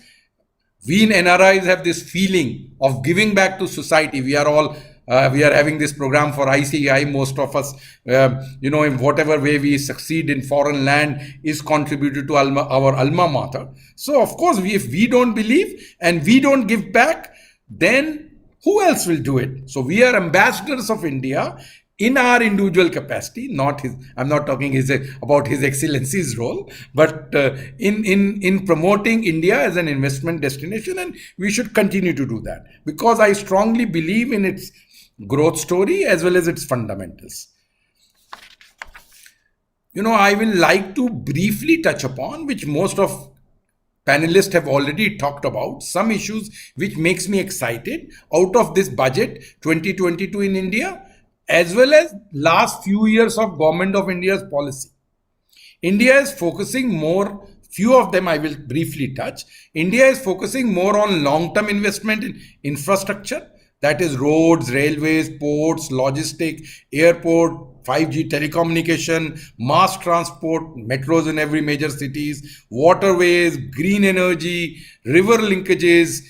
we in NRIs have this feeling of giving back to society. We are having this program for ICAI. Most of us, in whatever way we succeed in foreign land is contributed to our alma mater. So, of course, if we don't believe and we don't give back, then Who else will do it? So we are ambassadors of India in our individual capacity, not his. I'm not talking about His Excellency's role, but in promoting India as an investment destination, and we should continue to do that because I strongly believe in its growth story as well as its fundamentals. I will like to briefly touch upon, which most of panelists have already talked about, some issues which makes me excited out of this budget 2022 in India, as well as last few years of Government of India's policy. India is focusing more, few of them I will briefly touch. India is focusing more on long-term investment in infrastructure, that is roads, railways, ports, logistics, airport, 5G telecommunication, mass transport, metros in every major cities, waterways, green energy, river linkages.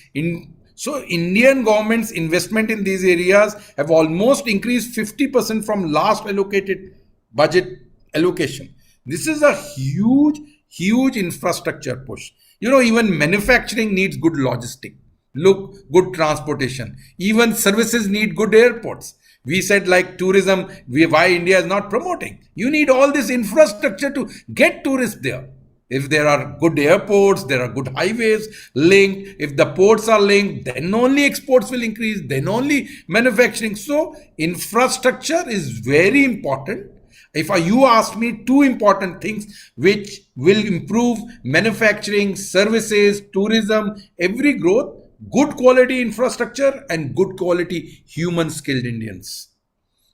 So Indian government's investment in these areas have almost increased 50% from last allocated budget allocation. This is a huge infrastructure push. Even manufacturing needs good logistics. Look, good transportation. Even services need good airports. We said like tourism, why India is not promoting. You need all this infrastructure to get tourists there. If there are good airports, there are good highways linked. If the ports are linked, then only exports will increase, then only manufacturing. So infrastructure is very important. If you ask me, two important things which will improve manufacturing, services, tourism, every growth: good quality infrastructure and good quality human skilled Indians.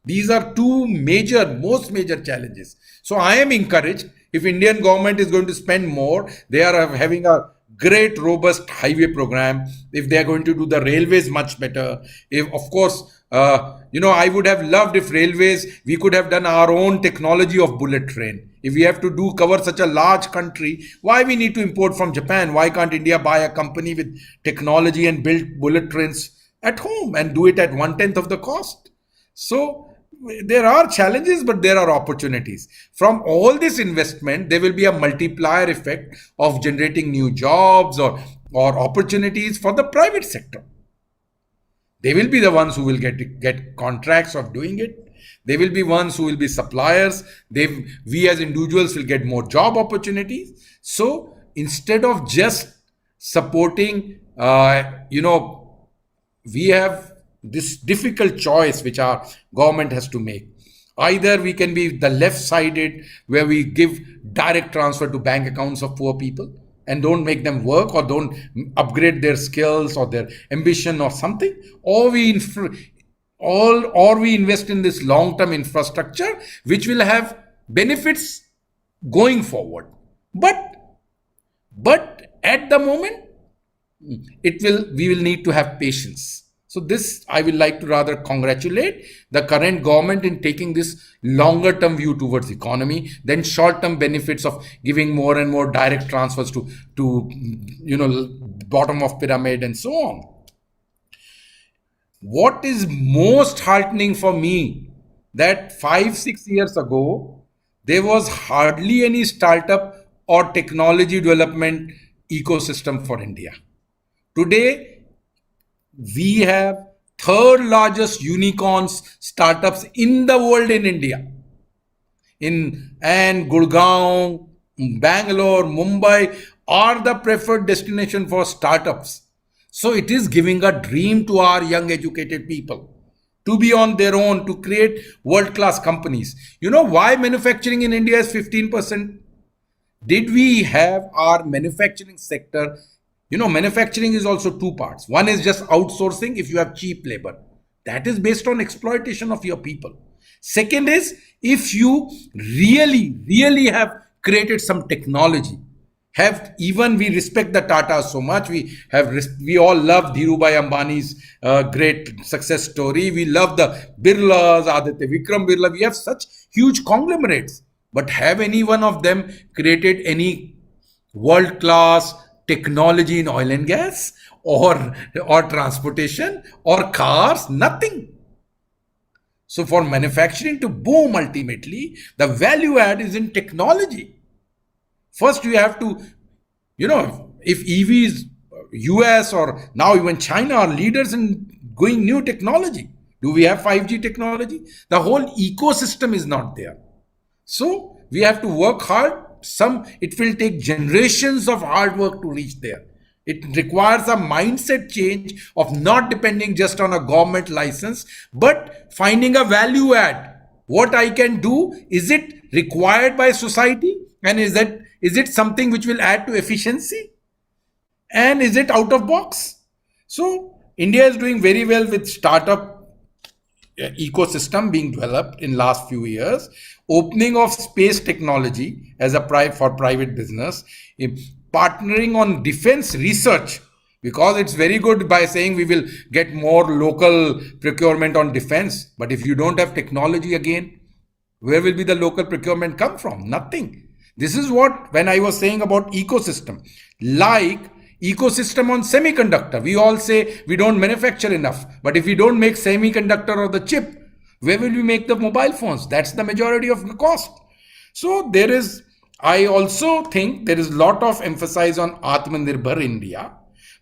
These are two most major challenges. So I am encouraged. If Indian government is going to spend more, they are having a great robust highway program. If they are going to do the railways much better, if of course, I would have loved if railways, we could have done our own technology of bullet train. If we have to cover such a large country, why we need to import from Japan? Why can't India buy a company with technology and build bullet trains at home and do it at 1/10 of the cost? So there are challenges, but there are opportunities. From all this investment, there will be a multiplier effect of generating new jobs or opportunities for the private sector. They will be the ones who will get contracts of doing it. They will be ones who will be suppliers. We as individuals will get more job opportunities. So instead of just supporting, we have this difficult choice which our government has to make. Either we can be the left-sided, where we give direct transfer to bank accounts of poor people and don't make them work or don't upgrade their skills or their ambition or something, or we invest in this long-term infrastructure which will have benefits going forward. But at the moment, we will need to have patience. So this, I will like to rather congratulate the current government in taking this longer term view towards economy than short term benefits of giving more and more direct transfers to bottom of pyramid and so on. What is most heartening for me, that 5-6 years ago, there was hardly any startup or technology development ecosystem for India. Today, we have third largest unicorns startups in the world in India. And Gurgaon, Bangalore, Mumbai are the preferred destination for startups. So it is giving a dream to our young educated people to be on their own, to create world-class companies. You know why manufacturing in India is 15%? Did we have our manufacturing sector? Manufacturing is also two parts. One is just outsourcing if you have cheap labor. That is based on exploitation of your people. Second is if you really have created some technology. We respect the Tata so much. We all love Dhirubhai Ambani's great success story. We love the Birlas, Aditya Vikram Birla. We have such huge conglomerates. But have any one of them created any world-class technology in oil and gas or transportation or cars? Nothing. So for manufacturing to boom, ultimately, the value add is in technology. First, you have to, if EVs, US or now even China are leaders in going new technology. Do we have 5G technology? The whole ecosystem is not there. So we have to work hard. It will take generations of hard work to reach there. It requires a mindset change of not depending just on a government license, but finding a value add. What I can do, is it required by society? And is it something which will add to efficiency? And is it out of box? So India is doing very well with startup ecosystem being developed in last few years, opening of space technology as a for private business, partnering on defense research, because it's very good by saying we will get more local procurement on defense. But if you don't have technology again, where will be the local procurement come from? Nothing. This is what, when I was saying about ecosystem, like ecosystem on semiconductor, we all say we don't manufacture enough, but if we don't make semiconductor or the chip, where will we make the mobile phones? That's the majority of the cost. So I also think there is a lot of emphasis on Atmanirbhar India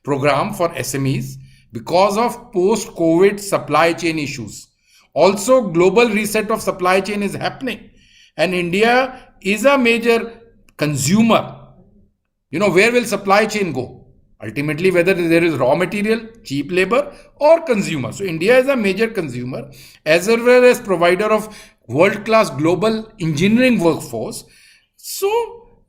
program for SMEs because of post-COVID supply chain issues. Also, global reset of supply chain is happening, and India is a major consumer. Where will supply chain go? Ultimately, whether there is raw material, cheap labor, or consumer. So India is a major consumer as well as provider of world-class global engineering workforce. So,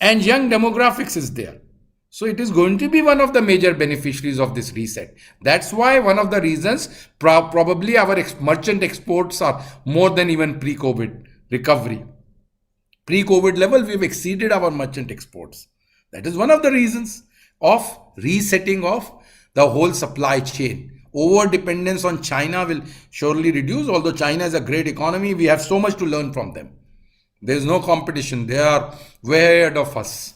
and young demographics is there. So it is going to be one of the major beneficiaries of this reset. That's why one of the reasons probably our merchant exports are more than even pre-COVID recovery. Pre-COVID level, we've exceeded our merchant exports. That is one of the reasons of resetting of the whole supply chain. Over dependence on China will surely reduce. Although China is a great economy, we have so much to learn from them. There is no competition. They are way ahead of us.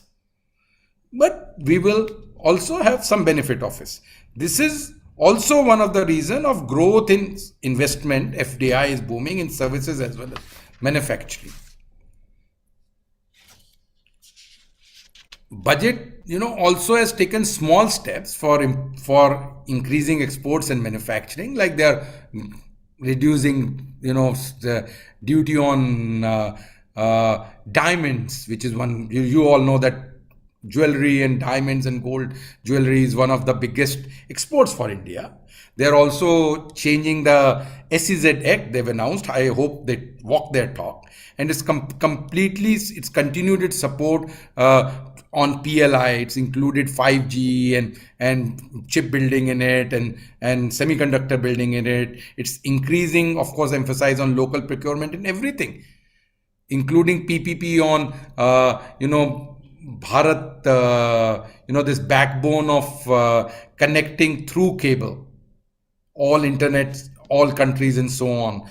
But we will also have some benefit of this. This is also one of the reasons of growth in investment. FDI is booming in services as well as manufacturing. Budget, also has taken small steps for increasing exports and manufacturing, like they are reducing, the duty on diamonds, which is one, you all know that jewelry and diamonds and gold jewelry is one of the biggest exports for India. They're also changing the SEZ Act they've announced. I hope they walk their talk. And it's it's continued its support on PLI. It's included 5G and chip building in it and semiconductor building in it. It's increasing, of course, emphasis on local procurement and everything, including PPP on, Bharat, this backbone of connecting through cable, all internet, all countries and so on,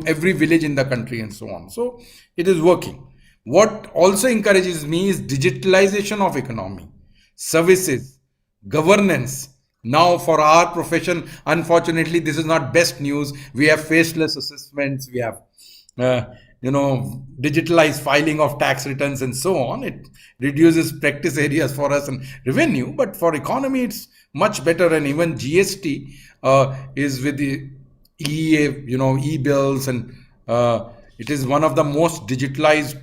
every village in the country and so on. So it is working. What also encourages me is digitalization of economy, services, governance. Now for our profession, unfortunately, this is not best news. We have faceless assessments. We have, digitalized filing of tax returns and so on. It reduces practice areas for us and revenue, but for economy, it's much better. And even GST is with the e-bills, and it is one of the most digitalized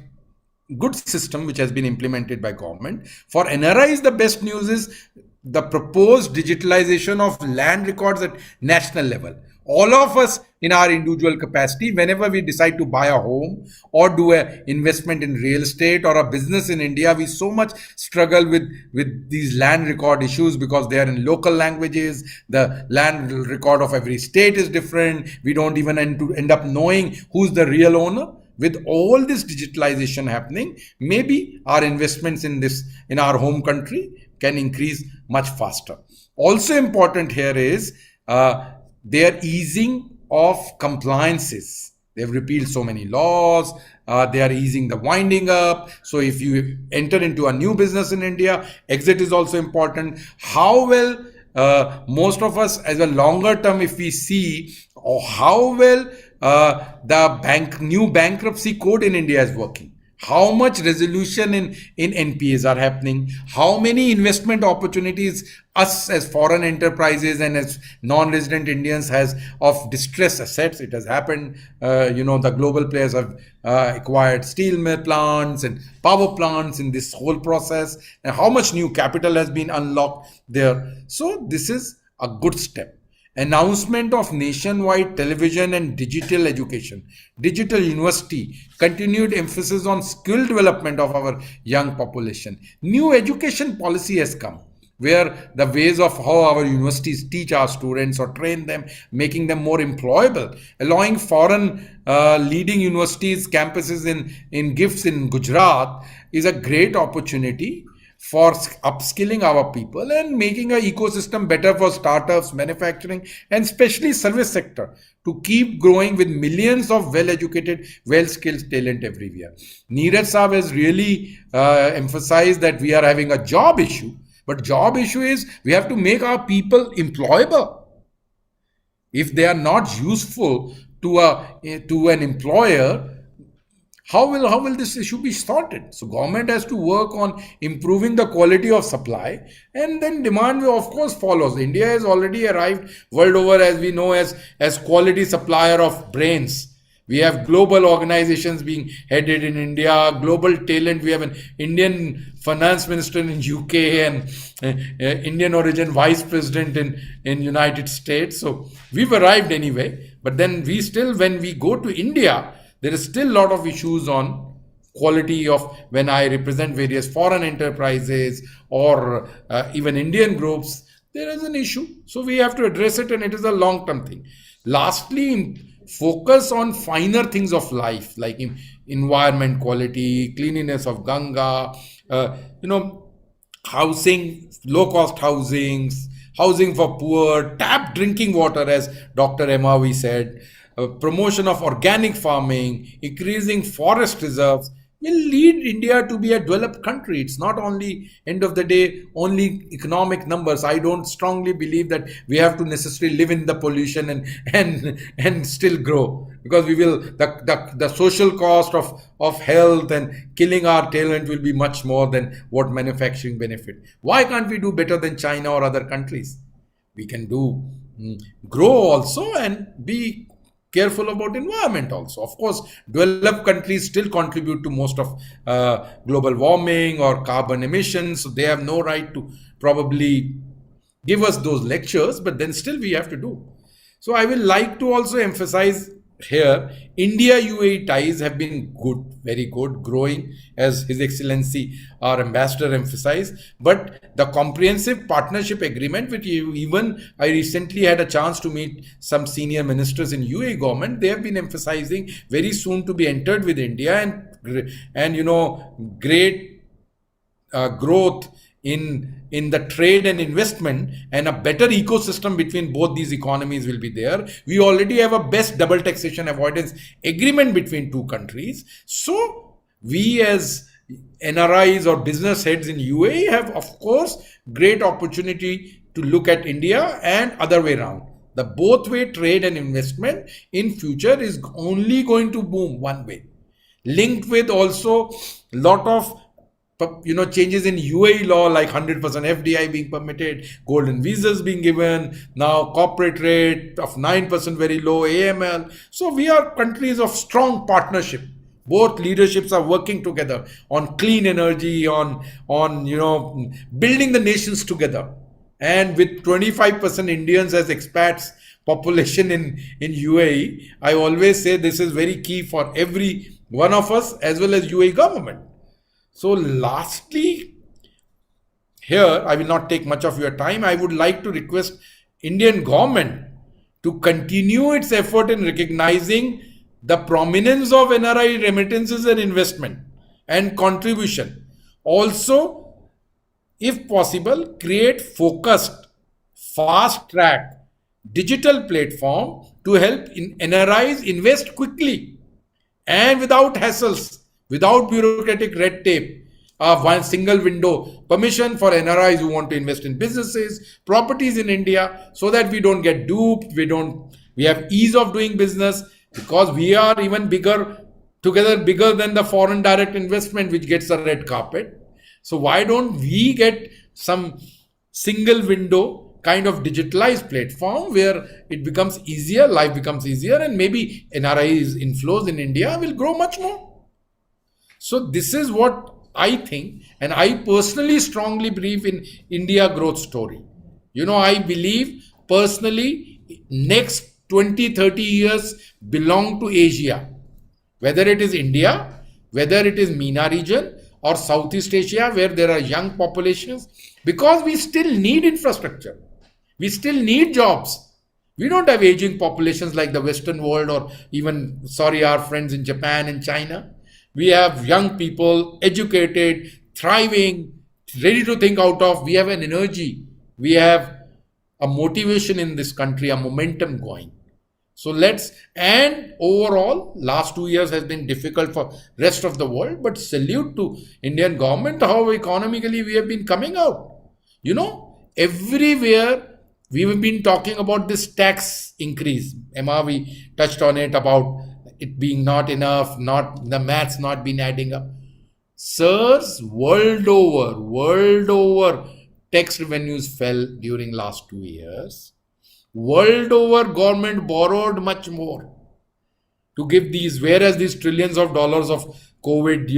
good system which has been implemented by government. For NRIs, the best news is the proposed digitalization of land records at national level. All of us in our individual capacity, whenever we decide to buy a home or do an investment in real estate or a business in India, we so much struggle with these land record issues because they are in local languages. The land record of every state is different. We don't even end up knowing who's the real owner. With all this digitalization happening, maybe our investments in our home country can increase much faster. Also important here is their easing of compliances. They've repealed so many laws. They are easing the winding up. So if you enter into a new business in India, exit is also important. How well most of us, as a longer term, if we see how well the new bankruptcy code in India is working. How much resolution in NPAs are happening? How many investment opportunities us as foreign enterprises and as non-resident Indians has of distressed assets? It has happened. The global players have acquired steel mill plants and power plants in this whole process. And how much new capital has been unlocked there? So this is a good step. Announcement of nationwide television and digital education, digital university, continued emphasis on skill development of our young population. New education policy has come, where the ways of how our universities teach our students or train them, making them more employable, allowing foreign leading universities, campuses in GIFTs in Gujarat is a great opportunity for upskilling our people and making our ecosystem better for startups, manufacturing, and especially service sector to keep growing with millions of well-educated, well-skilled talent everywhere. Nris Saab has really emphasized that we are having a job issue, but job issue is we have to make our people employable. If they are not useful to an employer, how will this issue be sorted? So government has to work on improving the quality of supply, and then demand of course follows. India has already arrived world over, as we know, as quality supplier of brains. We have global organizations being headed in India, global talent. We have an Indian finance minister in UK and Indian origin vice president in United States. So we've arrived anyway, but then we still, when we go to India, there is still a lot of issues on quality of when I represent various foreign enterprises or even Indian groups, there is an issue. So we have to address it, and it is a long-term thing. Lastly, focus on finer things of life, like environment quality, cleanliness of Ganga, housing, low-cost housings, housing for poor, tap drinking water, as Dr. Emavi said, promotion of organic farming, increasing forest reserves will lead India to be a developed country. It's not only, end of the day, only economic numbers. I don't strongly believe that we have to necessarily live in the pollution and still grow, because we will, the social cost of health and killing our talent will be much more than what manufacturing benefit. Why can't we do better than China or other countries? We can grow also and be careful about environment also. Of course, developed countries still contribute to most of global warming or carbon emissions. So they have no right to probably give us those lectures, but then still we have to do. So I will like to also emphasize here, India-UAE ties have been good, very good, growing, as His Excellency our Ambassador emphasized. But the comprehensive partnership agreement, which even I recently had a chance to meet some senior ministers in UAE government, they have been emphasizing very soon to be entered with India, and great growth in the trade and investment, and a better ecosystem between both these economies will be there. We already have a best double taxation avoidance agreement between two countries. So we as NRIs or business heads in UAE have, of course, great opportunity to look at India and other way around. The both way trade and investment in future is only going to boom one way, linked with also lot of changes in UAE law, like 100% FDI being permitted, golden visas being given, now corporate rate of 9%, very low AML. So we are countries of strong partnership. Both leaderships are working together on clean energy, on building the nations together. And with 25% Indians as expats population in UAE, I always say this is very key for every one of us as well as UAE government. So lastly, here, I will not take much of your time. I would like to request Indian government to continue its effort in recognizing the prominence of NRI remittances and investment and contribution. Also, if possible, create focused, fast-track digital platform to help NRIs invest quickly and without hassles, without bureaucratic red tape. One single window permission for NRIs who want to invest in businesses, properties in India, so that we don't get duped. We have ease of doing business, because we are even bigger together bigger than the foreign direct investment, which gets a red carpet. So why don't we get some single window kind of digitalized platform where it becomes easier, life becomes easier, and maybe NRIs inflows in India will grow much more. So this is what I think, and I personally strongly believe in India growth story. I believe personally next 20-30 years belong to Asia, whether it is India, whether it is MENA region or Southeast Asia, where there are young populations, because we still need infrastructure. We still need jobs. We don't have aging populations like the Western world or even, our friends in Japan and China. We have young people, educated, thriving, ready to think out of. We have an energy. We have a motivation in this country, a momentum going. So and overall, last 2 years has been difficult for rest of the world, but salute to Indian government, how economically we have been coming out. Everywhere we have been talking about this tax increase. Emma, we touched on it about it being not enough, the maths not been adding up. Sirs, world over, tax revenues fell during last 2 years. World over, government borrowed much more to give these, whereas these trillions of dollars of COVID,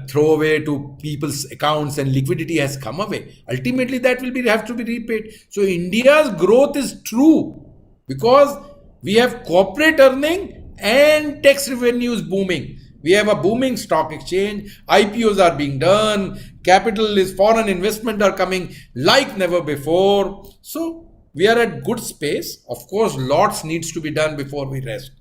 throw away to people's accounts and liquidity has come away. Ultimately, that will have to be repaid. So India's growth is true because we have corporate earning and tax revenues booming. We have a booming stock exchange, IPOs are being done, foreign investment are coming like never before. So we are at good space. Of course, lots needs to be done before we rest.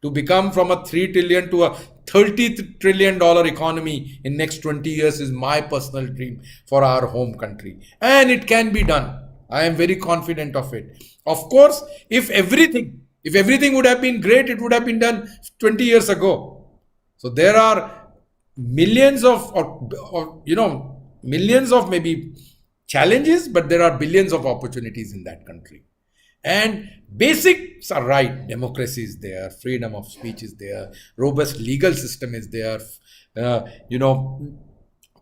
To become from a 3 trillion to a $30 trillion economy in next 20 years is my personal dream for our home country. And it can be done. I am very confident of it. Of course, if everything would have been great, it would have been done 20 years ago. So there are millions of maybe challenges, but there are billions of opportunities in that country. And basics are right. Democracy is there, freedom of speech is there, robust legal system is there,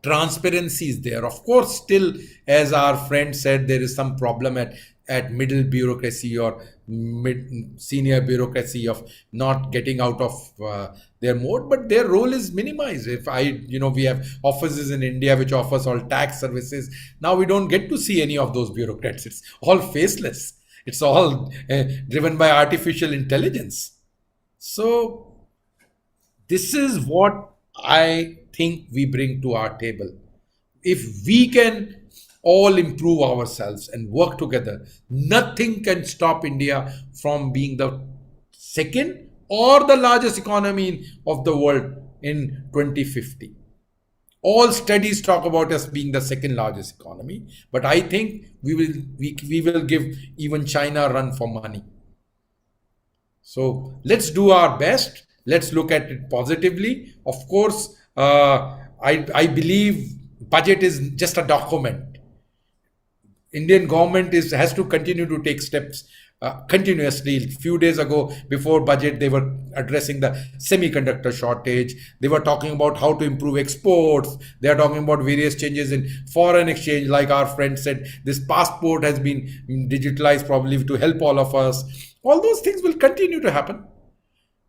transparency is there. Of course, still, as our friend said, there is some problem at middle bureaucracy or senior bureaucracy of not getting out of their mode, but their role is minimized. We have offices in India which offers all tax services. Now we don't get to see any of those bureaucrats. It's all faceless. It's all driven by artificial intelligence. So this is what I think we bring to our table. If we can all improve ourselves and work together, nothing can stop India from being the second or the largest economy of the world in 2050. All studies talk about us being the second largest economy, but I think we will give even China a run for money. So let's do our best. Let's look at it positively. Of course, I believe budget is just a document. Indian government has to continue to take steps continuously. A few days ago, before budget, they were addressing the semiconductor shortage. They were talking about how to improve exports. They are talking about various changes in foreign exchange. Like our friend said, this passport has been digitalized probably to help all of us. All those things will continue to happen.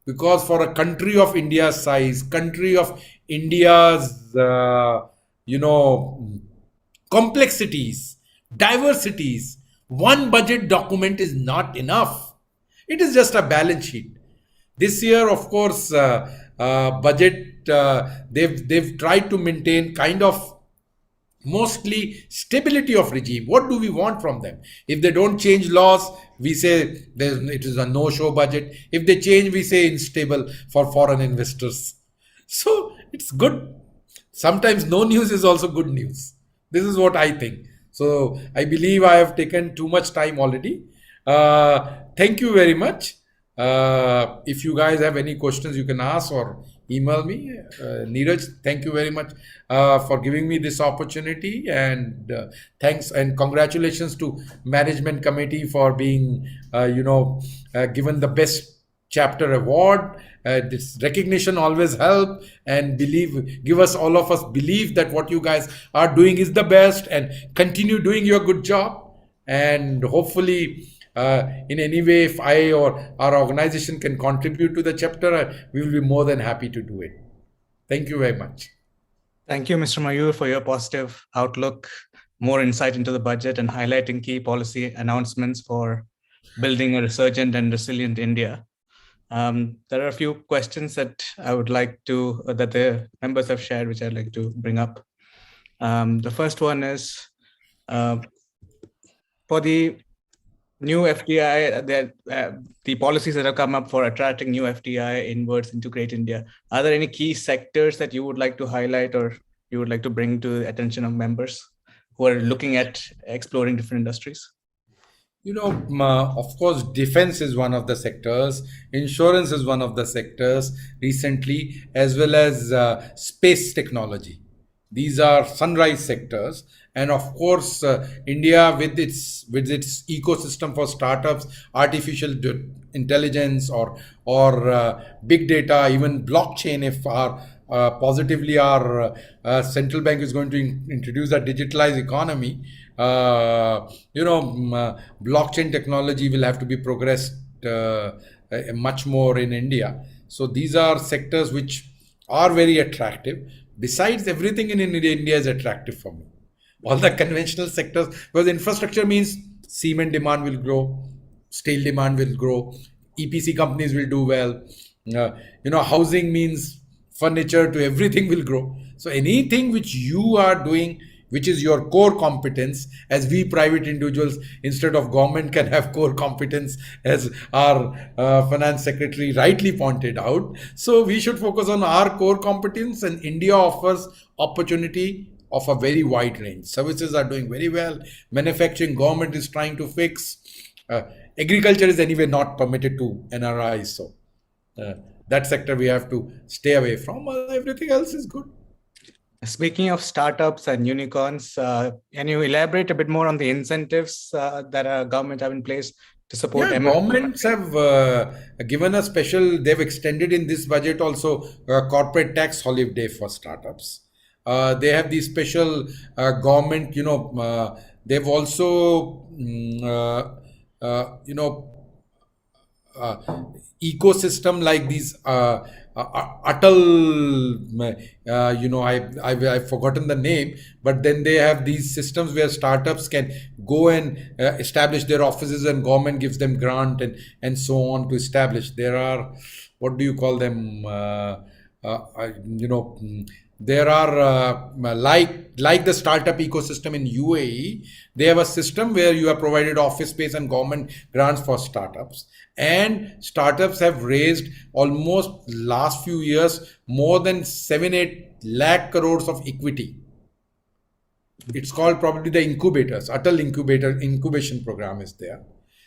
Because for a country of India's size, country of India's, complexities, diversities, one budget document is not enough. It is just a balance sheet. This year, of course, budget, they've tried to maintain kind of mostly stability of regime. What do we want from them? If they don't change laws, we say it is a no-show budget. If they change, we say unstable for foreign investors. So it's good. Sometimes no news is also good news. This is what I think. So I believe I have taken too much time already. Thank you very much. If you guys have any questions, you can ask or email me. Nris, thank you very much for giving me this opportunity, and thanks and congratulations to management committee for being given the best chapter award, This recognition always help, and give us, all of us believe that what you guys are doing is the best, and continue doing your good job. And hopefully, in any way, if I or our organization can contribute to the chapter, we will be more than happy to do it. Thank you very much. Thank you, Mr. Mayur, for your positive outlook, more insight into the budget, and highlighting key policy announcements for building a resurgent and resilient India. There are a few questions that I would like to, that the members have shared, which I'd like to bring up. The first one is, for the new FDI, the policies that have come up for attracting new FDI inwards into Great India, are there any key sectors that you would like to highlight or you would like to bring to the attention of members who are looking at exploring different industries? Of course, defense is one of the sectors, insurance is one of the sectors recently, as well as space technology. These are sunrise sectors. And of course, India with its ecosystem for startups, artificial intelligence or big data, even blockchain, if positively our central bank is going to introduce a digitalized economy, blockchain technology will have to be progressed much more in India. So these are sectors which are very attractive. Besides, everything in India is attractive for me. All the conventional sectors, because infrastructure means cement demand will grow, steel demand will grow, EPC companies will do well. Housing means furniture to everything will grow. So anything which you are doing, which is your core competence, as we private individuals, instead of government, can have core competence, as our finance secretary rightly pointed out. So we should focus on our core competence, and India offers opportunity of a very wide range. Services are doing very well. Manufacturing, government is trying to fix. Agriculture is anyway not permitted to NRI. So that sector we have to stay away from. Everything else is good. Speaking of startups and unicorns, can you elaborate a bit more on the incentives that our government have in place to support? Yeah, governments have given a special, they've extended in this budget also corporate tax holiday for startups. They have these special government, they've also, ecosystem like these Atal, I've forgotten the name, but then they have these systems where startups can go and establish their offices, and government gives them grant and so on to establish. There are, what do you call them? There are like the startup ecosystem in UAE, they have a system where you are provided office space and government grants for startups. And startups have raised almost last few years more than 7-8 lakh crores of equity. It's called probably the incubators, Atal incubation program is there.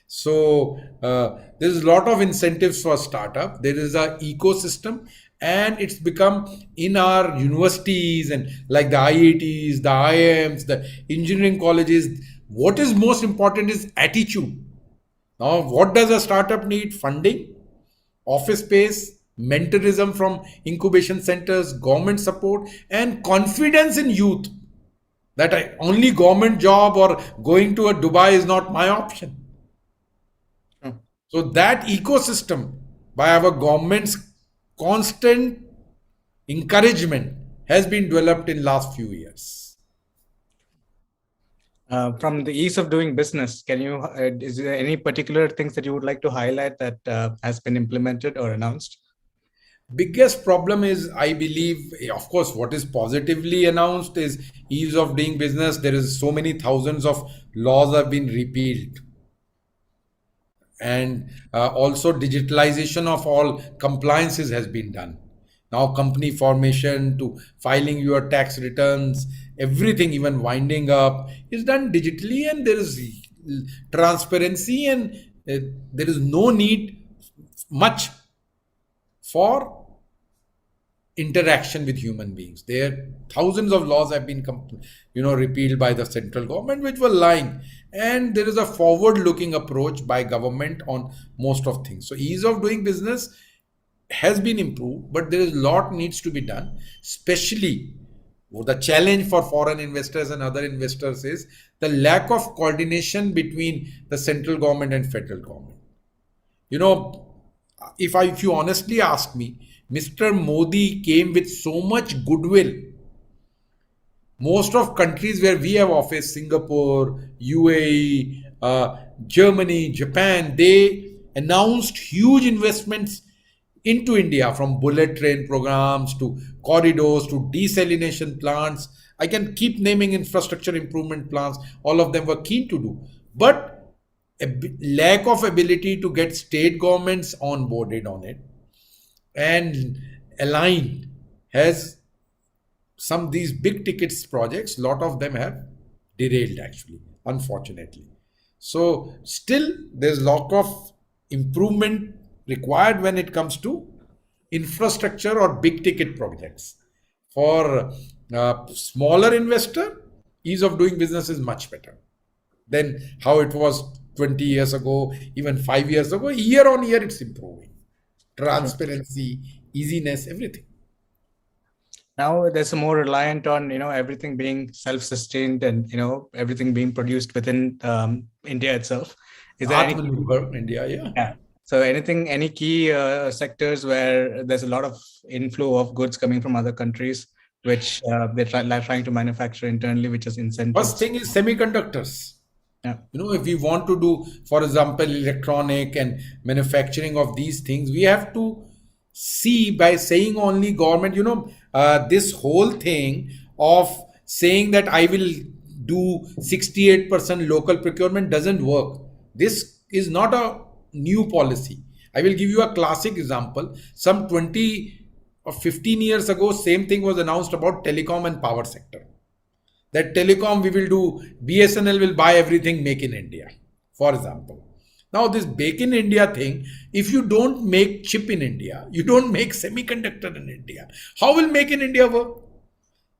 So there is a lot of incentives for startup. There is an ecosystem, and it's become in our universities and like the IITs, the IIMs, the engineering colleges. What is most important is attitude. Now, what does a startup need? Funding, office space, mentorism from incubation centers, government support, and confidence in youth that only government job or going to a Dubai is not my option. So that ecosystem, by our government's constant encouragement, has been developed in last few years. From the ease of doing business, can you, is there any particular things that you would like to highlight that has been implemented or announced? Biggest problem is, I believe, of course, what is positively announced is ease of doing business. There is so many thousands of laws have been repealed. And also digitalization of all compliances has been done. Now company formation to filing your tax returns, everything, even winding up, is done digitally, and there is transparency, and there is no need much for interaction with human beings. There thousands of laws have been repealed by the central government, which were lying, and there is a forward looking approach by government on most of things. So ease of doing business has been improved, but there is a lot needs to be done, especially the challenge for foreign investors and other investors is the lack of coordination between the central government and federal government. You know, if you honestly ask me, Mr. Modi came with so much goodwill. Most of countries where we have office, Singapore, UAE, Germany, Japan, they announced huge investments into India, from bullet train programs to corridors to desalination plants. I can keep naming infrastructure improvement plans. All of them were keen to do. But a lack of ability to get state governments onboarded on it and aligned has some of these big tickets projects, a lot of them have derailed actually, unfortunately. So still there's a lot of improvement required when it comes to infrastructure or big ticket projects. For smaller investor, ease of doing business is much better than how it was 20 years ago, even 5 years ago. Year on year, it's improving. Transparency, easiness, everything. Now there's a more reliant on, everything being self-sustained and, everything being produced within India itself. Is there any India, yeah. So any key sectors where there's a lot of inflow of goods coming from other countries, which they're trying to manufacture internally, which is incentives? First thing is semiconductors. Yeah. If we want to do, for example, electronic and manufacturing of these things, we have to see by saying only government, this whole thing of saying that I will do 68% local procurement doesn't work. This is not a new policy. I will give you a classic example. Some 20 or 15 years ago, same thing was announced about telecom and power sector. That telecom we will do, BSNL will buy everything, make in India, for example. Now this Make in India thing, if you don't make chip in India, you don't make semiconductor in India, how will Make in India work?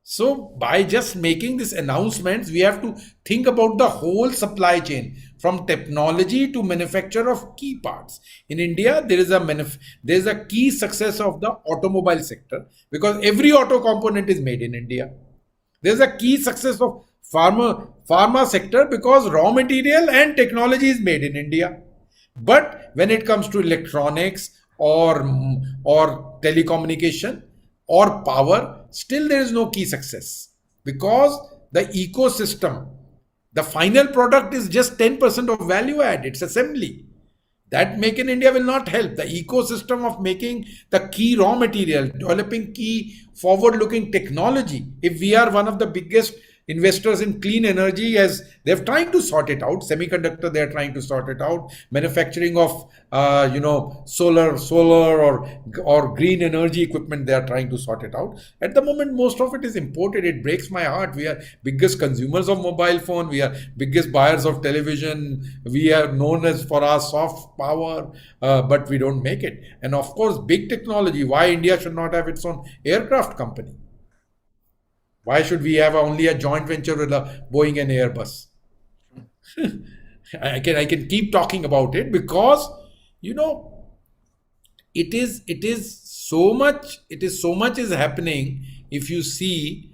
So by just making these announcements, we have to think about the whole supply chain, from technology to manufacture of key parts. In India, there is a key success of the automobile sector because every auto component is made in India. There's a key success of pharma sector because raw material and technology is made in India. But when it comes to electronics or telecommunication or power, still there is no key success because the ecosystem, the final product is just 10% of value add, it's assembly. That Make in India will not help. The ecosystem of making the key raw material, developing key forward-looking technology. If we are one of the biggest investors in clean energy, as they're trying to sort it out, semiconductor, they're trying to sort it out, manufacturing of, solar or green energy equipment, they're trying to sort it out. At the moment, most of it is imported. It breaks my heart. We are biggest consumers of mobile phone. We are biggest buyers of television. We are known as for our soft power, but we don't make it. And of course, big technology. Why India should not have its own aircraft company? Why should we have only a joint venture with a Boeing and Airbus? I can keep talking about it because it is so much is happening. If you see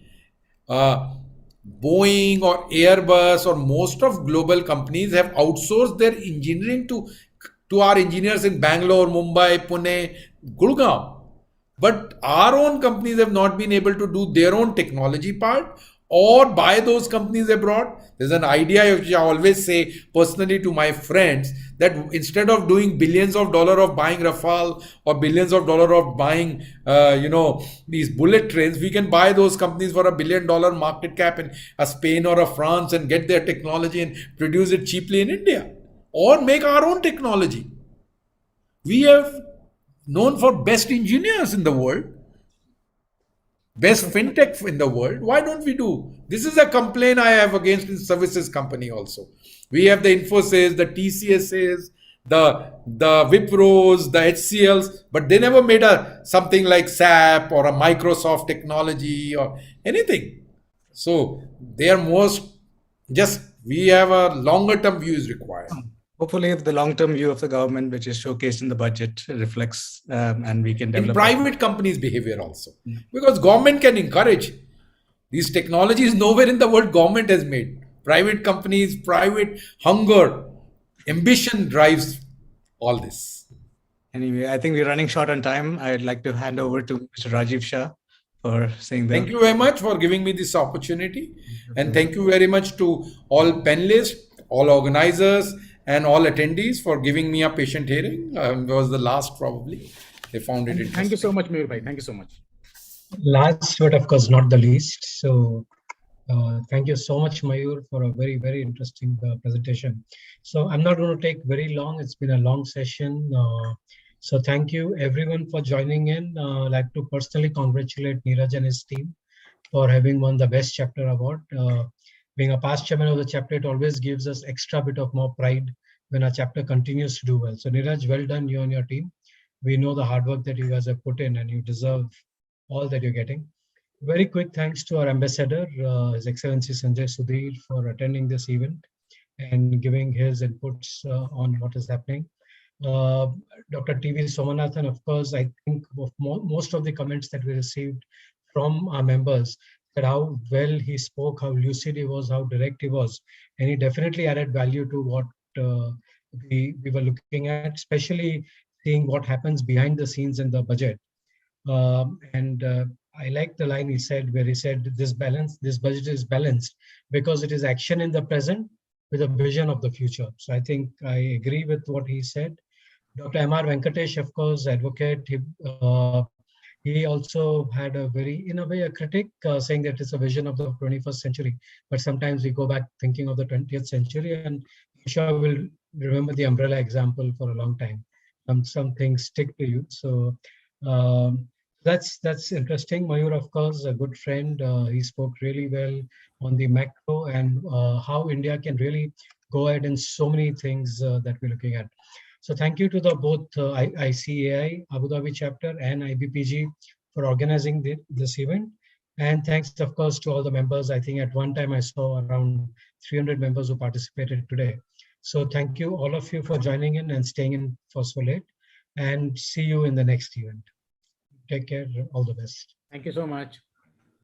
Boeing or Airbus or most of global companies have outsourced their engineering to our engineers in Bangalore, Mumbai, Pune, Gurgaon. But our own companies have not been able to do their own technology part or buy those companies abroad. There's an idea which I always say personally to my friends that instead of doing billions of dollars of buying Rafale or billions of dollars of buying, these bullet trains, we can buy those companies for $1 billion market cap in a Spain or a France and get their technology and produce it cheaply in India or make our own technology. We have known for best engineers in the world, best fintech in the world. Why don't we do? This is a complaint I have against the services company also. We have the Infosys, the TCSs, the Wipros, the HCLs, but they never made something like SAP or a Microsoft technology or anything. So they are we have a longer term view is required. Hopefully, if the long-term view of the government, which is showcased in the budget, reflects and we can In develop private companies' behavior also. Because government can encourage these technologies. Nowhere in the world government has made. Private companies, private hunger, ambition drives all this. Anyway, I think we're running short on time. I'd like to hand over to Mr. Rajiv Shah for saying that. Thank you very much for giving me this opportunity. And thank you very much to all panelists, all organizers, and all attendees for giving me a patient hearing. It was the last probably. They found it interesting. Thank you so much, Mayur Bhai. Thank you so much. Last but of course not the least. So thank you so much, Mayur, for a very, very interesting presentation. So I'm not going to take very long. It's been a long session. So thank you everyone for joining in. I'd like to personally congratulate Niraj and his team for having won the Best Chapter Award. Being a past chairman of the chapter, it always gives us extra bit of more pride when our chapter continues to do well. So Niraj, well done, you and your team. We know the hard work that you guys have put in and you deserve all that you're getting. Very quick thanks to our ambassador, His Excellency Sanjay Sudhir, for attending this event and giving his inputs on what is happening. Dr. TV Somanathan, of course, I think of most of the comments that we received from our members, that how well he spoke, how lucid he was, how direct he was, and he definitely added value to what we were looking at, especially seeing what happens behind the scenes in the budget. I like the line he said, where he said, this budget is balanced because it is action in the present with a vision of the future. So I think I agree with what he said. Dr. M.R. Venkatesh, of course, advocate, he also had a very, in a way, a critic saying that it's a vision of the 21st century. But sometimes we go back thinking of the 20th century, and I'm sure we'll remember the umbrella example for a long time. Some things stick to you. So that's interesting. Mayur, of course, a good friend. He spoke really well on the macro and how India can really go ahead in so many things that we're looking at. So thank you to the both ICAI, Abu Dhabi chapter, and IBPG for organizing this event. And thanks, of course, to all the members. I think at one time I saw around 300 members who participated today. So thank you, all of you, for joining in and staying in for so late. And see you in the next event. Take care. All the best. Thank you so much.